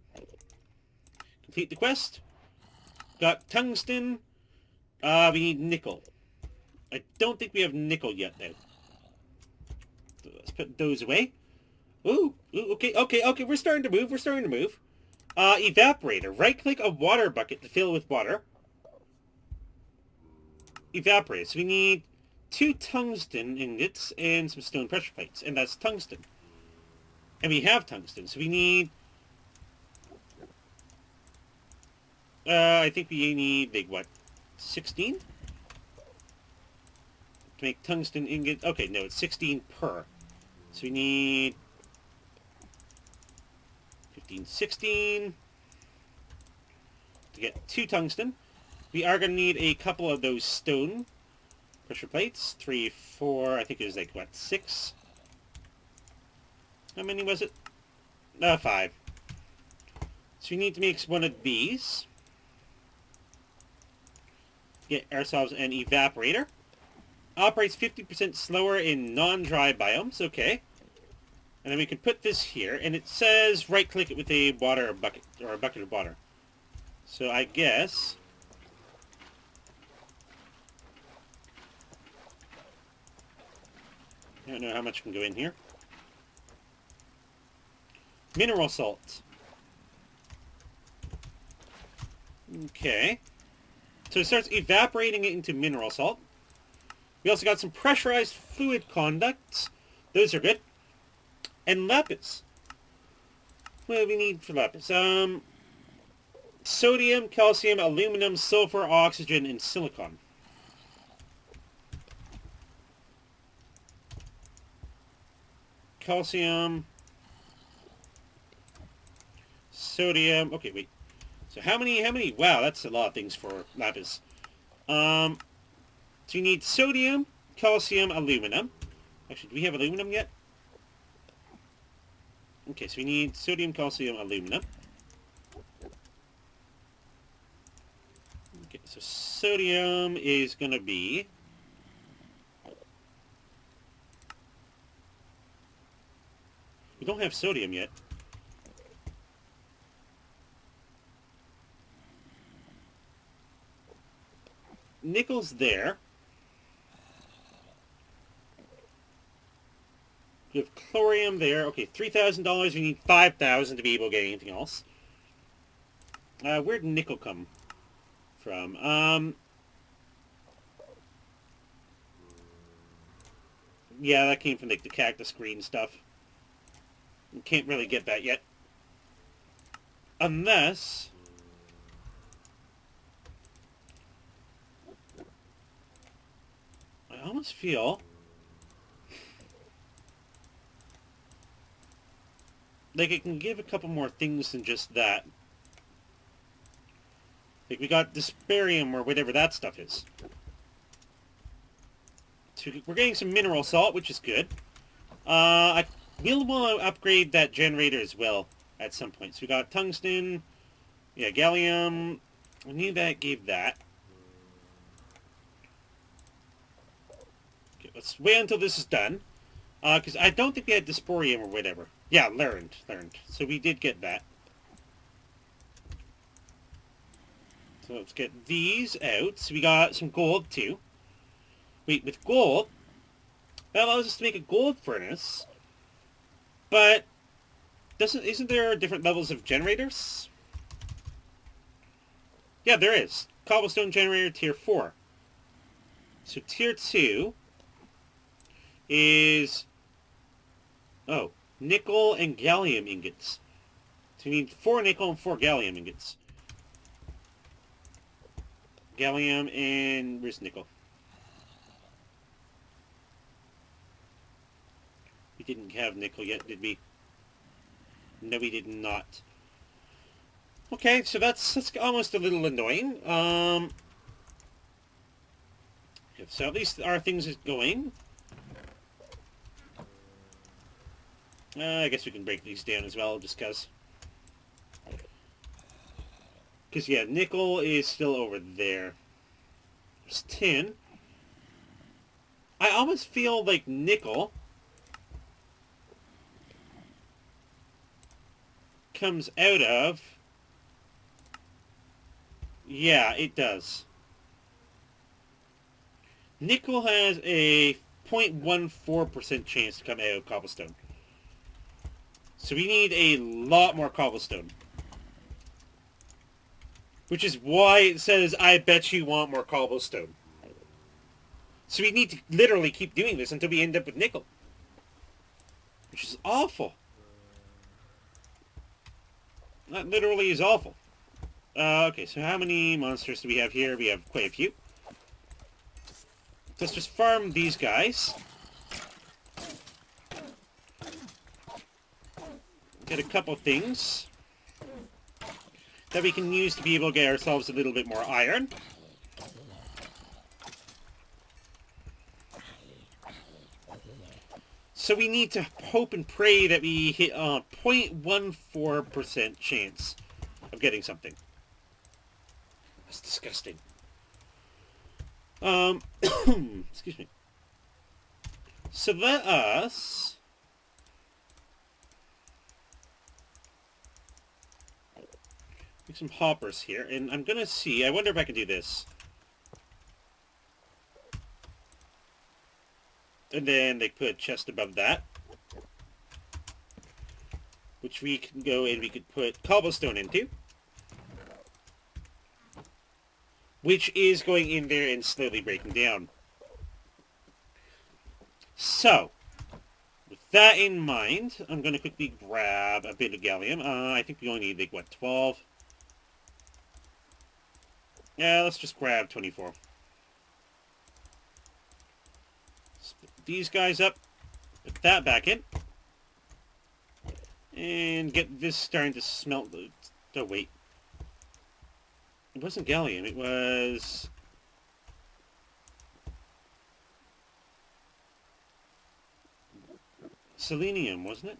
Complete the quest. Got tungsten. We need nickel. I don't think we have nickel yet, though. So let's put those away. Ooh, okay. We're starting to move. Evaporator. Right-click a water bucket to fill with water. Evaporator. So we need 2 tungsten ingots and some stone pressure plates, and that's tungsten. And we have tungsten, so we need... I think we need, like, what, 16? To make tungsten ingot... Okay, no, it's 16 per. So we need... 15, 16... to get 2 tungsten. We are going to need a couple of those stone pressure plates. 3, 4, I think it was, like, what, 6? How many was it? 5. So we need to make one of these. Get ourselves an evaporator. Operates 50% slower in non-dry biomes. Okay. And then we can put this here, and it says right-click it with a water bucket, or a bucket of water. So I guess... I don't know how much can go in here. Mineral salt. Okay. So it starts evaporating it into mineral salt. We also got some pressurized fluid conducts. Those are good. And lapis. What do we need for lapis? Sodium, calcium, aluminum, sulfur, oxygen, and silicon. Calcium... Sodium. Okay, wait. So how many? Wow, that's a lot of things for lapis. So you need sodium, calcium, aluminum. Actually, do we have aluminum yet? Okay, so we need sodium, calcium, aluminum. Okay, so sodium is going to be... We don't have sodium yet. Nickel's there. We have chlorium there. Okay, $3,000. We need $5,000 to be able to get anything else. Where'd nickel come from? Yeah, that came from like the cactus green stuff. We can't really get that yet. Unless... I almost feel... like it can give a couple more things than just that. Like we got dysbarium or whatever that stuff is. So we're getting some mineral salt, which is good. I will want to upgrade that generator as well at some point. So we got tungsten, yeah, gallium. I knew that gave that. Okay, let's wait until this is done. Because I don't think we had dysporium or whatever. Yeah, learned. So we did get that. So let's get these out. So we got some gold too. Wait, with gold, that allows us to make a gold furnace. But isn't there different levels of generators? Yeah, there is. Cobblestone generator tier 4. So tier 2 is... oh, nickel and gallium ingots. So we need 4 nickel and 4 gallium ingots. Gallium and... where's nickel? We didn't have nickel yet, did we? No, we did not. Okay, so that's almost a little annoying. So at least our things is going. I guess we can break these down as well, just because. Because, yeah, nickel is still over there. There's tin. I almost feel like nickel comes out of... yeah, it does. Nickel has a 0.14% chance to come out of cobblestone. So we need a lot more cobblestone. Which is why it says, I bet you want more cobblestone. So we need to literally keep doing this until we end up with nickel. Which is awful. That literally is awful. Okay, so how many monsters do we have here? We have quite a few. Let's just farm these guys. Get a couple things that we can use to be able to get ourselves a little bit more iron. So we need to hope and pray that we hit a 0.14% chance of getting something. That's disgusting. Excuse me. So let us... make some hoppers here, and I'm gonna see, I wonder if I can do this. And then they put a chest above that. Which we can go and we could put cobblestone into. Which is going in there and slowly breaking down. So, with that in mind, I'm going to quickly grab a bit of gallium. I think we only need, like, what, 12? Yeah, let's just grab 24. Split these guys up. Put that back in. And get this starting to smelt. Oh, wait. It wasn't gallium, it was... selenium, wasn't it?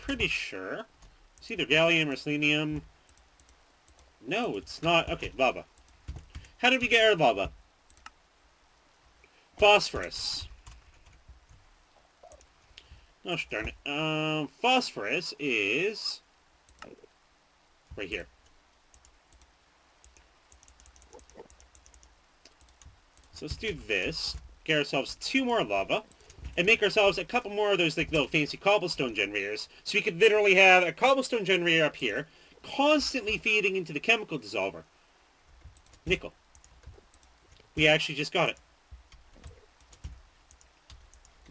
pretty sure. It's either gallium or selenium. No, it's not. Okay, lava. How did we get our lava? Phosphorus. Oh, darn it. Phosphorus is right here. So let's do this. Get ourselves 2 more lava. And make ourselves a couple more of those like little fancy cobblestone generators. So we could literally have a cobblestone generator up here, constantly feeding into the chemical dissolver. Nickel. We actually just got it.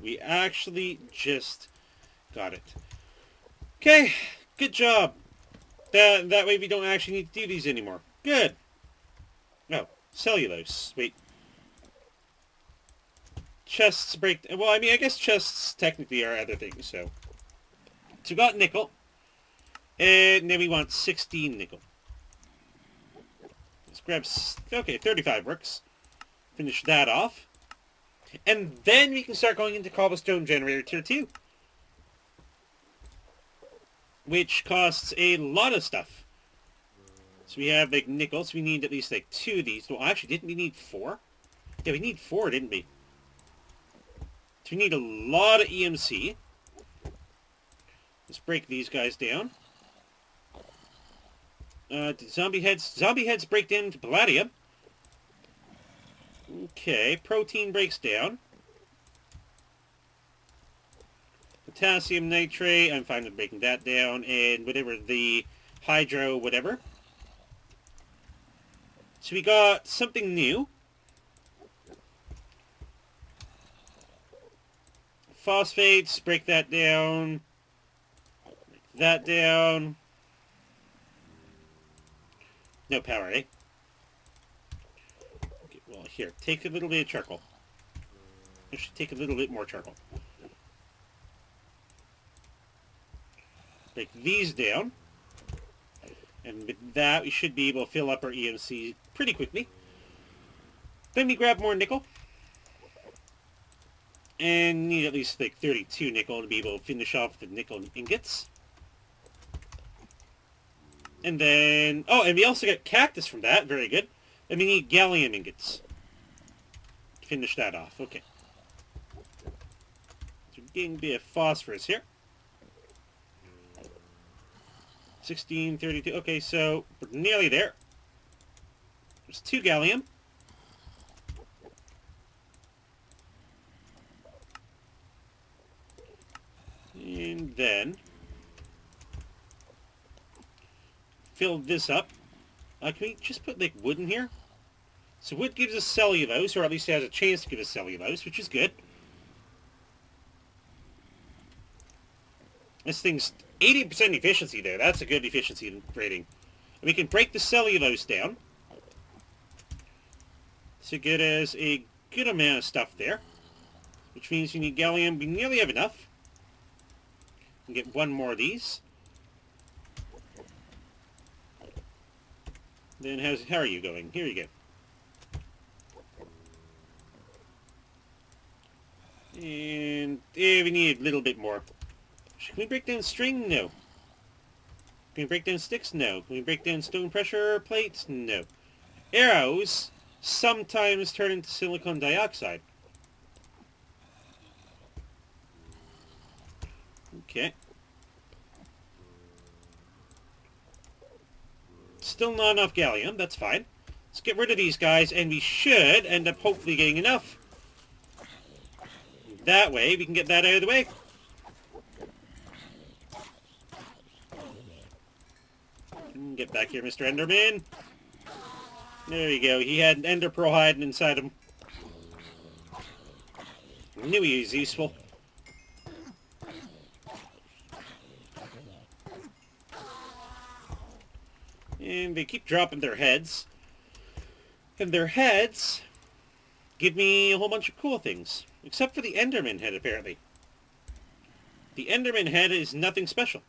We actually just got it. Okay, good job. That way we don't actually need to do these anymore. Good. Oh, cellulose. Wait. Chests break... Well, I mean, I guess chests technically are other things, so... So we got nickel. And then we want 16 nickel. Let's grab... Okay, 35 works. Finish that off. And then we can start going into cobblestone generator tier 2. Which costs a lot of stuff. So we have, like, nickel, so we need at least, like, 2 of these. Well, actually, didn't we need 4? Yeah, we need 4, didn't we? So we need a lot of EMC. Let's break these guys down. Did zombie heads break down into palladium? Okay, protein breaks down. Potassium nitrate, I'm fine with breaking that down. And whatever the hydro whatever. So we got something new. Phosphates, break that down. Break that down. No power, eh? Okay, well, here, take a little bit of charcoal. I should take a little bit more charcoal. Break these down. And with that, we should be able to fill up our EMC pretty quickly. Then we grab more nickel. And need at least like 32 nickel to be able to finish off the nickel ingots. And then... Oh, and we also got cactus from that. Very good. And we need gallium ingots. To finish that off. Okay. So we're getting a bit of phosphorus here. 16, 32. Okay, so we're nearly there. There's 2 gallium. And then fill this up. Can we just put like wood in here? So wood gives us cellulose, or at least it has a chance to give us cellulose, which is good. This thing's 80% efficiency there. That's a good efficiency rating. And we can break the cellulose down to get us a good amount of stuff there. Which means we need gallium. We nearly have enough. We can get 1 more of these. Then how are you going? Here you go. And we need a little bit more. Can we break down string? No. Can we break down sticks? No. Can we break down stone pressure plates? No. Arrows sometimes turn into silicon dioxide. Okay. Still not enough gallium. That's fine. Let's get rid of these guys, and we should end up hopefully getting enough. That way, we can get that out of the way. Get back here, Mr. Enderman. There you go. He had an ender pearl hiding inside him. Knew he was useful. And they keep dropping their heads. And their heads give me a whole bunch of cool things. Except for the Enderman head, apparently. The Enderman head is nothing special.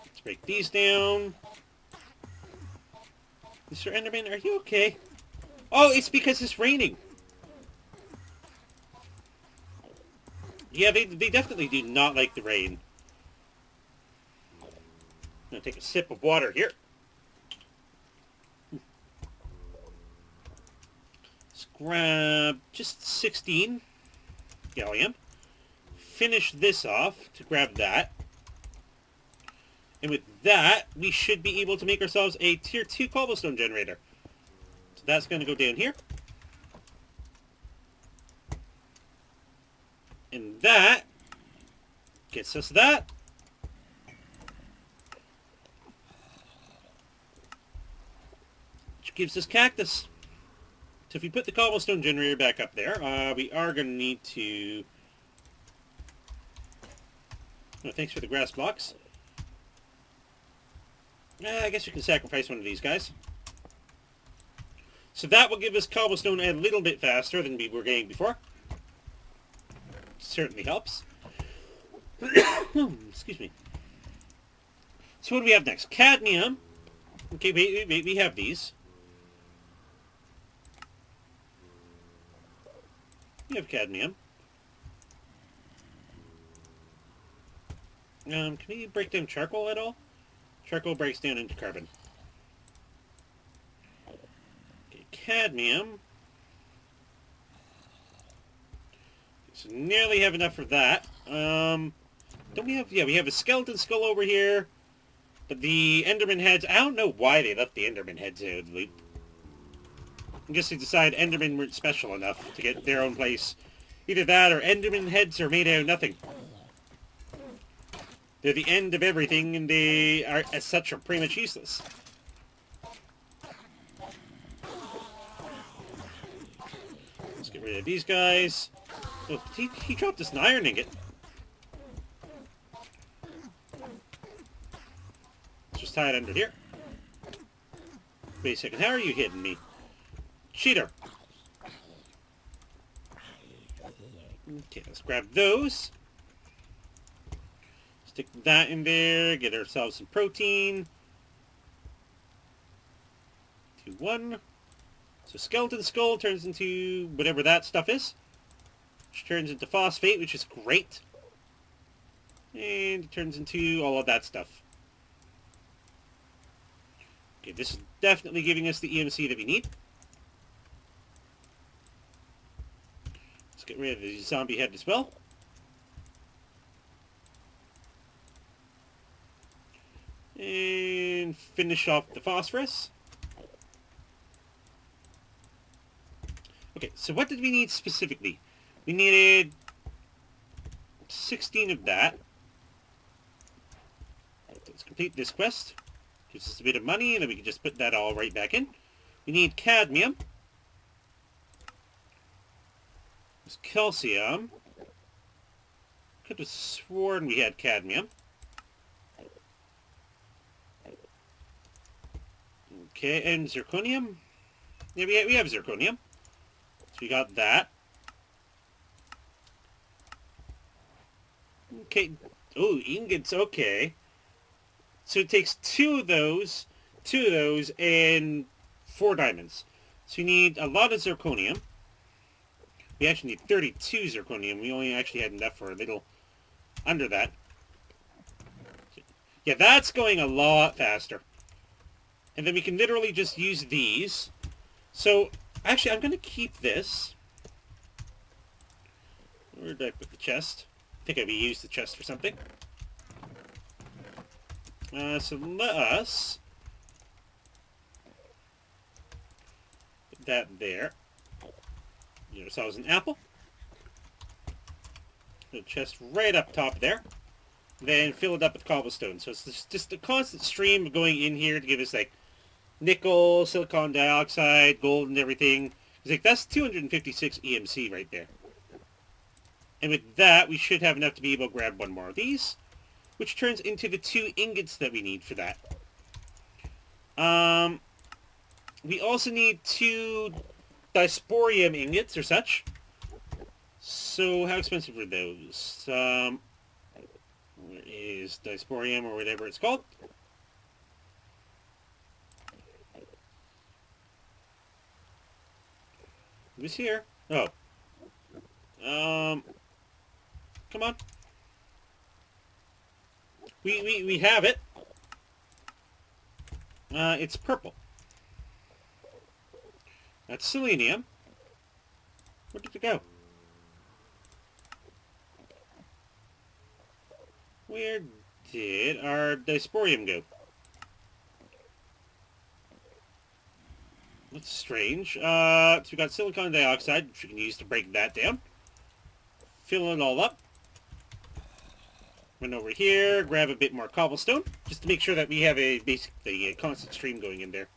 Let's break these down. Mr. Enderman, are you okay? Oh, it's because it's raining. Yeah, they definitely do not like the rain. I'm gonna take a sip of water here. Let's grab just 16 gallium. Finish this off to grab that. And with that, we should be able to make ourselves a tier 2 cobblestone generator. So that's going to go down here. And that gets us that. Which gives us cactus. So if we put the cobblestone generator back up there, we are going to need to... Oh, thanks for the grass blocks. I guess we can sacrifice one of these guys. So that will give us cobblestone a little bit faster than we were getting before. Certainly helps. Excuse me. So what do we have next? Cadmium. Okay, we have these. We have cadmium. Can we break down charcoal at all? Charcoal breaks down into carbon. Okay, cadmium. So nearly have enough for that. Don't we have... Yeah, we have a skeleton skull over here. But the Enderman heads... I don't know why they left the Enderman heads out of the loop. I guess they decided Endermen weren't special enough to get their own place. Either that or Enderman heads are made out of nothing. They're the end of everything, and they are, as such, are pretty much useless. Let's get rid of these guys. Oh, he dropped us an iron ingot. Let's just tie it under here. Wait a second, how are you hitting me? Cheater! Okay, let's grab those. Stick that in there, get ourselves some protein. 2, 1. So skeleton skull turns into whatever that stuff is. Which turns into phosphate, which is great. And it turns into all of that stuff. Okay, this is definitely giving us the EMC that we need. Let's get rid of the zombie head as well. And finish off the phosphorus. Okay, so what did we need specifically? We needed 16 of that. Let's complete this quest. Gives us a bit of money, and then we can just put that all right back in. We need cadmium. There's calcium. Could have sworn we had cadmium. Okay, and zirconium. Yeah, we have zirconium. So we got that. Okay. Oh, ingots, okay. So it takes two of those, and 4 diamonds. So you need a lot of zirconium. We actually need 32 zirconium. We only actually had enough for a little under that. Yeah, that's going a lot faster. And then we can literally just use these. So, actually, I'm going to keep this. Where did I put the chest? I think I used the chest for something. So let us put that there. Get ourselves an apple. Put a chest right up top there. Then fill it up with cobblestone. So it's just a constant stream of going in here to give us like nickel, silicon dioxide, gold, and everything. It's like that's 256 EMC right there. And with that, we should have enough to be able to grab one more of these, which turns into the 2 ingots that we need for that. We also need 2 dysporium ingots or such. So how expensive are those? Where is dysporium or whatever it's called? Who's here? Oh. Come on. We have it. It's purple. That's selenium. Where did it go? Where did our disporium go? That's strange. So we got silicon dioxide, which we can use to break that down. Fill it all up. Run over here, grab a bit more cobblestone, just to make sure that we have a constant stream going in there.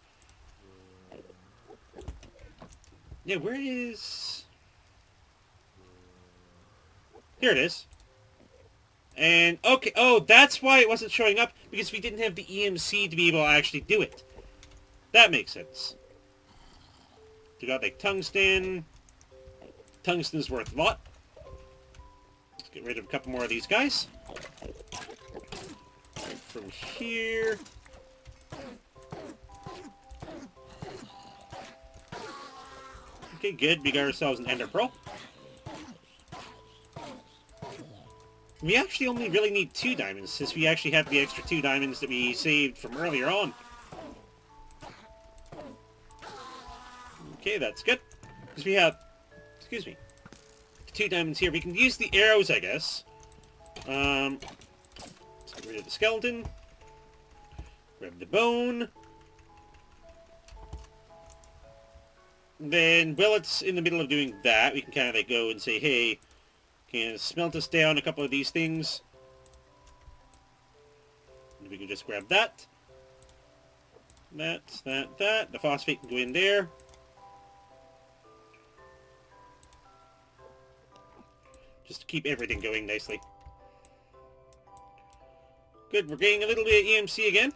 Yeah, where is... Here it is. And, okay, oh, that's why it wasn't showing up, because we didn't have the EMC to be able to actually do it. That makes sense. We got, like, tungsten. Tungsten's worth a lot. Let's get rid of a couple more of these guys. Right from here. Okay, good. We got ourselves an ender pearl. We actually only really need 2 diamonds, since we actually have the extra 2 diamonds that we saved from earlier on. Okay, that's good. Because we have... Excuse me. 2 diamonds here. We can use the arrows, I guess. Let's get rid of the skeleton. Grab the bone. Then, while it's in the middle of doing that, we can kind of like go and say, hey, can smelt us down a couple of these things. And we can just grab that. That. The phosphate can go in there. Just to keep everything going nicely. Good, we're getting a little bit of EMC again.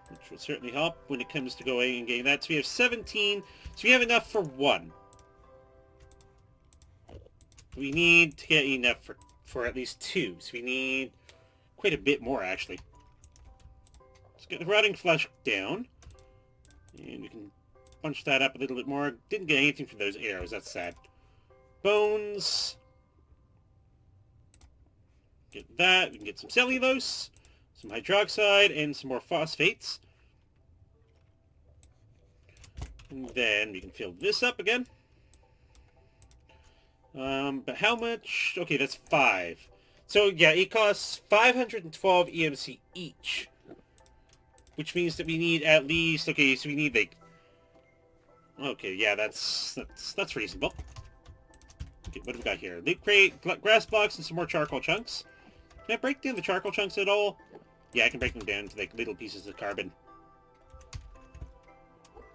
Which will certainly help when it comes to going and getting that. So we have 17. So we have enough for 1. We need to get enough for at least 2. So we need quite a bit more, actually. Let's get the rotting flesh down. And we can punch that up a little bit more. Didn't get anything from those arrows. That's sad. Bones. Get that. We can get some cellulose, some hydroxide, and some more phosphates. And then we can fill this up again. But how much? Okay, that's 5. So, yeah, it costs 512 EMC each. Which means that we need at least... Okay, so we need, like... Okay, yeah, that's reasonable. Okay, what do we got here? Loot crate, grass blocks, and some more charcoal chunks. Can I break down the charcoal chunks at all? Yeah, I can break them down to, like, little pieces of carbon.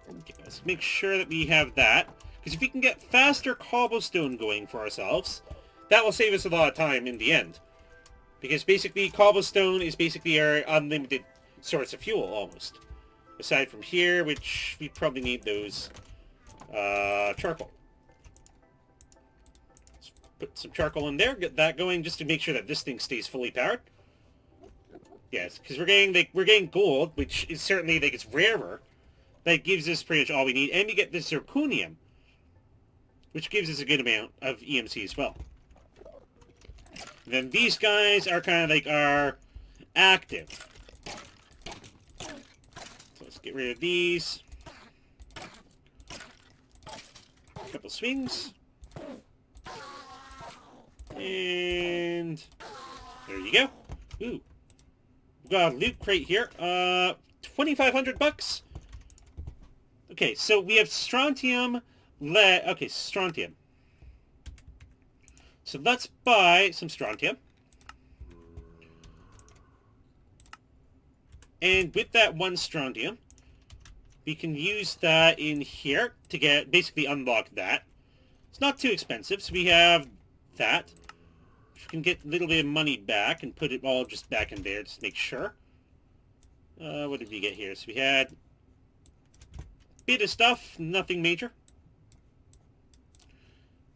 Okay, let's make sure that we have that. Because if we can get faster cobblestone going for ourselves, that will save us a lot of time in the end. Because basically, cobblestone is basically our unlimited source of fuel, almost. Aside from here, which we probably need those charcoal. Let's put some charcoal in there, get that going, just to make sure that this thing stays fully powered. Yes, because we're getting gold, which is certainly, like, it's rarer. That gives us pretty much all we need, and we get the zirconium, which gives us a good amount of EMC as well. And then these guys are kind of like our active. So let's get rid of these. A couple swings. And there you go. Ooh. We've got a loot crate here. 2,500 bucks. Okay, so we have strontium, lead. Okay, strontium. So let's buy some strontium. And with that 1 strontium, we can use that in here to get, basically unlock that. It's not too expensive, so we have that. We can get a little bit of money back and put it all just back in there, just to make sure. What did we get here? So we had a bit of stuff, nothing major.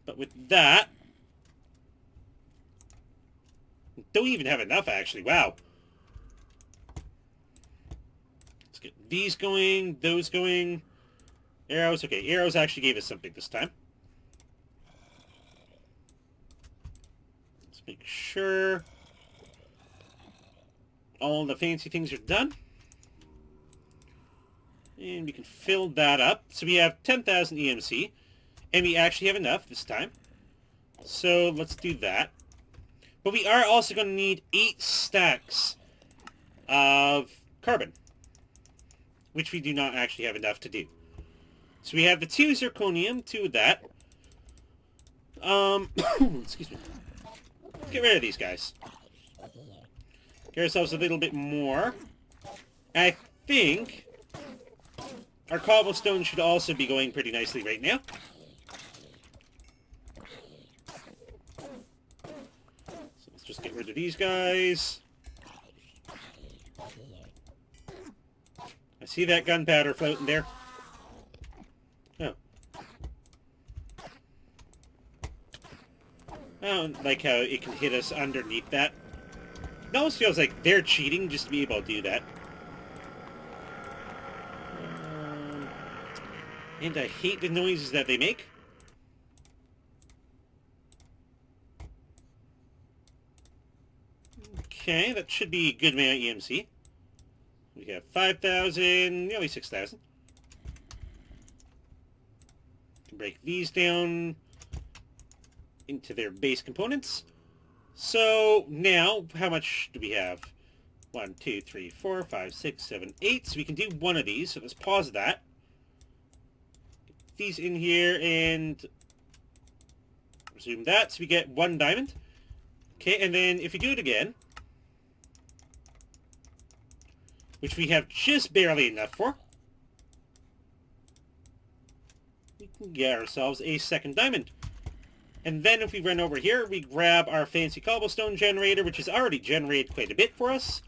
But with that, don't even have enough, actually. Wow. Let's get these going, those going. Arrows. Okay, arrows actually gave us something this time. Let's make sure all the fancy things are done. And we can fill that up. So we have 10,000 EMC. And we actually have enough this time. So let's do that. But we are also going to need 8 stacks of carbon, which we do not actually have enough to do. So we have the 2 zirconium, 2 of that. Excuse me. Get rid of these guys. Get ourselves a little bit more. I think our cobblestone should also be going pretty nicely right now. So let's just get rid of these guys. I see that gunpowder floating there. Oh. I don't like how it can hit us underneath that. It almost feels like they're cheating just to be able to do that. And I hate the noises that they make. Okay, that should be a good amount of EMC. We have 5,000, nearly 6,000. Break these down into their base components. So now, how much do we have? 1, 2, 3, 4, 5, 6, 7, 8. So we can do one of these. So let's pause that. Get these in here and resume that. So we get 1 diamond. Okay, and then if we do it again, which we have just barely enough for, we can get ourselves a 2nd diamond. And then if we run over here, we grab our fancy cobblestone generator, which has already generated quite a bit for us.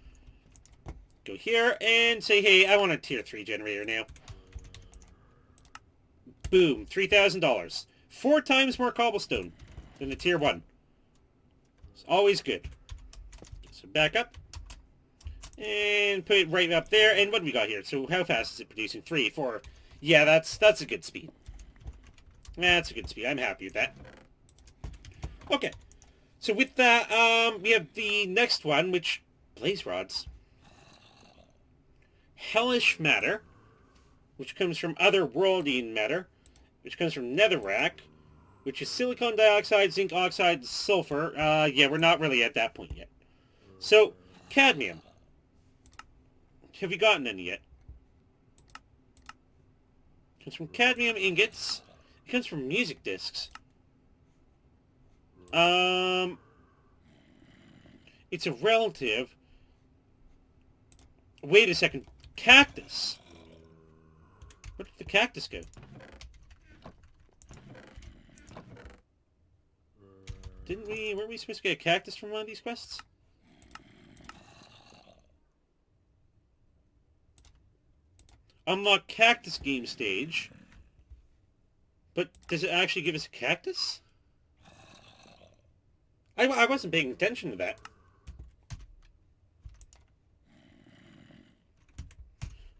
Go here and say, hey, I want a tier 3 generator now. Boom, $3,000. 4 times more cobblestone than the tier 1. It's always good. So back up. And put it right up there. And what do we got here? So how fast is it producing? 3, 4. Yeah, that's a good speed. That's a good speed. I'm happy with that. Okay. So with that, we have the next one, which... Blaze rods. Hellish matter, which comes from otherworldly matter, which comes from netherrack, which is silicon dioxide, zinc oxide, sulfur. Yeah, we're not really at that point yet. So, cadmium. Have we gotten any yet? It comes from cadmium ingots. It comes from music discs. It's a relative. Wait a second. Cactus. Where did the cactus go? Weren't we supposed to get a cactus from one of these quests? Unlock cactus game stage. But does it actually give us a cactus? I wasn't paying attention to that.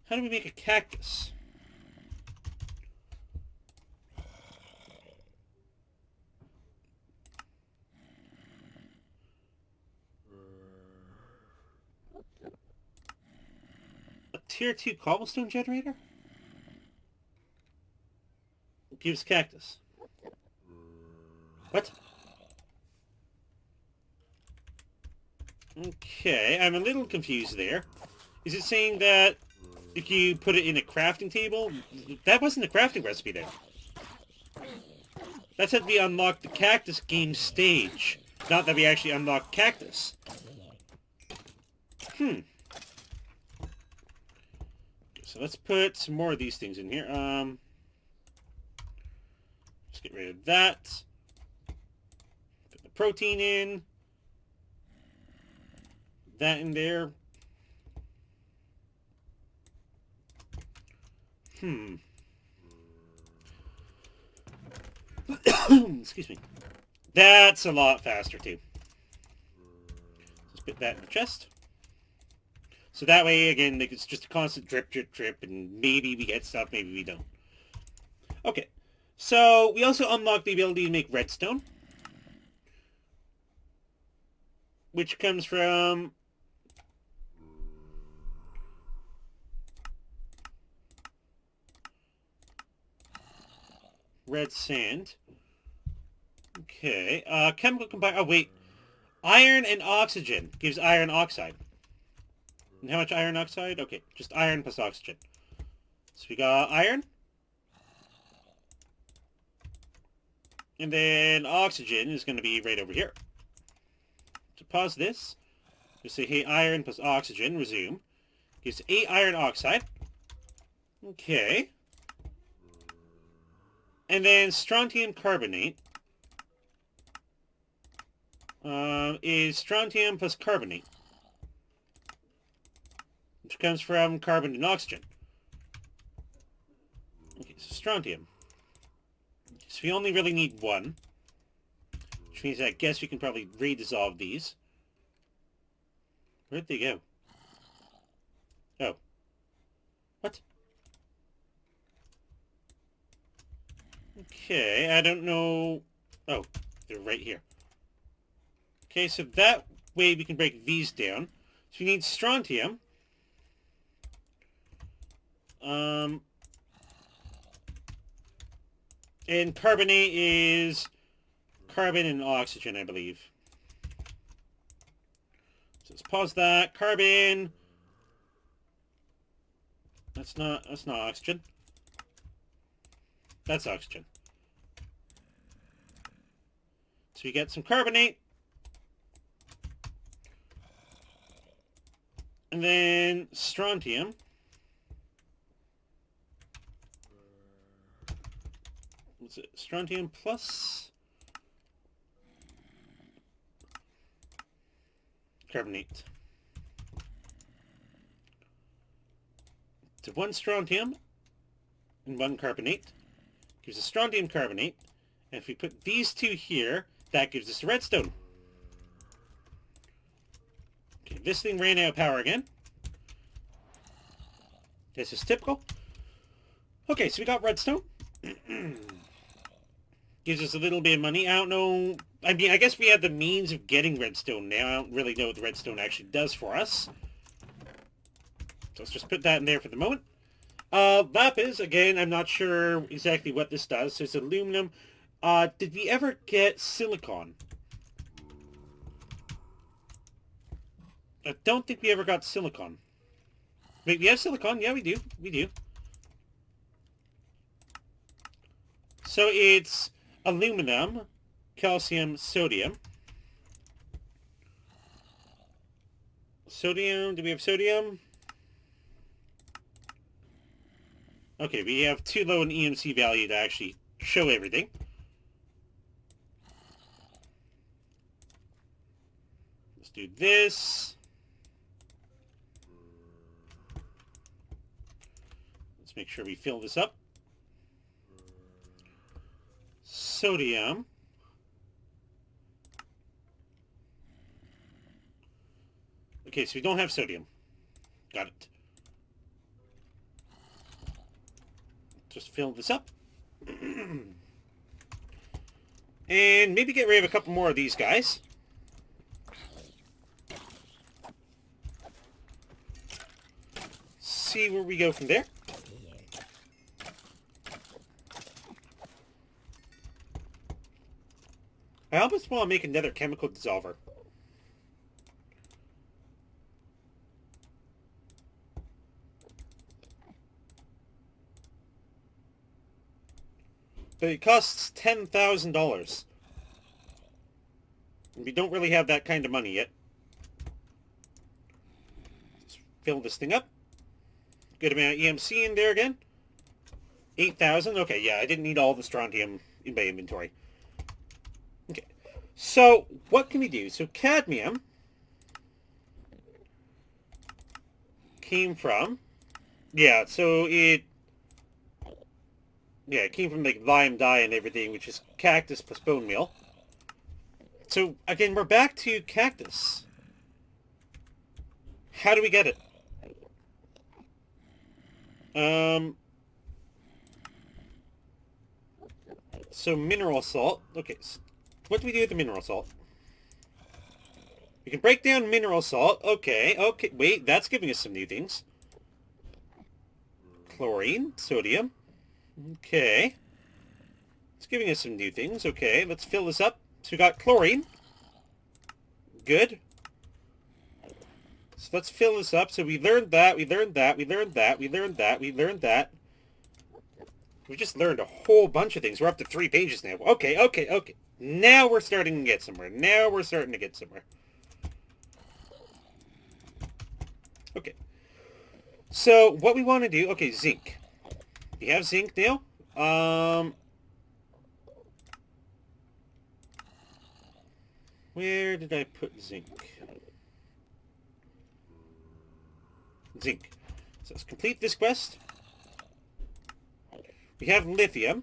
How do we make a cactus? A tier 2 cobblestone generator? It gives cactus. What? Okay, I'm a little confused there. Is it saying that if you put it in a crafting table? That wasn't a crafting recipe there. That said we unlocked the cactus game stage. Not that we actually unlocked cactus. So let's put some more of these things in here. Let's get rid of that. Put the protein in. That in there. Excuse me. That's a lot faster, too. Let's put that in the chest. So that way, again, it's just a constant drip, drip, drip, and maybe we get stuff, maybe we don't. Okay, so we also unlock the ability to make redstone, which comes from red sand. Okay, chemical combine. Oh wait, iron and oxygen gives iron oxide. And how much iron oxide? Okay, just iron plus oxygen. So we got iron. And then oxygen is going to be right over here. So pause this. Just say, hey, iron plus oxygen, resume. Gives 8 iron oxide. Okay. And then strontium carbonate is strontium plus carbonate, which comes from carbon and oxygen. Okay, so strontium. So we only really need 1, which means I guess we can probably redissolve these. Where'd they go? Oh. What? Okay, I don't know. Oh, they're right here. Okay, so that way we can break these down. So we need strontium. And carbonate is carbon and oxygen, I believe. So let's pause that. Carbon. That's not oxygen. That's oxygen. So we get some carbonate. And then strontium. What's it? Strontium plus carbonate. So 1 strontium and 1 carbonate gives us strontium carbonate. And if we put these 2 here, that gives us redstone. Okay, this thing ran out of power again. This is typical. Okay, so we got redstone. Gives us a little bit of money. I don't know. I mean, I guess we have the means of getting redstone now. I don't really know what the redstone actually does for us. So let's just put that in there for the moment. Lapis, again, I'm not sure exactly what this does. So it's aluminum. Did we ever get silicon? I don't think we ever got silicon. Wait, we have silicon? Yeah, we do. We do. So it's aluminum, calcium, sodium. Sodium, do we have sodium? Okay, we have too low an EMC value to actually show everything. Let's do this. Let's make sure we fill this up. Sodium. Okay, so we don't have sodium. Got it. Just fill this up. And maybe get rid of a couple more of these guys. See where we go from there. I almost want to make another chemical dissolver. But it costs $10,000. We don't really have that kind of money yet. Let's fill this thing up. Good amount of EMC in there again. 8,000. Okay, yeah, I didn't need all the strontium in my inventory. Okay, so what can we do? So cadmium came from... Yeah, so it came from like lime dye and everything, which is cactus plus bone meal. So again, we're back to cactus. How do we get it? So mineral salt. Okay, so what do we do with the mineral salt? We can break down mineral salt. Okay, okay. Wait, that's giving us some new things. Chlorine, sodium. Okay. It's giving us some new things. Okay, let's fill this up. So we got chlorine. Good. So let's fill this up. So we learned that, we learned that, we learned that, we learned that, we learned that. We just learned a whole bunch of things. We're up to 3 pages now. Okay, okay, okay. Now we're starting to get somewhere. Now we're starting to get somewhere. Okay. So what we want to do... Okay, zinc. Do you have zinc now? Where did I put zinc? Zinc. So let's complete this quest. We have lithium.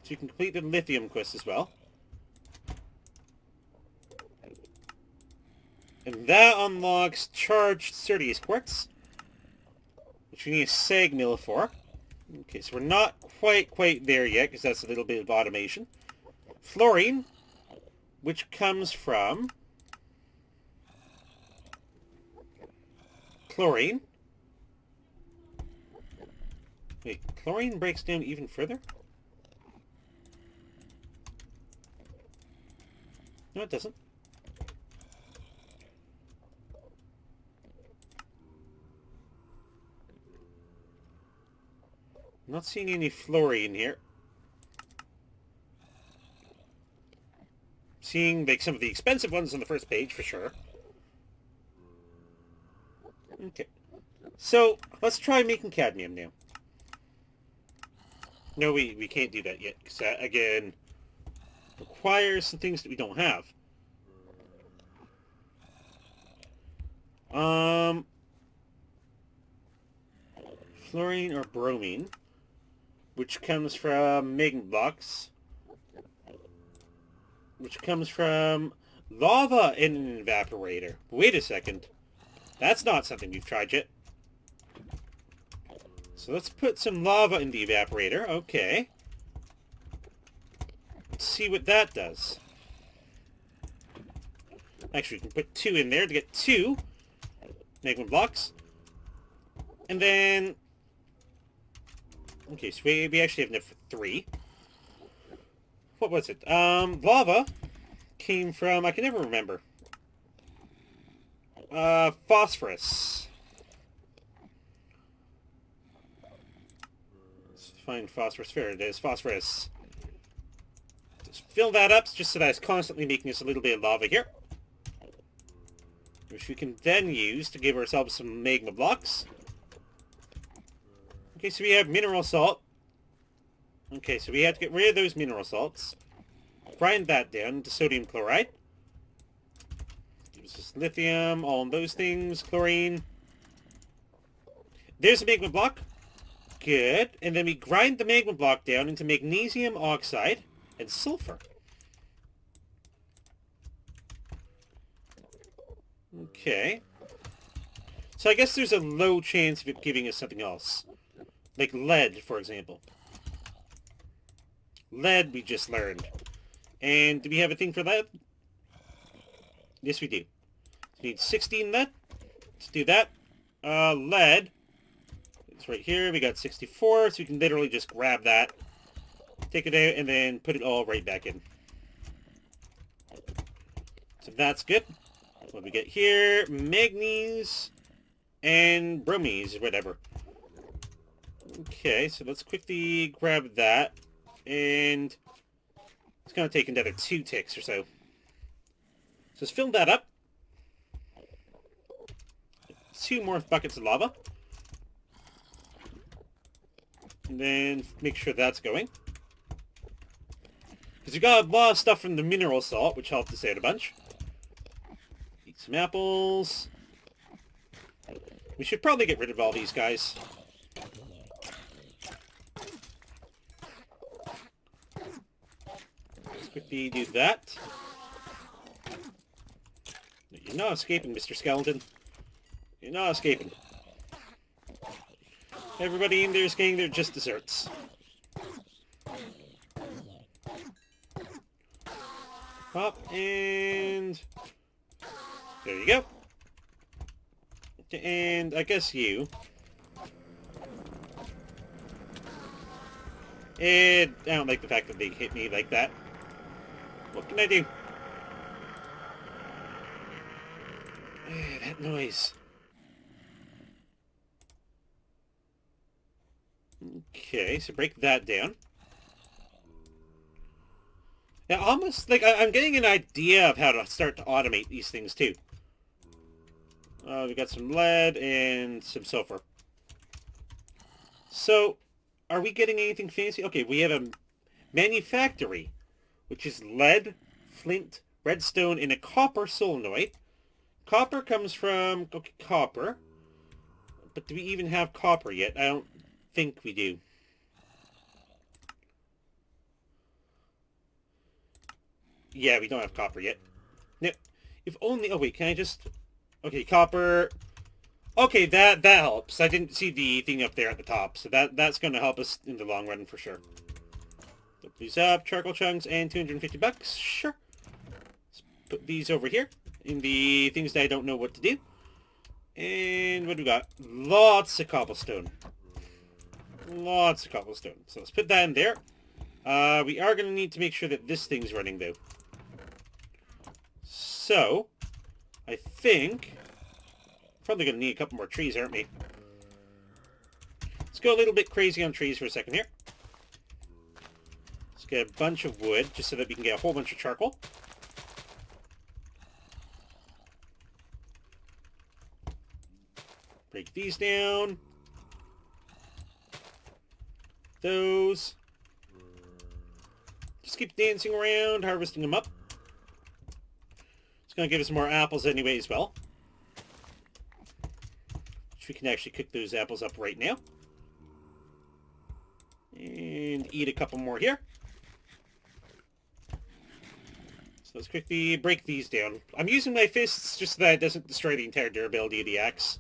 So you can complete the lithium quest as well. And that unlocks charged Certius quartz, which we need a sag mill for. Okay, so we're not quite there yet, because that's a little bit of automation. Fluorine, which comes from chlorine. Wait, chlorine breaks down even further? No, it doesn't. I'm not seeing any fluorine here. Seeing like some of the expensive ones on the first page for sure. Okay. So, let's try making cadmium now. No, we can't do that yet, because that, again, requires some things that we don't have. Fluorine or bromine, which comes from magma blocks, which comes from lava in an evaporator. Wait a second. That's not something we've tried yet. So let's put some lava in the evaporator. Okay. Let's see what that does. Actually, we can put 2 in there to get 2 magma blocks. And then... Okay, so we actually have enough for 3. What was it? Lava came from... I can never remember. Phosphorus. Let's find phosphorus. There it is. Phosphorus. Just fill that up just so that it's constantly making us a little bit of lava here. Which we can then use to give ourselves some magma blocks. Okay, so we have mineral salt. Okay, so we have to get rid of those mineral salts. Grind that down to sodium chloride. Gives us lithium, all of those things, chlorine. There's a magma block. Good. And then we grind the magma block down into magnesium oxide and sulfur. Okay. So I guess there's a low chance of it giving us something else. Like lead, for example. Lead we just learned. And do we have a thing for lead? Yes, we do. We need 16 lead. Let's do that. Lead. It's right here. We got 64, so we can literally just grab that, take it out, and then put it all right back in. So that's good. What do we get here? Manganese and bromies, whatever. Okay, so let's quickly grab that, and it's going to take another 2 ticks or so. So let's fill that up. 2 more buckets of lava. And then make sure that's going. Because we got a lot of stuff from the mineral salt, which helped us out a bunch. Eat some apples. We should probably get rid of all these guys. Let's quickly do that. You're not escaping, Mr. Skeleton. You're not escaping. Everybody in there is getting their just desserts. Pop, and there you go. And I guess you. And I don't like the fact that they hit me like that. What can I do? That noise. Okay, so break that down. Now, almost, like, I'm getting an idea of how to start to automate these things, too. We got some lead and some sulfur. So, are we getting anything fancy? Okay, we have a manufactory, which is lead, flint, redstone, and a copper solenoid. Copper comes from... Okay, copper. But do we even have copper yet? I don't think we do. Yeah, we don't have copper yet. Now, if only... Oh, wait, can I just... Okay, copper... Okay, that helps. I didn't see the thing up there at the top, so that's going to help us in the long run for sure. Put these up, charcoal chunks, and 250 bucks. Sure. Let's put these over here in the things that I don't know what to do. And what do we got? Lots of cobblestone. Lots of cobblestone. So let's put that in there. We are going to need to make sure that this thing's running, though. So, I think... Probably going to need a couple more trees, aren't we? Let's go a little bit crazy on trees for a second here. Let's get a bunch of wood, just so that we can get a whole bunch of charcoal. Break these down. Those. Just keep dancing around, harvesting them up. It's going to give us more apples anyway as well. We can actually cook those apples up right now. And eat a couple more here. So let's quickly break these down. I'm using my fists just so that it doesn't destroy the entire durability of the axe.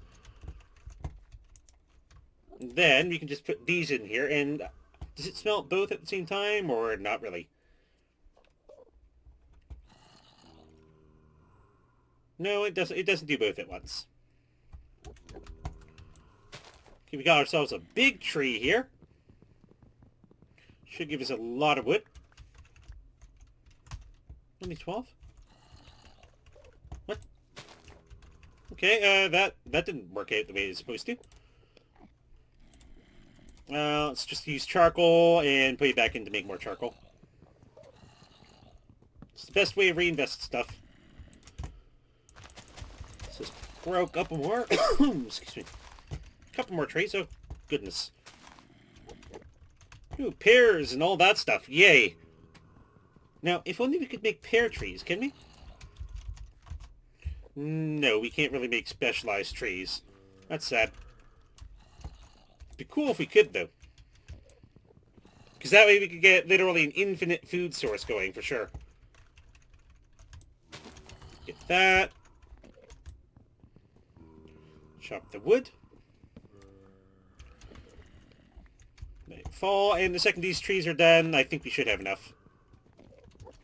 And then we can just put these in here. And does it smelt both at the same time or not really? No, it doesn't. It doesn't do both at once. Okay, we got ourselves a big tree here. Should give us a lot of wood. Only 12? What? Okay, that didn't work out the way it's supposed to. Let's just use charcoal and put it back in to make more charcoal. It's the best way to reinvest stuff. So let's grow a couple more. Excuse me. Couple more trees. Oh, goodness. Ooh, pears and all that stuff. Yay. Now, if only we could make pear trees, can we? No, we can't really make specialized trees. That's sad. It'd be cool if we could, though. Because that way we could get literally an infinite food source going, for sure. Get that. Chop the wood. Fall, and the second these trees are done, I think we should have enough. There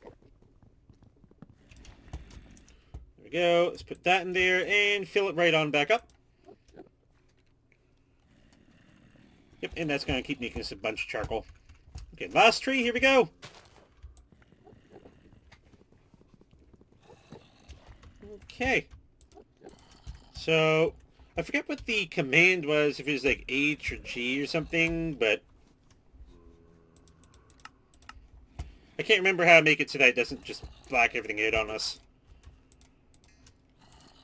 we go. Let's put that in there and fill it right on back up. Yep, and that's going to keep making us a bunch of charcoal. Okay, last tree, here we go. Okay. So, I forget what the command was, if it was like H or G or something, but I can't remember how to make it so that it doesn't just black everything out on us.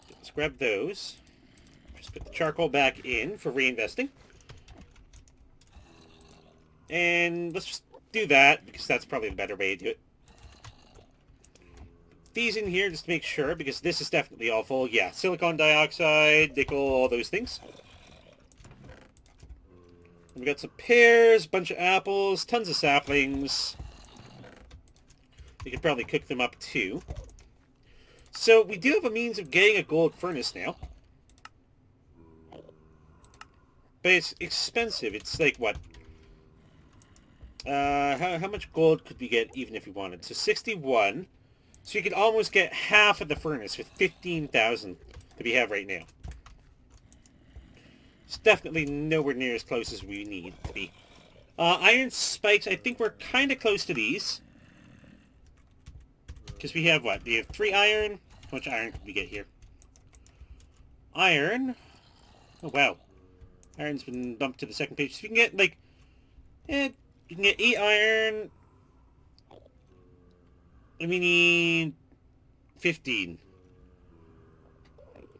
Let's grab those. Just put the charcoal back in for reinvesting. And let's just do that, because that's probably the better way to do it. These in here just to make sure, because this is definitely all full. Yeah, silicon dioxide, nickel, all those things. And we got some pears, bunch of apples, tons of saplings. We could probably cook them up too. So we do have a means of getting a gold furnace now. But it's expensive. It's like, what? How much gold could we get even if we wanted? So 61. So you could almost get half of the furnace with 15,000 that we have right now. It's definitely nowhere near as close as we need to be. Iron spikes, I think we're kind of close to these. Because we have what? We have 3 iron. How much iron can we get here? Iron. Oh, wow. Iron's been bumped to the second page. So you can get, like... you can get 8 iron. And we need 15.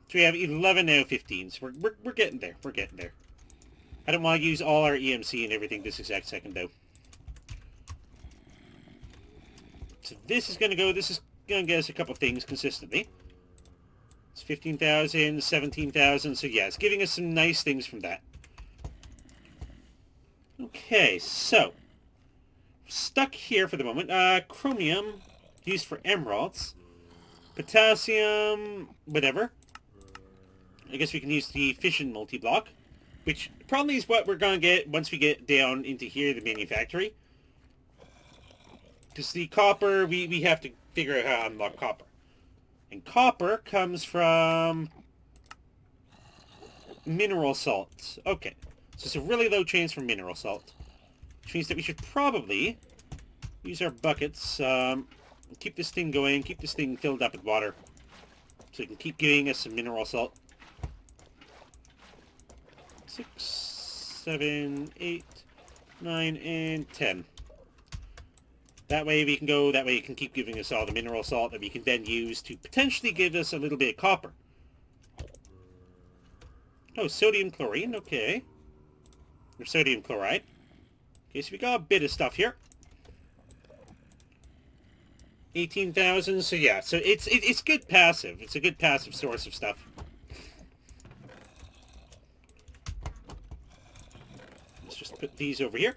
So we have 11 now, 15. So we're getting there. We're getting there. I don't want to use all our EMC and everything this exact second, though. So this is going to go... This is going to get us a couple things consistently. It's 15,000, 17,000. So yeah, it's giving us some nice things from that. Okay, so... Stuck here for the moment. Chromium, used for emeralds. Potassium, whatever. I guess we can use the fission multi-block, which probably is what we're going to get once we get down into here, the manufactory. Because the copper, we have to figure out how to unlock copper. And copper comes from mineral salt. Okay, so it's a really low chance for mineral salt. Which means that we should probably use our buckets, keep this thing going, keep this thing filled up with water. So it can keep giving us some mineral salt. 6, 7, 8, 9, and 10. That way we can go, that way it can keep giving us all the mineral salt that we can then use to potentially give us a little bit of copper. Oh, sodium chlorine, okay. Or sodium chloride. Okay, so we got a bit of stuff here. 18,000, so yeah, so it's good passive. It's a good passive source of stuff. Let's just put these over here.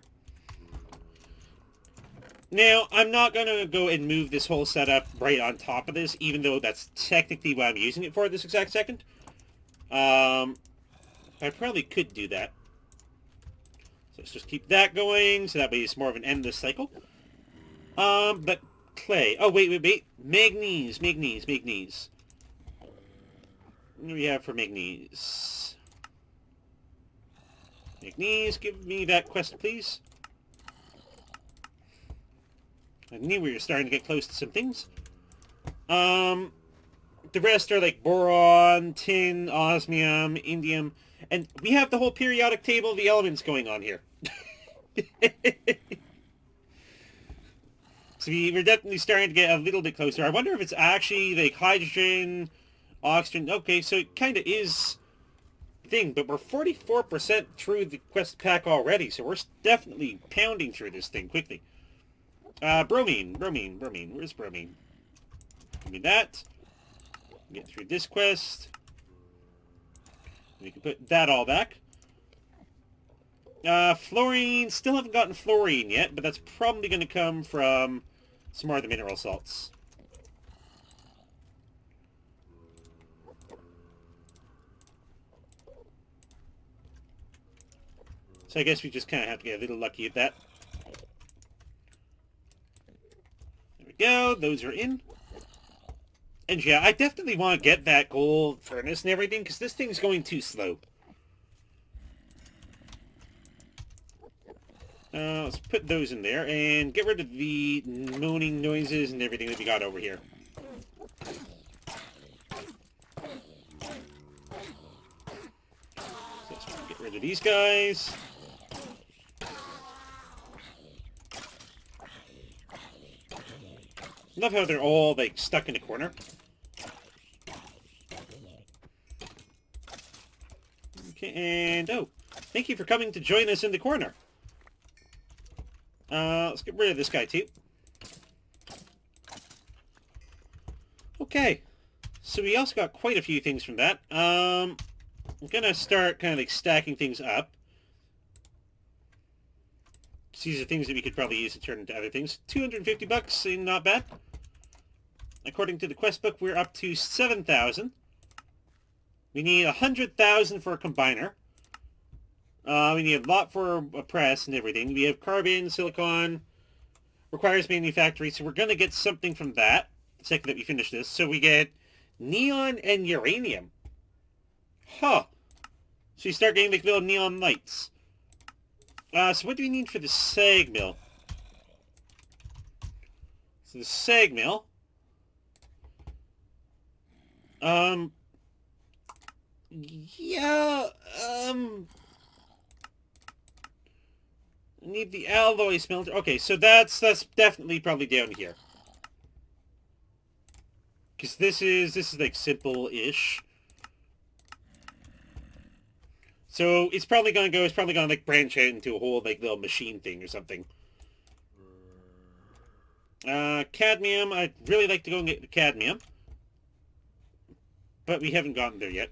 Now, I'm not going to go and move this whole setup right on top of this, even though that's technically what I'm using it for this exact second. I probably could do that. So let's just keep that going, so that way it's more of an endless cycle. But clay. Oh, wait. Manganese. What do we have for manganese? Manganese, give me that quest, please. I knew we were starting to get close to some things. The rest are like boron, tin, osmium, indium, and we have the whole periodic table of the elements going on here. So we're definitely starting to get a little bit closer. I wonder if it's actually like hydrogen, oxygen. Okay, so it kind of is a thing, but we're 44% through the quest pack already, so we're definitely pounding through this thing quickly. Bromine. Where's bromine? Give me that. Get through this quest. We can put that all back. Fluorine. Still haven't gotten fluorine yet, but that's probably going to come from some more of the mineral salts. So I guess we just kind of have to get a little lucky at that. There we go. Those are in. And yeah, I definitely want to get that gold furnace and everything, because this thing's going too slow. Let's put those in there, and get rid of the moaning noises and everything that we got over here. So let's get rid of these guys. Love how they're all, like, stuck in a corner. Okay, and, oh, thank you for coming to join us in the corner. Let's get rid of this guy, too. Okay, so we also got quite a few things from that. I'm gonna start kind of, like, stacking things up. These are things that we could probably use to turn into other things. 250 bucks, not bad. According to the quest book, we're up to 7,000. We need 100,000 for a combiner. We need a lot for a press and everything. We have carbon, silicon, requires manufacturing, so we're going to get something from that. second that we finish this. So we get neon and uranium. Huh. So you start getting like little neon lights. So what do we need for the sag mill? So the sag mill. Yeah, need the alloy smelter. Okay, so that's definitely probably down here. Because this is like simple-ish. So it's probably gonna like branch out into a whole like little machine thing or something. Cadmium, I'd really like to go and get the cadmium. But we haven't gotten there yet.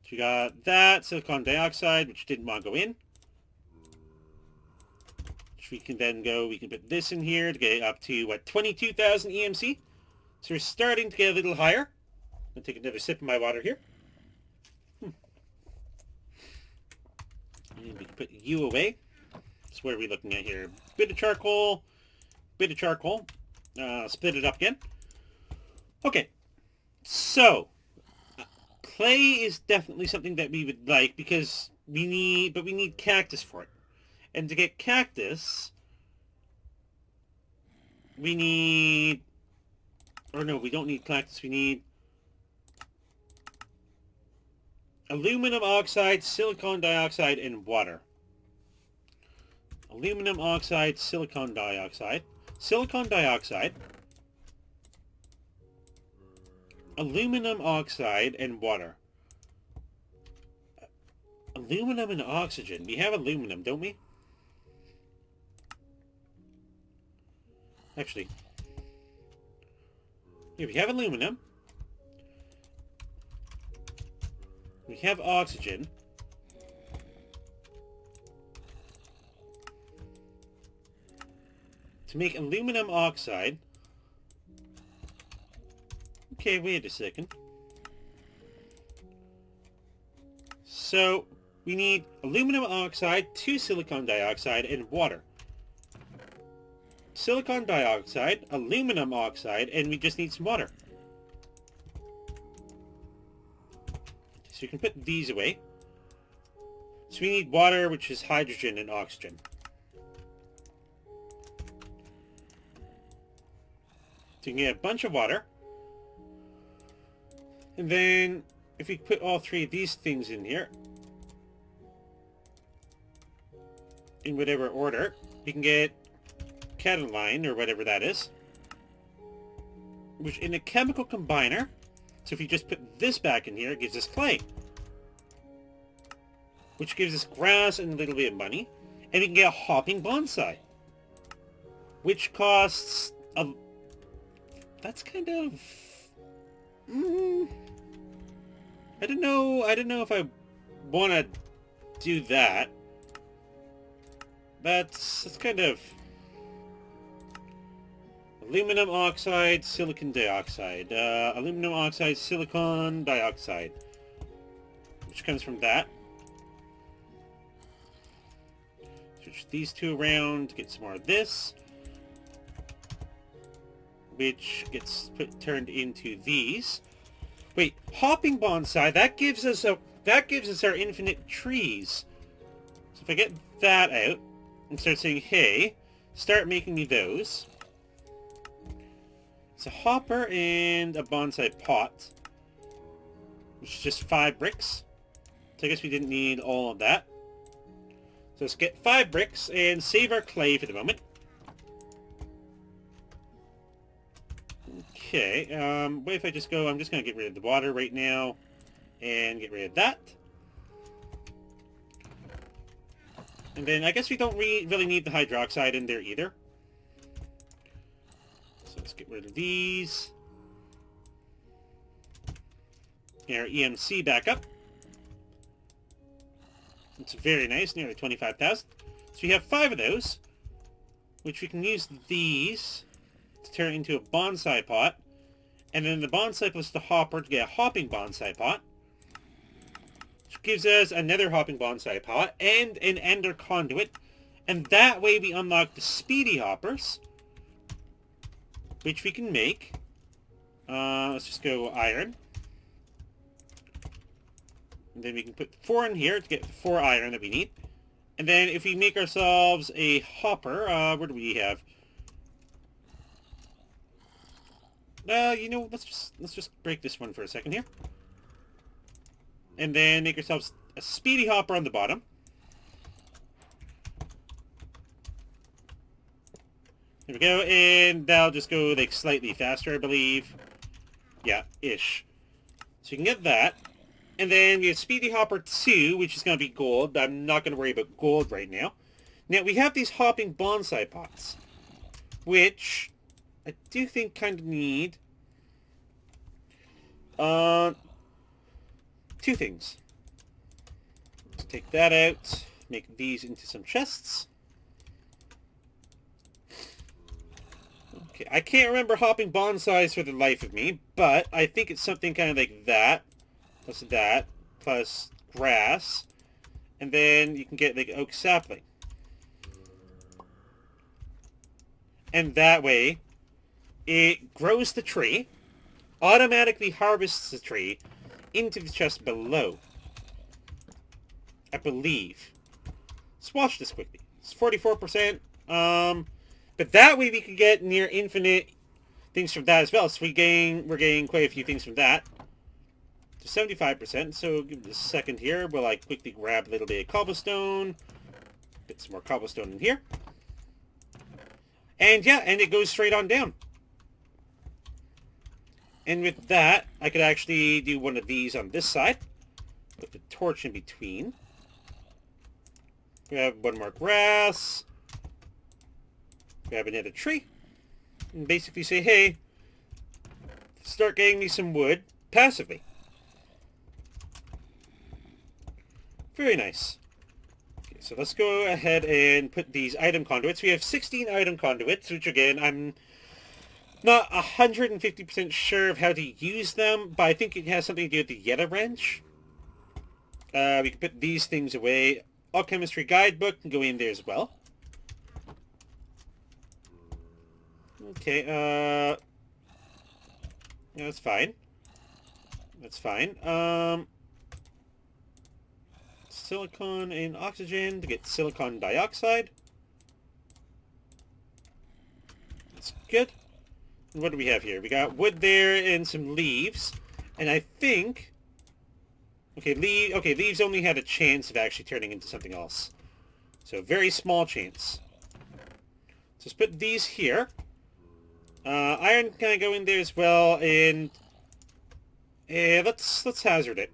So we got that, silicon dioxide, which didn't want to go in. Which we can then go, we can put this in here to get up to, what, 22,000 EMC? So we're starting to get a little higher. I'll take another sip of my water here. And we can put you away. So what are we looking at here? Bit of charcoal. Split it up again. Okay. So, clay is definitely something that we would like because we need cactus for it. And to get cactus, we need, or no, we don't need cactus, we need aluminum oxide, silicon dioxide, and water. Aluminum oxide, silicon dioxide, aluminum oxide, and water. Aluminum and oxygen. We have aluminum, don't we? Actually, here we have aluminum. We have oxygen. To make aluminum oxide... Okay, wait a second. So, we need aluminum oxide, 2 silicon dioxide, and water. Silicon dioxide, aluminum oxide, and we just need some water. So you can put these away. So we need water, which is hydrogen and oxygen. So you can get a bunch of water. And then, if we put all 3 of these things in here, in whatever order, we can get Cataline, or whatever that is, which in a chemical combiner, so if you just put this back in here, it gives us clay, which gives us grass and a little bit of money, and we can get a hopping bonsai, which costs a... That's kind of... I don't know if I want to do that. That's kind of... Aluminum oxide, silicon dioxide. Aluminum oxide, silicon dioxide. Which comes from that. Switch these 2 around to get some more of this. Which gets turned into these. Wait, hopping bonsai, that gives us our infinite trees. So if I get that out and start saying, hey, start making me those. It's a hopper and a bonsai pot, which is just 5 bricks. So I guess we didn't need all of that. So let's get 5 bricks and save our clay for the moment. Okay, what if I just go, I'm just going to get rid of the water right now, and get rid of that. And then I guess we don't really need the hydroxide in there either. So let's get rid of these. Get our EMC back up. It's very nice, nearly 25,000. So we have 5 of those, which we can use these to turn into a bonsai pot, and then the bonsai plus the hopper to get a hopping bonsai pot, which gives us another hopping bonsai pot and an ender conduit, and that way we unlock the speedy hoppers, which we can make. Let's just go iron. And then we can put 4 in here to get 4 iron that we need. And then if we make ourselves a hopper, where do we have? You know, let's just break this one for a second here. And then make ourselves a speedy hopper on the bottom. There we go, and that'll just go like slightly faster, I believe. Yeah, ish. So you can get that. And then we have Speedy Hopper 2, which is going to be gold. I'm not going to worry about gold right now. Now, we have these hopping bonsai pots, which I do think kind of need 2 things. Let's take that out, make these into some chests. Okay, I can't remember hopping bonsais for the life of me, but I think it's something kind of like that, plus grass, and then you can get like oak sapling. And that way, it grows the tree, automatically harvests the tree into the chest below. I believe. Let's watch this quickly. It's 44%. But that way we can get near infinite things from that as well. So we're getting quite a few things from that. To 75%. So give it a second here. We'll like quickly grab a little bit of cobblestone. Get some more cobblestone in here. And yeah, and it goes straight on down. And with that, I could actually do one of these on this side. Put the torch in between. Grab one more grass. Grab another tree. And basically say, hey, start getting me some wood passively. Very nice. Okay, so let's go ahead and put these item conduits. We have 16 item conduits, which again, I'm not 150% sure of how to use them, but I think it has something to do with the Yeta wrench. We can put these things away. Alchemistry guidebook can go in there as well. Okay, yeah, that's fine. That's fine. Silicon and oxygen to get silicon dioxide. That's good. And what do we have here? We got wood there and some leaves. And I think... Okay, leaves only had a chance of actually turning into something else. So, very small chance. So let's put these here. Iron can go in there as well, and let's hazard it.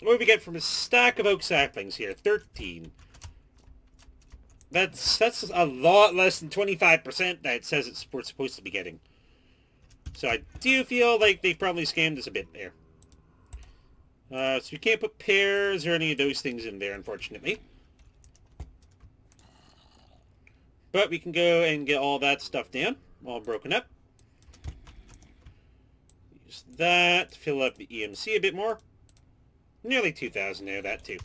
What do we get from a stack of oak saplings here? 13. That's a lot less than 25% that it says we're supposed to be getting. So I do feel like they probably scammed us a bit there. So we can't put pears or any of those things in there, unfortunately. But we can go and get all that stuff down, all broken up. Use that to fill up the EMC a bit more. Nearly 2,000 there, that too.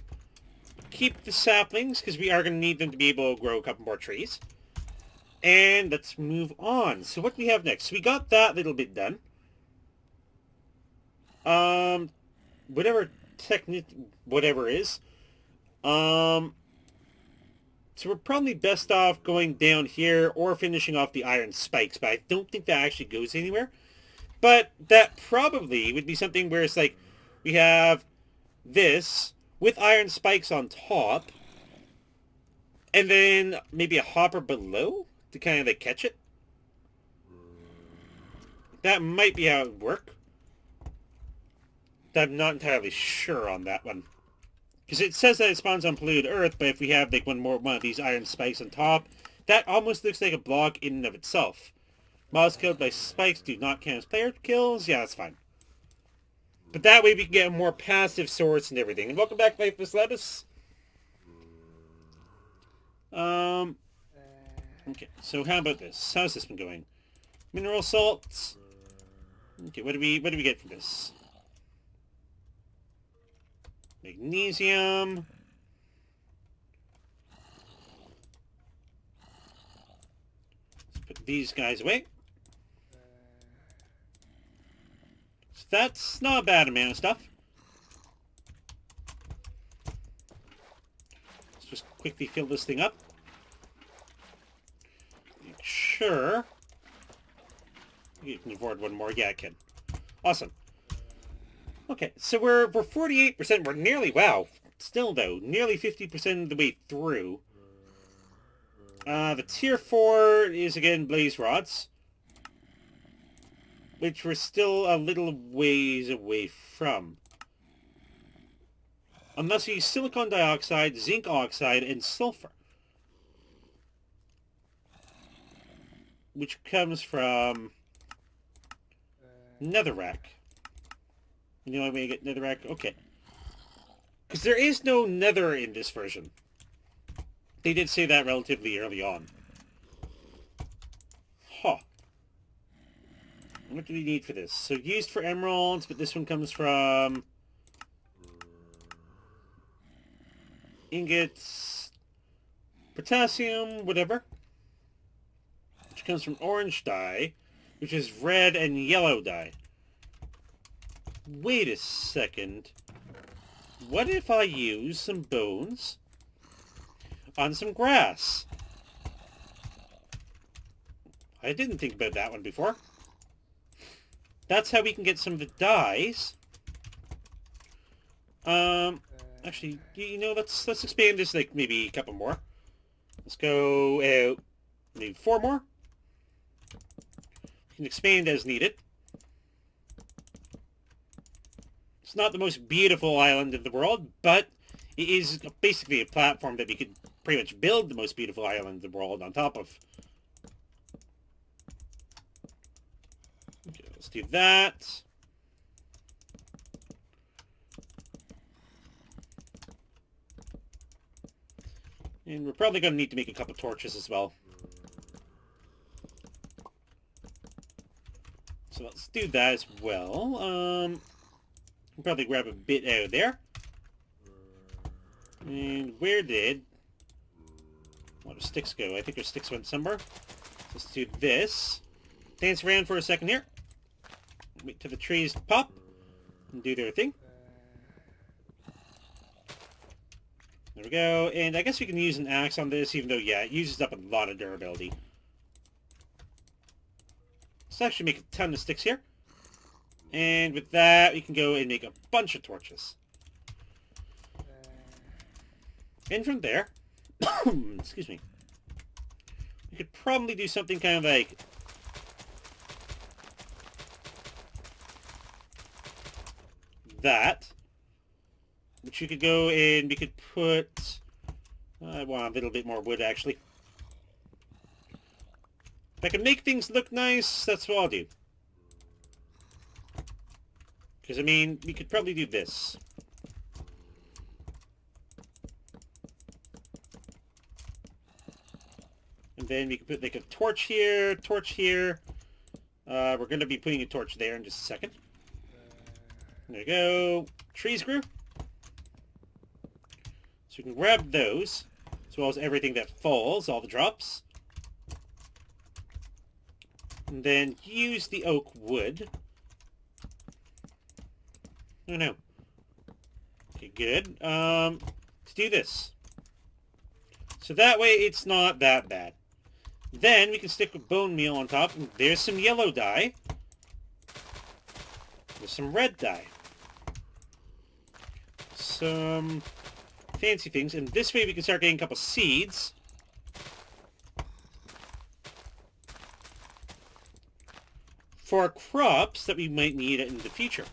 Keep the saplings, because we are going to need them to be able to grow a couple more trees. And let's move on. So what do we have next? So we got that little bit done. Whatever is. So we're probably best off going down here or finishing off the iron spikes, but I don't think that actually goes anywhere. But that probably would be something where it's like, we have this with iron spikes on top, and then maybe a hopper below to kind of like catch it. That might be how it would work. I'm not entirely sure on that one. Because it says that it spawns on polluted earth, but if we have like one of these iron spikes on top, that almost looks like a block in and of itself. Mobs killed by spikes do not count as player kills. Yeah, that's fine. But that way we can get a more passive source and everything. And welcome back, Lifeless Lettuce. Okay, so how about this? How's this one going? Mineral salts. Okay, what do we get from this? Magnesium. Let's put these guys away. That's not a bad amount of stuff. Let's just quickly fill this thing up. Make sure. You can afford one more. Yeah, I can. Awesome. Okay, so we're 48%. We're nearly, wow. Still, though, nearly 50% of the way through. The tier 4 is, again, blaze rods. Which we're still a little ways away from. Unless we use silicon dioxide, zinc oxide, and sulfur. Which comes from netherrack. You know how we get netherrack? Okay. Because there is no nether in this version. They did say that relatively early on. Huh. What do we need for this? So used for emeralds, but this one comes from ingots, potassium, whatever. Which comes from orange dye, which is red and yellow dye. Wait a second. What if I use some bones on some grass? I didn't think about that one before. That's how we can get some of the dyes. Actually, you know, let's expand this like maybe a couple more. Let's go maybe 4 more. We can expand as needed. It's not the most beautiful island in the world, but it is basically a platform that we could pretty much build the most beautiful island in the world on top of. Okay, let's do that. And we're probably going to need to make a couple torches as well. So let's do that as well. We'll probably grab a bit out of there. And where did... What do sticks go? I think our sticks went somewhere. Let's do this. Dance around for a second here. Wait till the trees pop and do their thing. There we go. And I guess we can use an axe on this, even though, yeah, it uses up a lot of durability. Let's actually make a ton of sticks here. And with that, we can go and make a bunch of torches. And from there, excuse me, we could probably do something kind of like that, which we could go and we could put, I want a little bit more wood actually. If I can make things look nice, that's what I'll do. Because, I mean, we could probably do this. And then we can put like a torch here, torch here. We're going to be putting a torch there in just a second. There we go. Trees grew. So we can grab those, as well as everything that falls, all the drops. And then use the oak wood. Oh no. Okay, good. To do this. So that way it's not that bad. Then we can stick a bone meal on top. And there's some yellow dye. There's some red dye. Some fancy things. And this way we can start getting a couple seeds. For crops that we might need in the future.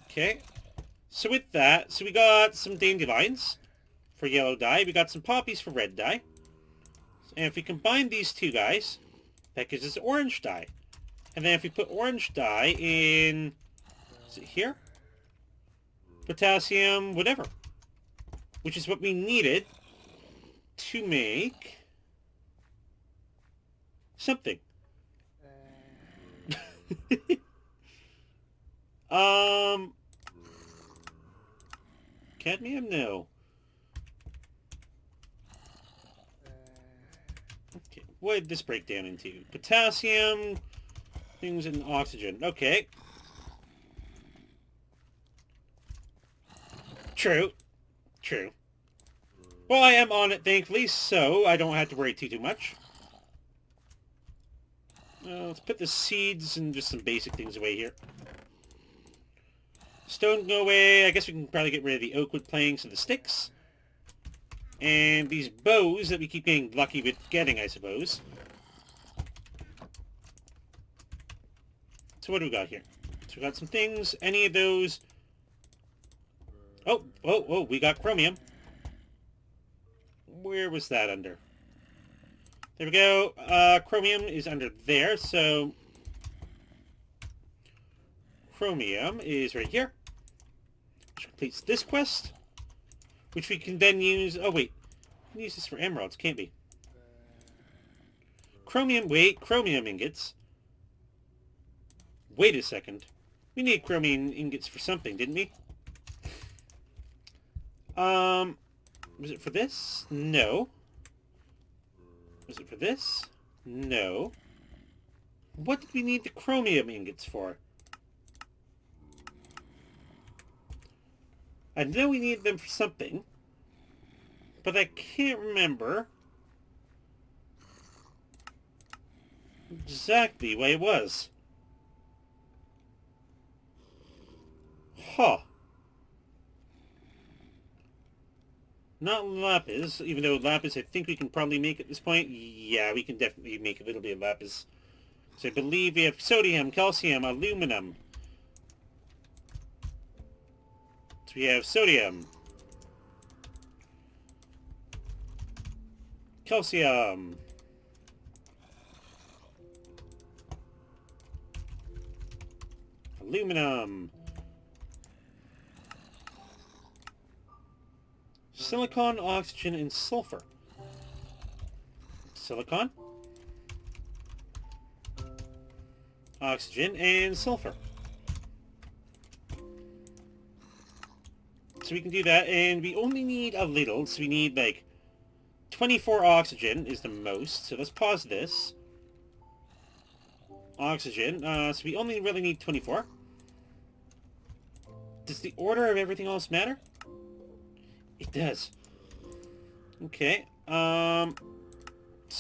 Okay. So with that, so we got some dandelions for yellow dye. We got some poppies for red dye. And if we combine these two guys, that gives us orange dye. And then if we put orange dye in, is it here? Potassium, whatever. Which is what we needed to make something. Cadmium? No. Okay, what did this break down into? Potassium, things, and oxygen. Okay. True. True. Well, I am on it, thankfully, so I don't have to worry too much. Let's put the seeds and just some basic things away here. Stone go away. I guess we can probably get rid of the oak wood planks and the sticks. And these bows that we keep getting lucky with getting, I suppose. So what do we got here? So we got some things. Any of those... Oh, we got chromium. Where was that under? There we go. Chromium is under there, so... Chromium is right here. Which completes this quest. Which we can then use... Oh, wait. We can use this for emeralds, can't we? Chromium... Wait, chromium ingots. Wait a second. We need chromium ingots for something, didn't we? Was it for this? No. Was it for this? No. What did we need the chromium ingots for? I know we need them for something, but I can't remember exactly what it was. Huh. Not lapis, even though lapis I think we can probably make at this point. Yeah, we can definitely make a little bit of lapis. So I believe we have sodium, calcium, aluminum. So we have sodium, calcium, aluminum, silicon, oxygen, and sulfur. Silicon, oxygen, and sulfur. So we can do that, and we only need a little, so we need like 24 oxygen is the most. So let's pause this. Oxygen, so we only really need 24. Does the order of everything else matter? It does. Okay, so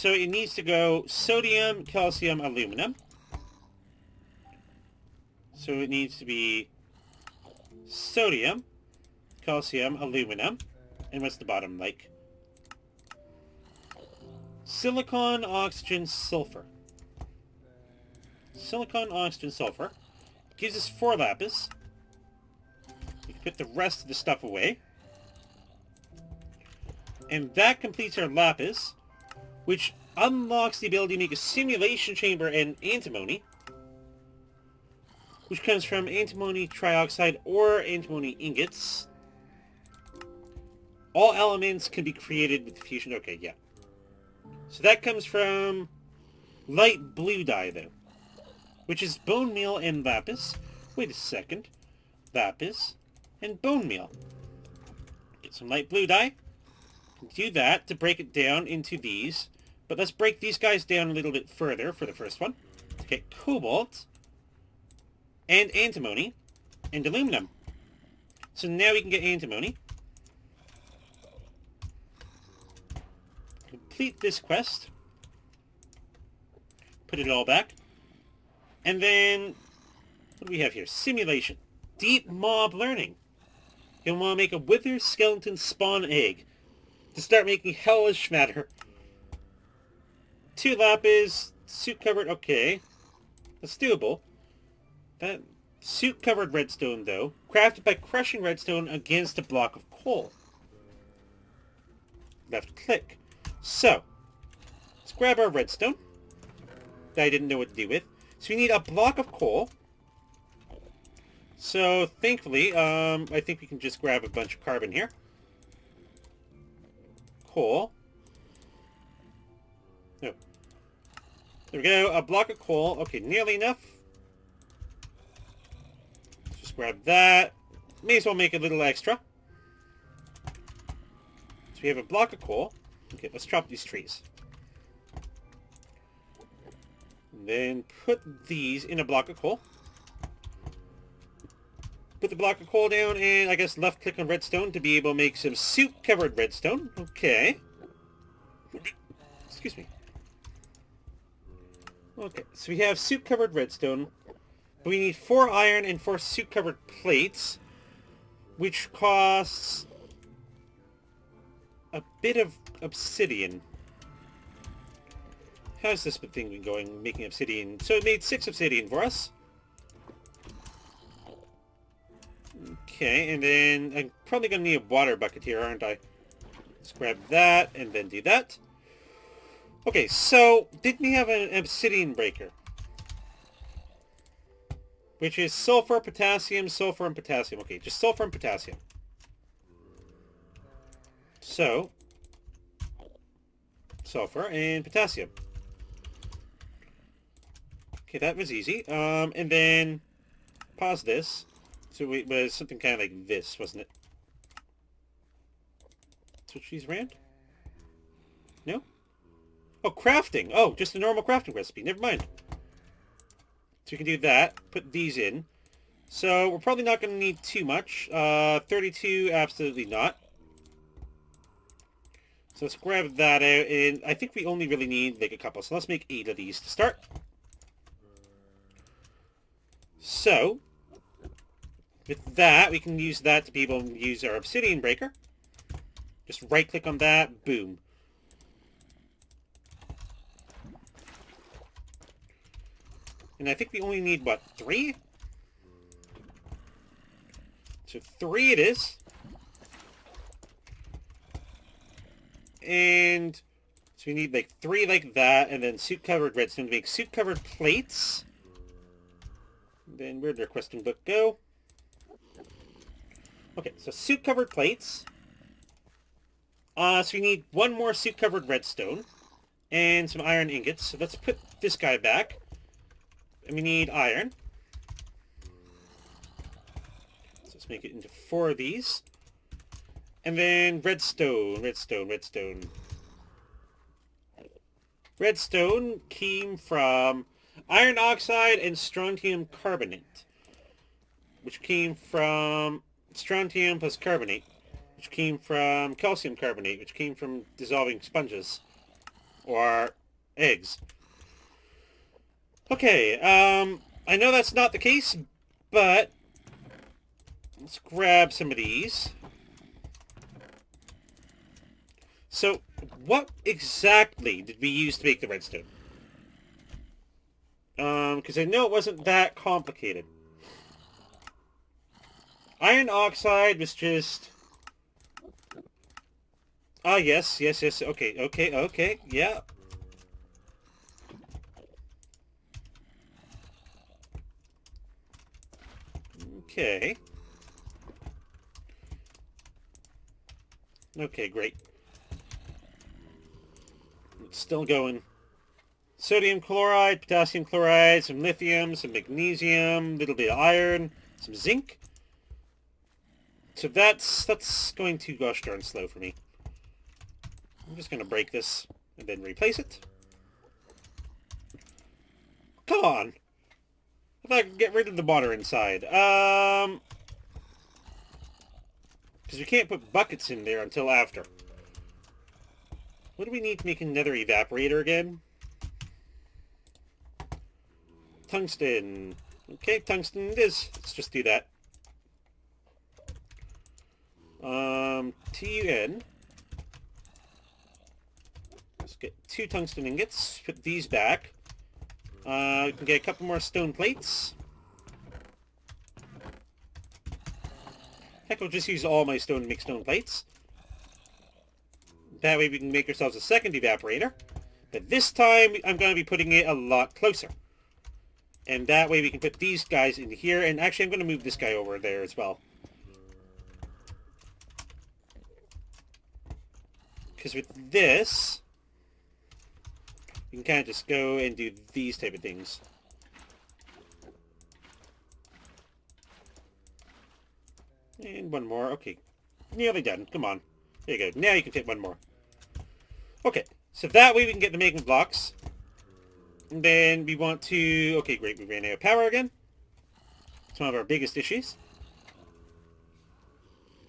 it needs to go sodium, calcium, aluminum. So it needs to be sodium, calcium, aluminum, and what's the bottom like? Silicon, oxygen, sulfur. Silicon, oxygen, sulfur. Gives us 4 lapis. We can put the rest of the stuff away. And that completes our lapis, which unlocks the ability to make a simulation chamber and antimony, which comes from antimony trioxide or antimony ingots. All elements can be created with fusion. Okay, yeah. So that comes from light blue dye, though, which is bone meal and lapis. Wait a second. Lapis and bone meal. Get some light blue dye. Do that to break it down into these. But let's break these guys down a little bit further for the first one. To get cobalt and antimony and aluminum. So now we can get antimony. Complete this quest. Put it all back. And then, what do we have here? Simulation. Deep mob learning. You'll want to make a wither skeleton spawn egg to start making hellish matter. 2 lapis, suit covered, okay. That's doable. That suit covered redstone, though, crafted by crushing redstone against a block of coal. Left click. So, let's grab our redstone that I didn't know what to do with. So we need a block of coal. So, thankfully, I think we can just grab a bunch of carbon here. Coal. No. There we go, a block of coal. Okay, nearly enough. Let's just grab that. May as well make a little extra. So we have a block of coal. Okay, let's chop these trees. Then put these in a block of coal. Put the block of coal down, and I guess left click on redstone to be able to make some soot-covered redstone. Okay. Excuse me. Okay, so we have soot-covered redstone. We need 4 iron and 4 soot-covered plates, which costs a bit of obsidian. How's this thing been going, making obsidian? So it made 6 obsidian for us. Okay, and then I'm probably going to need a water bucket here, aren't I? Let's grab that and then do that. Okay, so did we have an obsidian breaker? Which is sulfur, potassium, sulfur, and potassium. Okay, just sulfur and potassium. So, sulfur and potassium. Okay, that was easy. And then pause this. So it was something kind of like this, wasn't it? Switch these around? No? Oh, crafting! Oh, just a normal crafting recipe. Never mind. So we can do that. Put these in. So we're probably not going to need too much. 32, absolutely not. So let's grab that out, and I think we only really need like a couple. So let's make 8 of these to start. So, with that, we can use that to be able to use our obsidian breaker. Just right-click on that, boom. And I think we only need, what, 3? So 3 it is. And so we need like 3 like that, and then soot-covered redstone to make soot-covered plates. Then where'd our question book go? Okay, so soot-covered plates. So we need 1 more soot-covered redstone and some iron ingots. So let's put this guy back. And we need iron. So let's make it into 4 of these. And then redstone, redstone, redstone. Redstone came from iron oxide and strontium carbonate, which came from strontium plus carbonate, which came from calcium carbonate, which came from dissolving sponges or eggs. Okay, I know that's not the case, but let's grab some of these. So, what exactly did we use to make the redstone? Because I know it wasn't that complicated. Iron oxide was just... Ah, yes, yes, yes, okay, okay, okay, yeah. Okay. Okay, great. It's still going. Sodium chloride, potassium chloride, some lithium, some magnesium, a little bit of iron, some zinc. So that's going to gosh darn slow for me. I'm just going to break this and then replace it. Come on! I thought I could get rid of the water inside. Because we can't put buckets in there until after. What do we need to make another evaporator again? Tungsten. Okay, tungsten it is. Let's just do that. TUN. Let's get 2 tungsten ingots. Put these back. We can get a couple more stone plates. Heck, I'll just use all my stone to make stone plates. That way we can make ourselves a second evaporator. But this time, I'm going to be putting it a lot closer. And that way we can put these guys in here. And actually, I'm going to move this guy over there as well. Because with this, you can kind of just go and do these type of things. And 1 more. Okay. Nearly done. Come on. There you go. Now you can fit 1 more. Okay. So that way we can get the magma blocks. And then we want to... Okay, great, we ran out of power again. It's one of our biggest issues.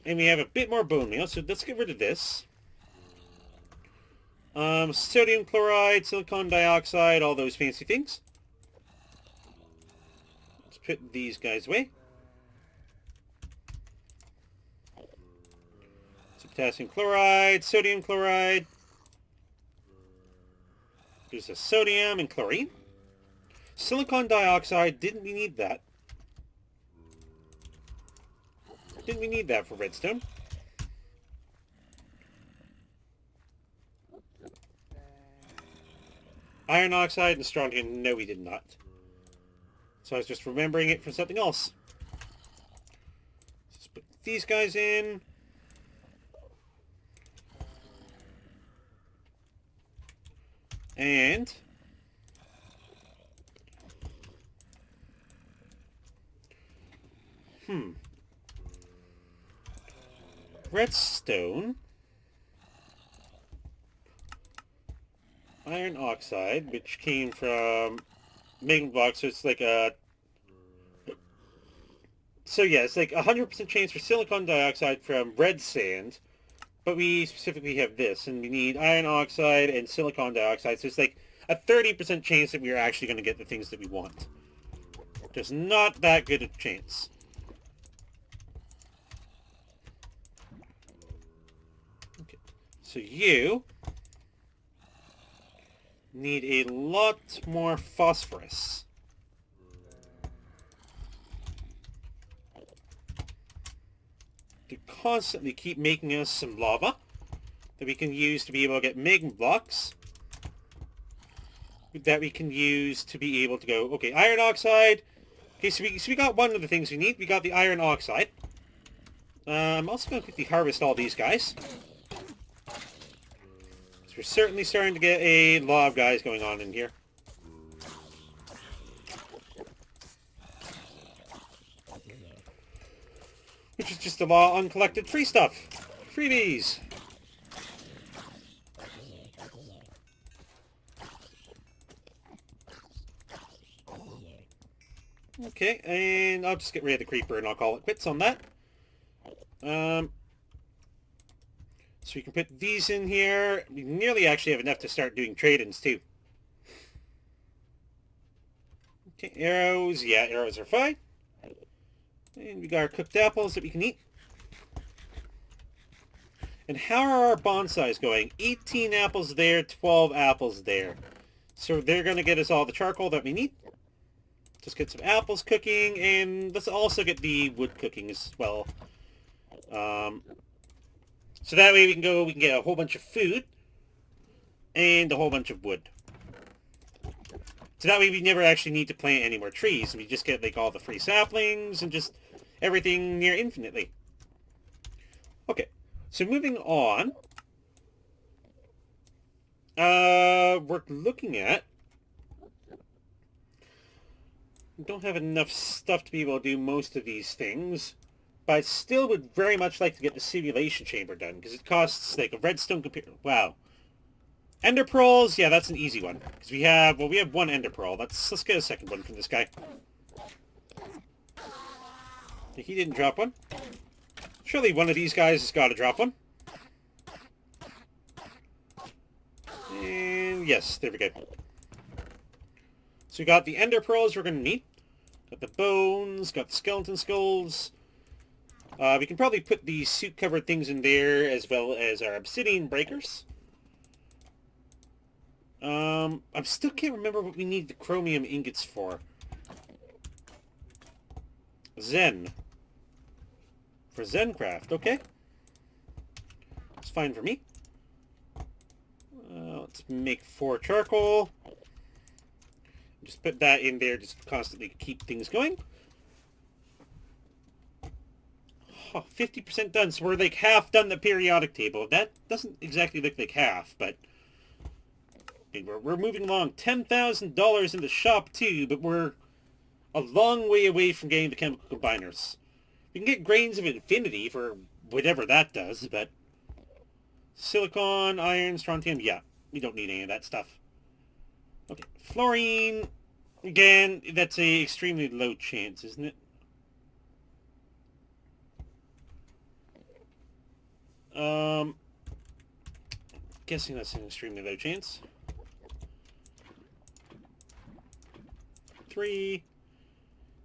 And we have a bit more bone meal, so let's get rid of this. Sodium chloride, silicon dioxide, all those fancy things. Let's put these guys away. So potassium chloride, sodium chloride. There's a sodium and chlorine. Silicon dioxide, didn't we need that? Didn't we need that for redstone? Iron oxide and strontium, no we did not. So I was just remembering it from something else. Let's put these guys in. And redstone, iron oxide, which came from Magma Blocks, so it's like a... So yeah, it's like 100% chance for silicon dioxide from red sand, but we specifically have this, and we need iron oxide and silicon dioxide, so it's like a 30% chance that we are actually going to get the things that we want. Just not that good a chance. Okay, so you need a lot more phosphorus. To constantly keep making us some lava that we can use to be able to get magma blocks that we can use to be able to go, okay, iron oxide. Okay, so we got one of the things we need. We got the iron oxide. I'm also going to quickly harvest all these guys. So we're certainly starting to get a lot of guys going on in here. Which is just a lot of uncollected free stuff. Freebies. Okay, and I'll just get rid of the creeper and I'll call it quits on that. So we can put these in here. We nearly actually have enough to start doing trade-ins too. Okay, arrows. Yeah, arrows are fine. And we got our cooked apples that we can eat. And how are our bonsais going? 18 apples there, 12 apples there. So they're going to get us all the charcoal that we need. Just get some apples cooking, and let's also get the wood cooking as well. So that way we can get a whole bunch of food and a whole bunch of wood. So that way we never actually need to plant any more trees. We just get like all the free saplings and just everything near infinitely. Okay, so moving on. We're looking at... We don't have enough stuff to be able to do most of these things. But I still would very much like to get the simulation chamber done, because it costs like a redstone computer. Wow. Ender pearls, yeah, that's an easy one. Because we have one ender pearl. Let's get a second one from this guy. He didn't drop one. Surely one of these guys has got to drop one. And yes, there we go. So we got the ender pearls we're going to need. Got the bones, got the skeleton skulls. We can probably put the suit-covered things in there, as well as our obsidian breakers. I still can't remember what we need the chromium ingots for. Zen. For Zencraft, okay. It's fine for me. Let's make 4 charcoal. Just put that in there, just constantly keep things going. Oh, 50% done, so we're like half done the periodic table. That doesn't exactly look like half, but we're moving along. $10,000 in the shop too, but we're a long way away from getting the chemical combiners. We can get grains of infinity for whatever that does, but silicon, iron, strontium, yeah, we don't need any of that stuff. Okay, fluorine. Again, that's a extremely low chance, isn't it? Guessing that's an extremely low chance. 3.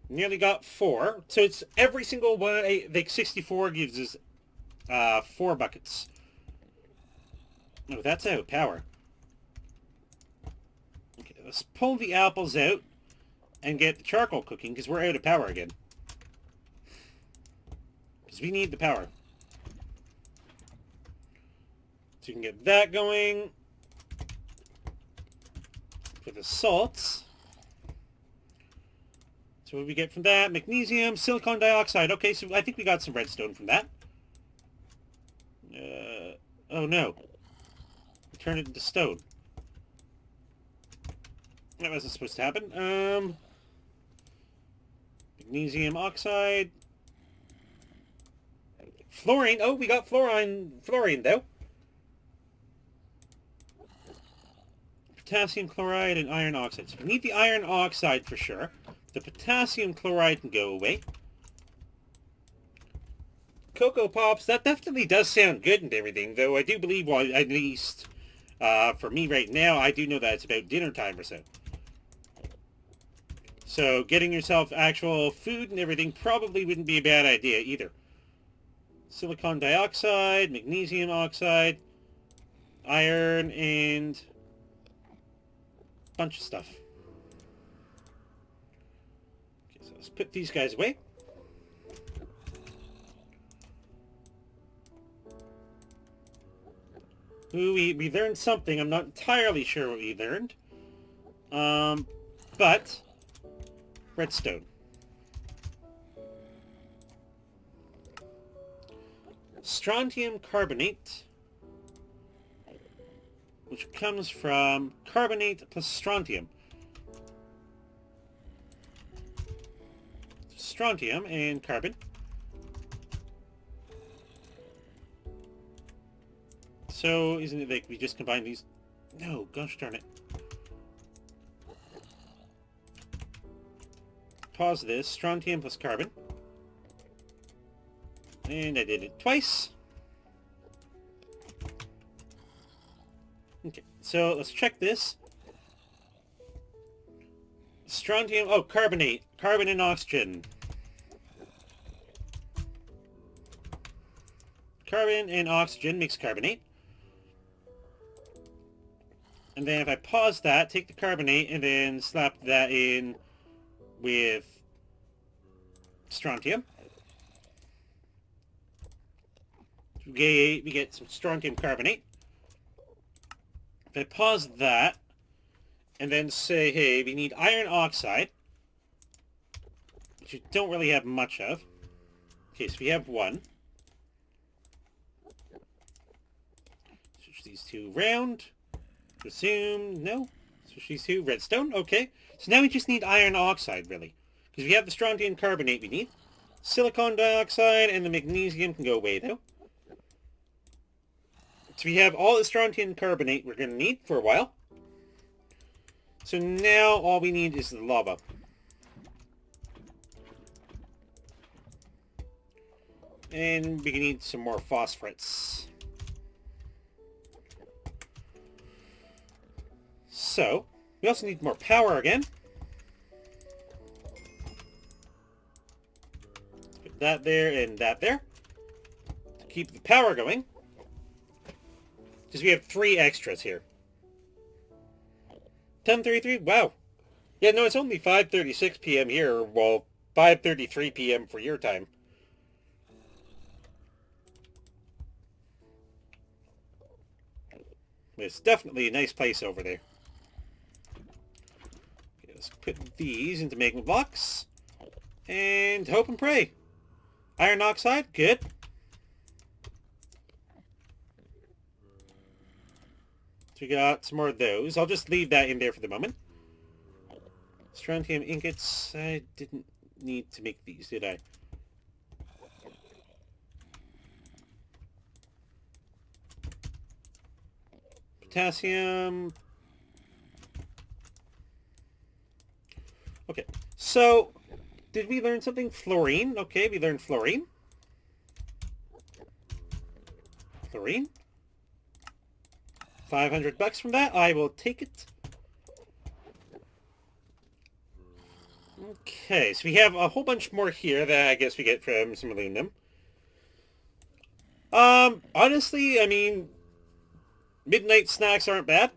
Nearly got 4. So it's every single one. Like 64 gives us 4 buckets. Oh, that's out. Power. Okay, let's pull the apples out and get the charcoal cooking because we're out of power again. Because we need the power. So you can get that going. For the salts. So what do we get from that? Magnesium, silicon dioxide. Okay, so I think we got some redstone from that. Oh no. Turn it into stone. That wasn't supposed to happen. Magnesium oxide. Fluorine. Oh, we got fluorine though. Potassium chloride and iron oxide. So we need the iron oxide for sure. The potassium chloride can go away. Cocoa Pops, that definitely does sound good and everything, though I do believe, well, at least for me right now, I do know that it's about dinner time or so. So getting yourself actual food and everything probably wouldn't be a bad idea either. Silicon dioxide, magnesium oxide, iron, and a bunch of stuff. Okay, so let's put these guys away. Ooh, we learned something. I'm not entirely sure what we learned. But redstone. Strontium carbonate, which comes from carbonate plus strontium. Strontium and carbon. So, isn't it like we just combine these? No, gosh darn it. Pause this. Strontium plus carbon. And I did it twice. Okay, so let's check this. Strontium, oh, carbonate. Carbon and oxygen. Carbon and oxygen makes carbonate. And then if I pause that, take the carbonate, and then slap that in with strontium. We get some strontium carbonate. If I pause that, and then say, hey, we need iron oxide, which we don't really have much of. Okay, so we have 1. Switch these 2 around. Resume, no. Switch these 2, redstone, okay. So now we just need iron oxide, really. Because we have the strontium carbonate we need. Silicon dioxide and the magnesium can go away, though. So we have all the strontium carbonate we're going to need for a while. So now all we need is the lava. And we need some more phosphorates. So, we also need more power again. Put that there and that there. To keep the power going. Because we have 3 extras here. 10:33? Wow. Yeah, no, it's only 5:36 p.m. here. Well, 5:33 p.m. for your time. It's definitely a nice place over there. Okay, let's put these into magma blocks. And hope and pray. Iron oxide, good. So we got some more of those. I'll just leave that in there for the moment. Strontium ingots. I didn't need to make these, did I? Potassium. So, did we learn something? Fluorine. Okay, we learned fluorine. Fluorine. $500 from that. I will take it. Okay, so we have a whole bunch more here that I guess we get from some aluminum. Honestly, I mean, midnight snacks aren't bad.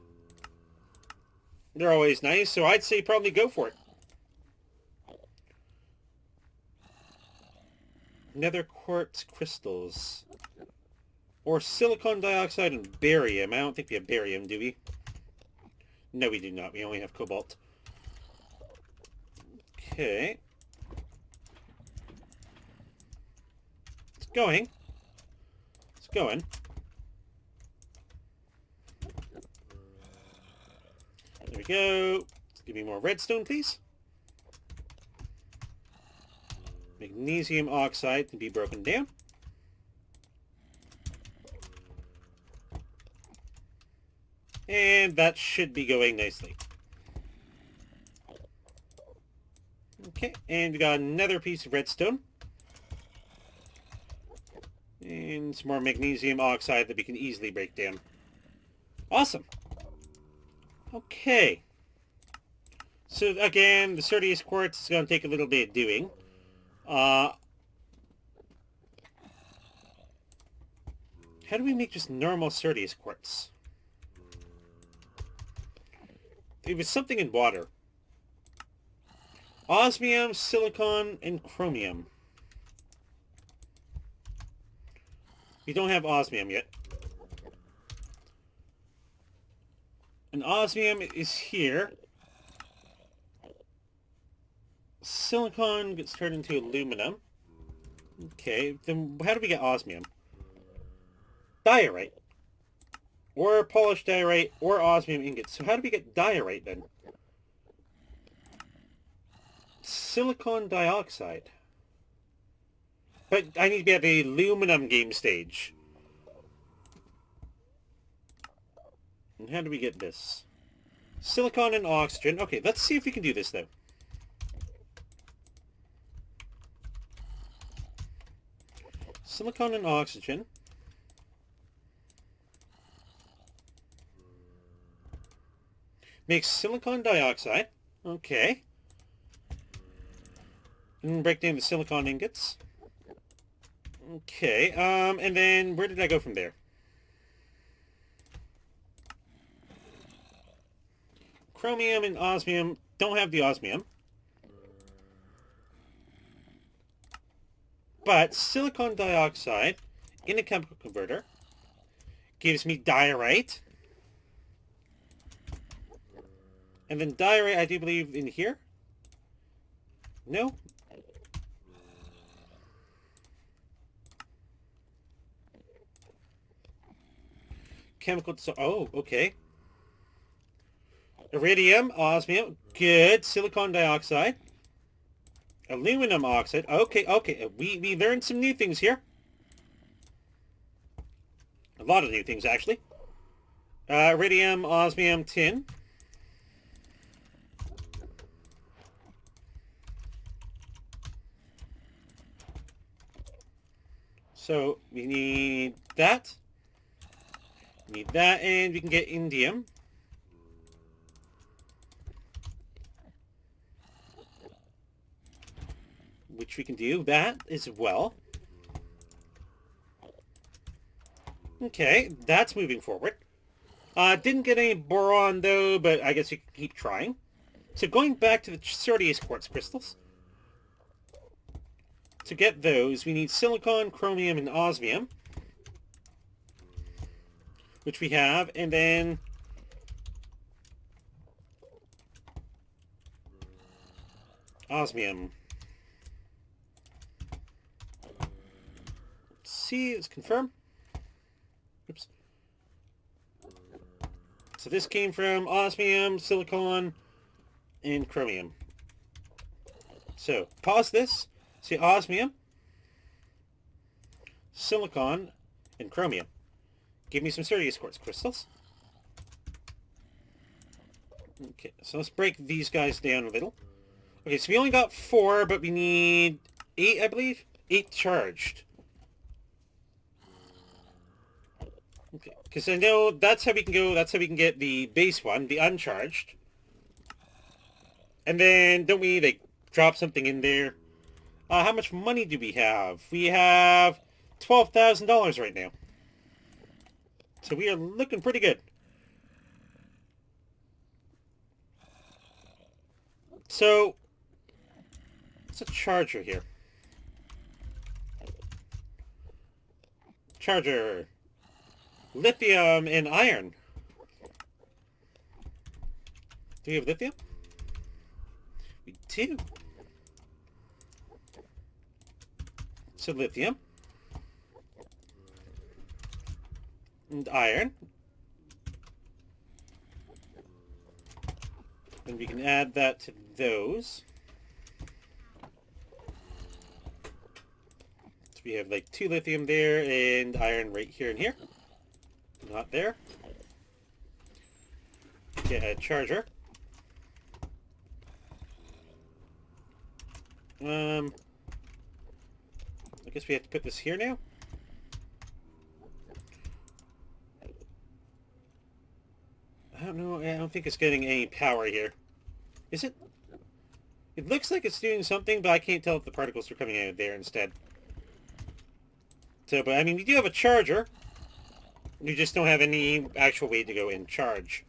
They're always nice, so I'd say probably go for it. Nether quartz crystals. Or silicon dioxide and barium. I don't think we have barium, do we? No, we do not. We only have cobalt. Okay. It's going. It's going. There we go. Give me more redstone, please. Magnesium oxide can be broken down. And that should be going nicely. Okay, and we got another piece of redstone. And some more magnesium oxide that we can easily break down. Awesome. Okay. So again, the Certius quartz is going to take a little bit of doing. How do we make just normal Certius quartz? It was something in water. Osmium, silicon, and chromium. We don't have osmium yet. And osmium is here. Silicon gets turned into aluminum. Okay, then how do we get osmium? Diorite. Or polished diorite, or osmium ingots. So how do we get diorite then? Silicon dioxide. But I need to be at the aluminum game stage. And how do we get this? Silicon and oxygen. Okay, let's see if we can do this though. Silicon and oxygen. Makes silicon dioxide. Okay. And break down the silicon ingots. Okay, and then where did I go from there? Chromium and osmium. Don't have the osmium. But silicon dioxide in a chemical converter gives me diorite. And then diorite, I do believe, in here? No? Chemical... Oh, okay. Iridium, osmium, good. Silicon dioxide. Aluminum oxide. Okay, okay. We learned some new things here. A lot of new things, actually. Iridium, osmium, tin. So, we need that. We need that, and we can get indium. Which we can do that as well. Okay, that's moving forward. Didn't get any boron though, but I guess you can keep trying. So going back to the Certius quartz crystals. To get those, we need silicon, chromium, and osmium. Which we have, and then... osmium. See, let's confirm. Oops. So this came from osmium, silicon, and chromium. So, pause this. See osmium, silicon, and chromium. Give me some Certius quartz crystals. Okay, so let's break these guys down a little. Okay, so we only got 4, but we need 8, I believe? 8 charged. Okay, because I know that's how we can go, that's how we can get the base one, the uncharged. And then, don't we, like, drop something in there? How much money do we have? We have $12,000 right now. So we are looking pretty good. So, what's a charger here? Charger. Lithium and iron. Do we have lithium? We do. So lithium. And iron. And we can add that to those. So we have like 2 lithium there and iron right here and here. Not there. Get a charger. I guess we have to put this here now. I don't know. I don't think it's getting any power here. Is it? It looks like it's doing something, but I can't tell if the particles are coming out of there instead. So, but I mean, we do have a charger. You just don't have any actual way to go and charge.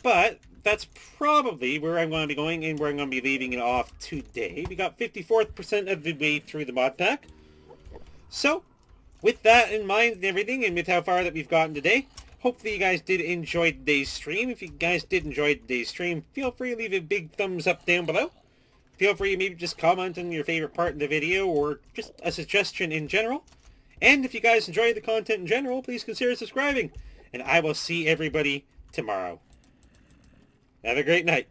But that's probably where I'm going to be going and where I'm going to be leaving it off today. We got 54% of the way through the mod pack. So, with that in mind and everything, and with how far that we've gotten today, hopefully you guys did enjoy today's stream. If you guys did enjoy today's stream, feel free to leave a big thumbs up down below. Feel free to maybe just comment on your favorite part of the video or just a suggestion in general. And if you guys enjoy the content in general, please consider subscribing. And I will see everybody tomorrow. Have a great night.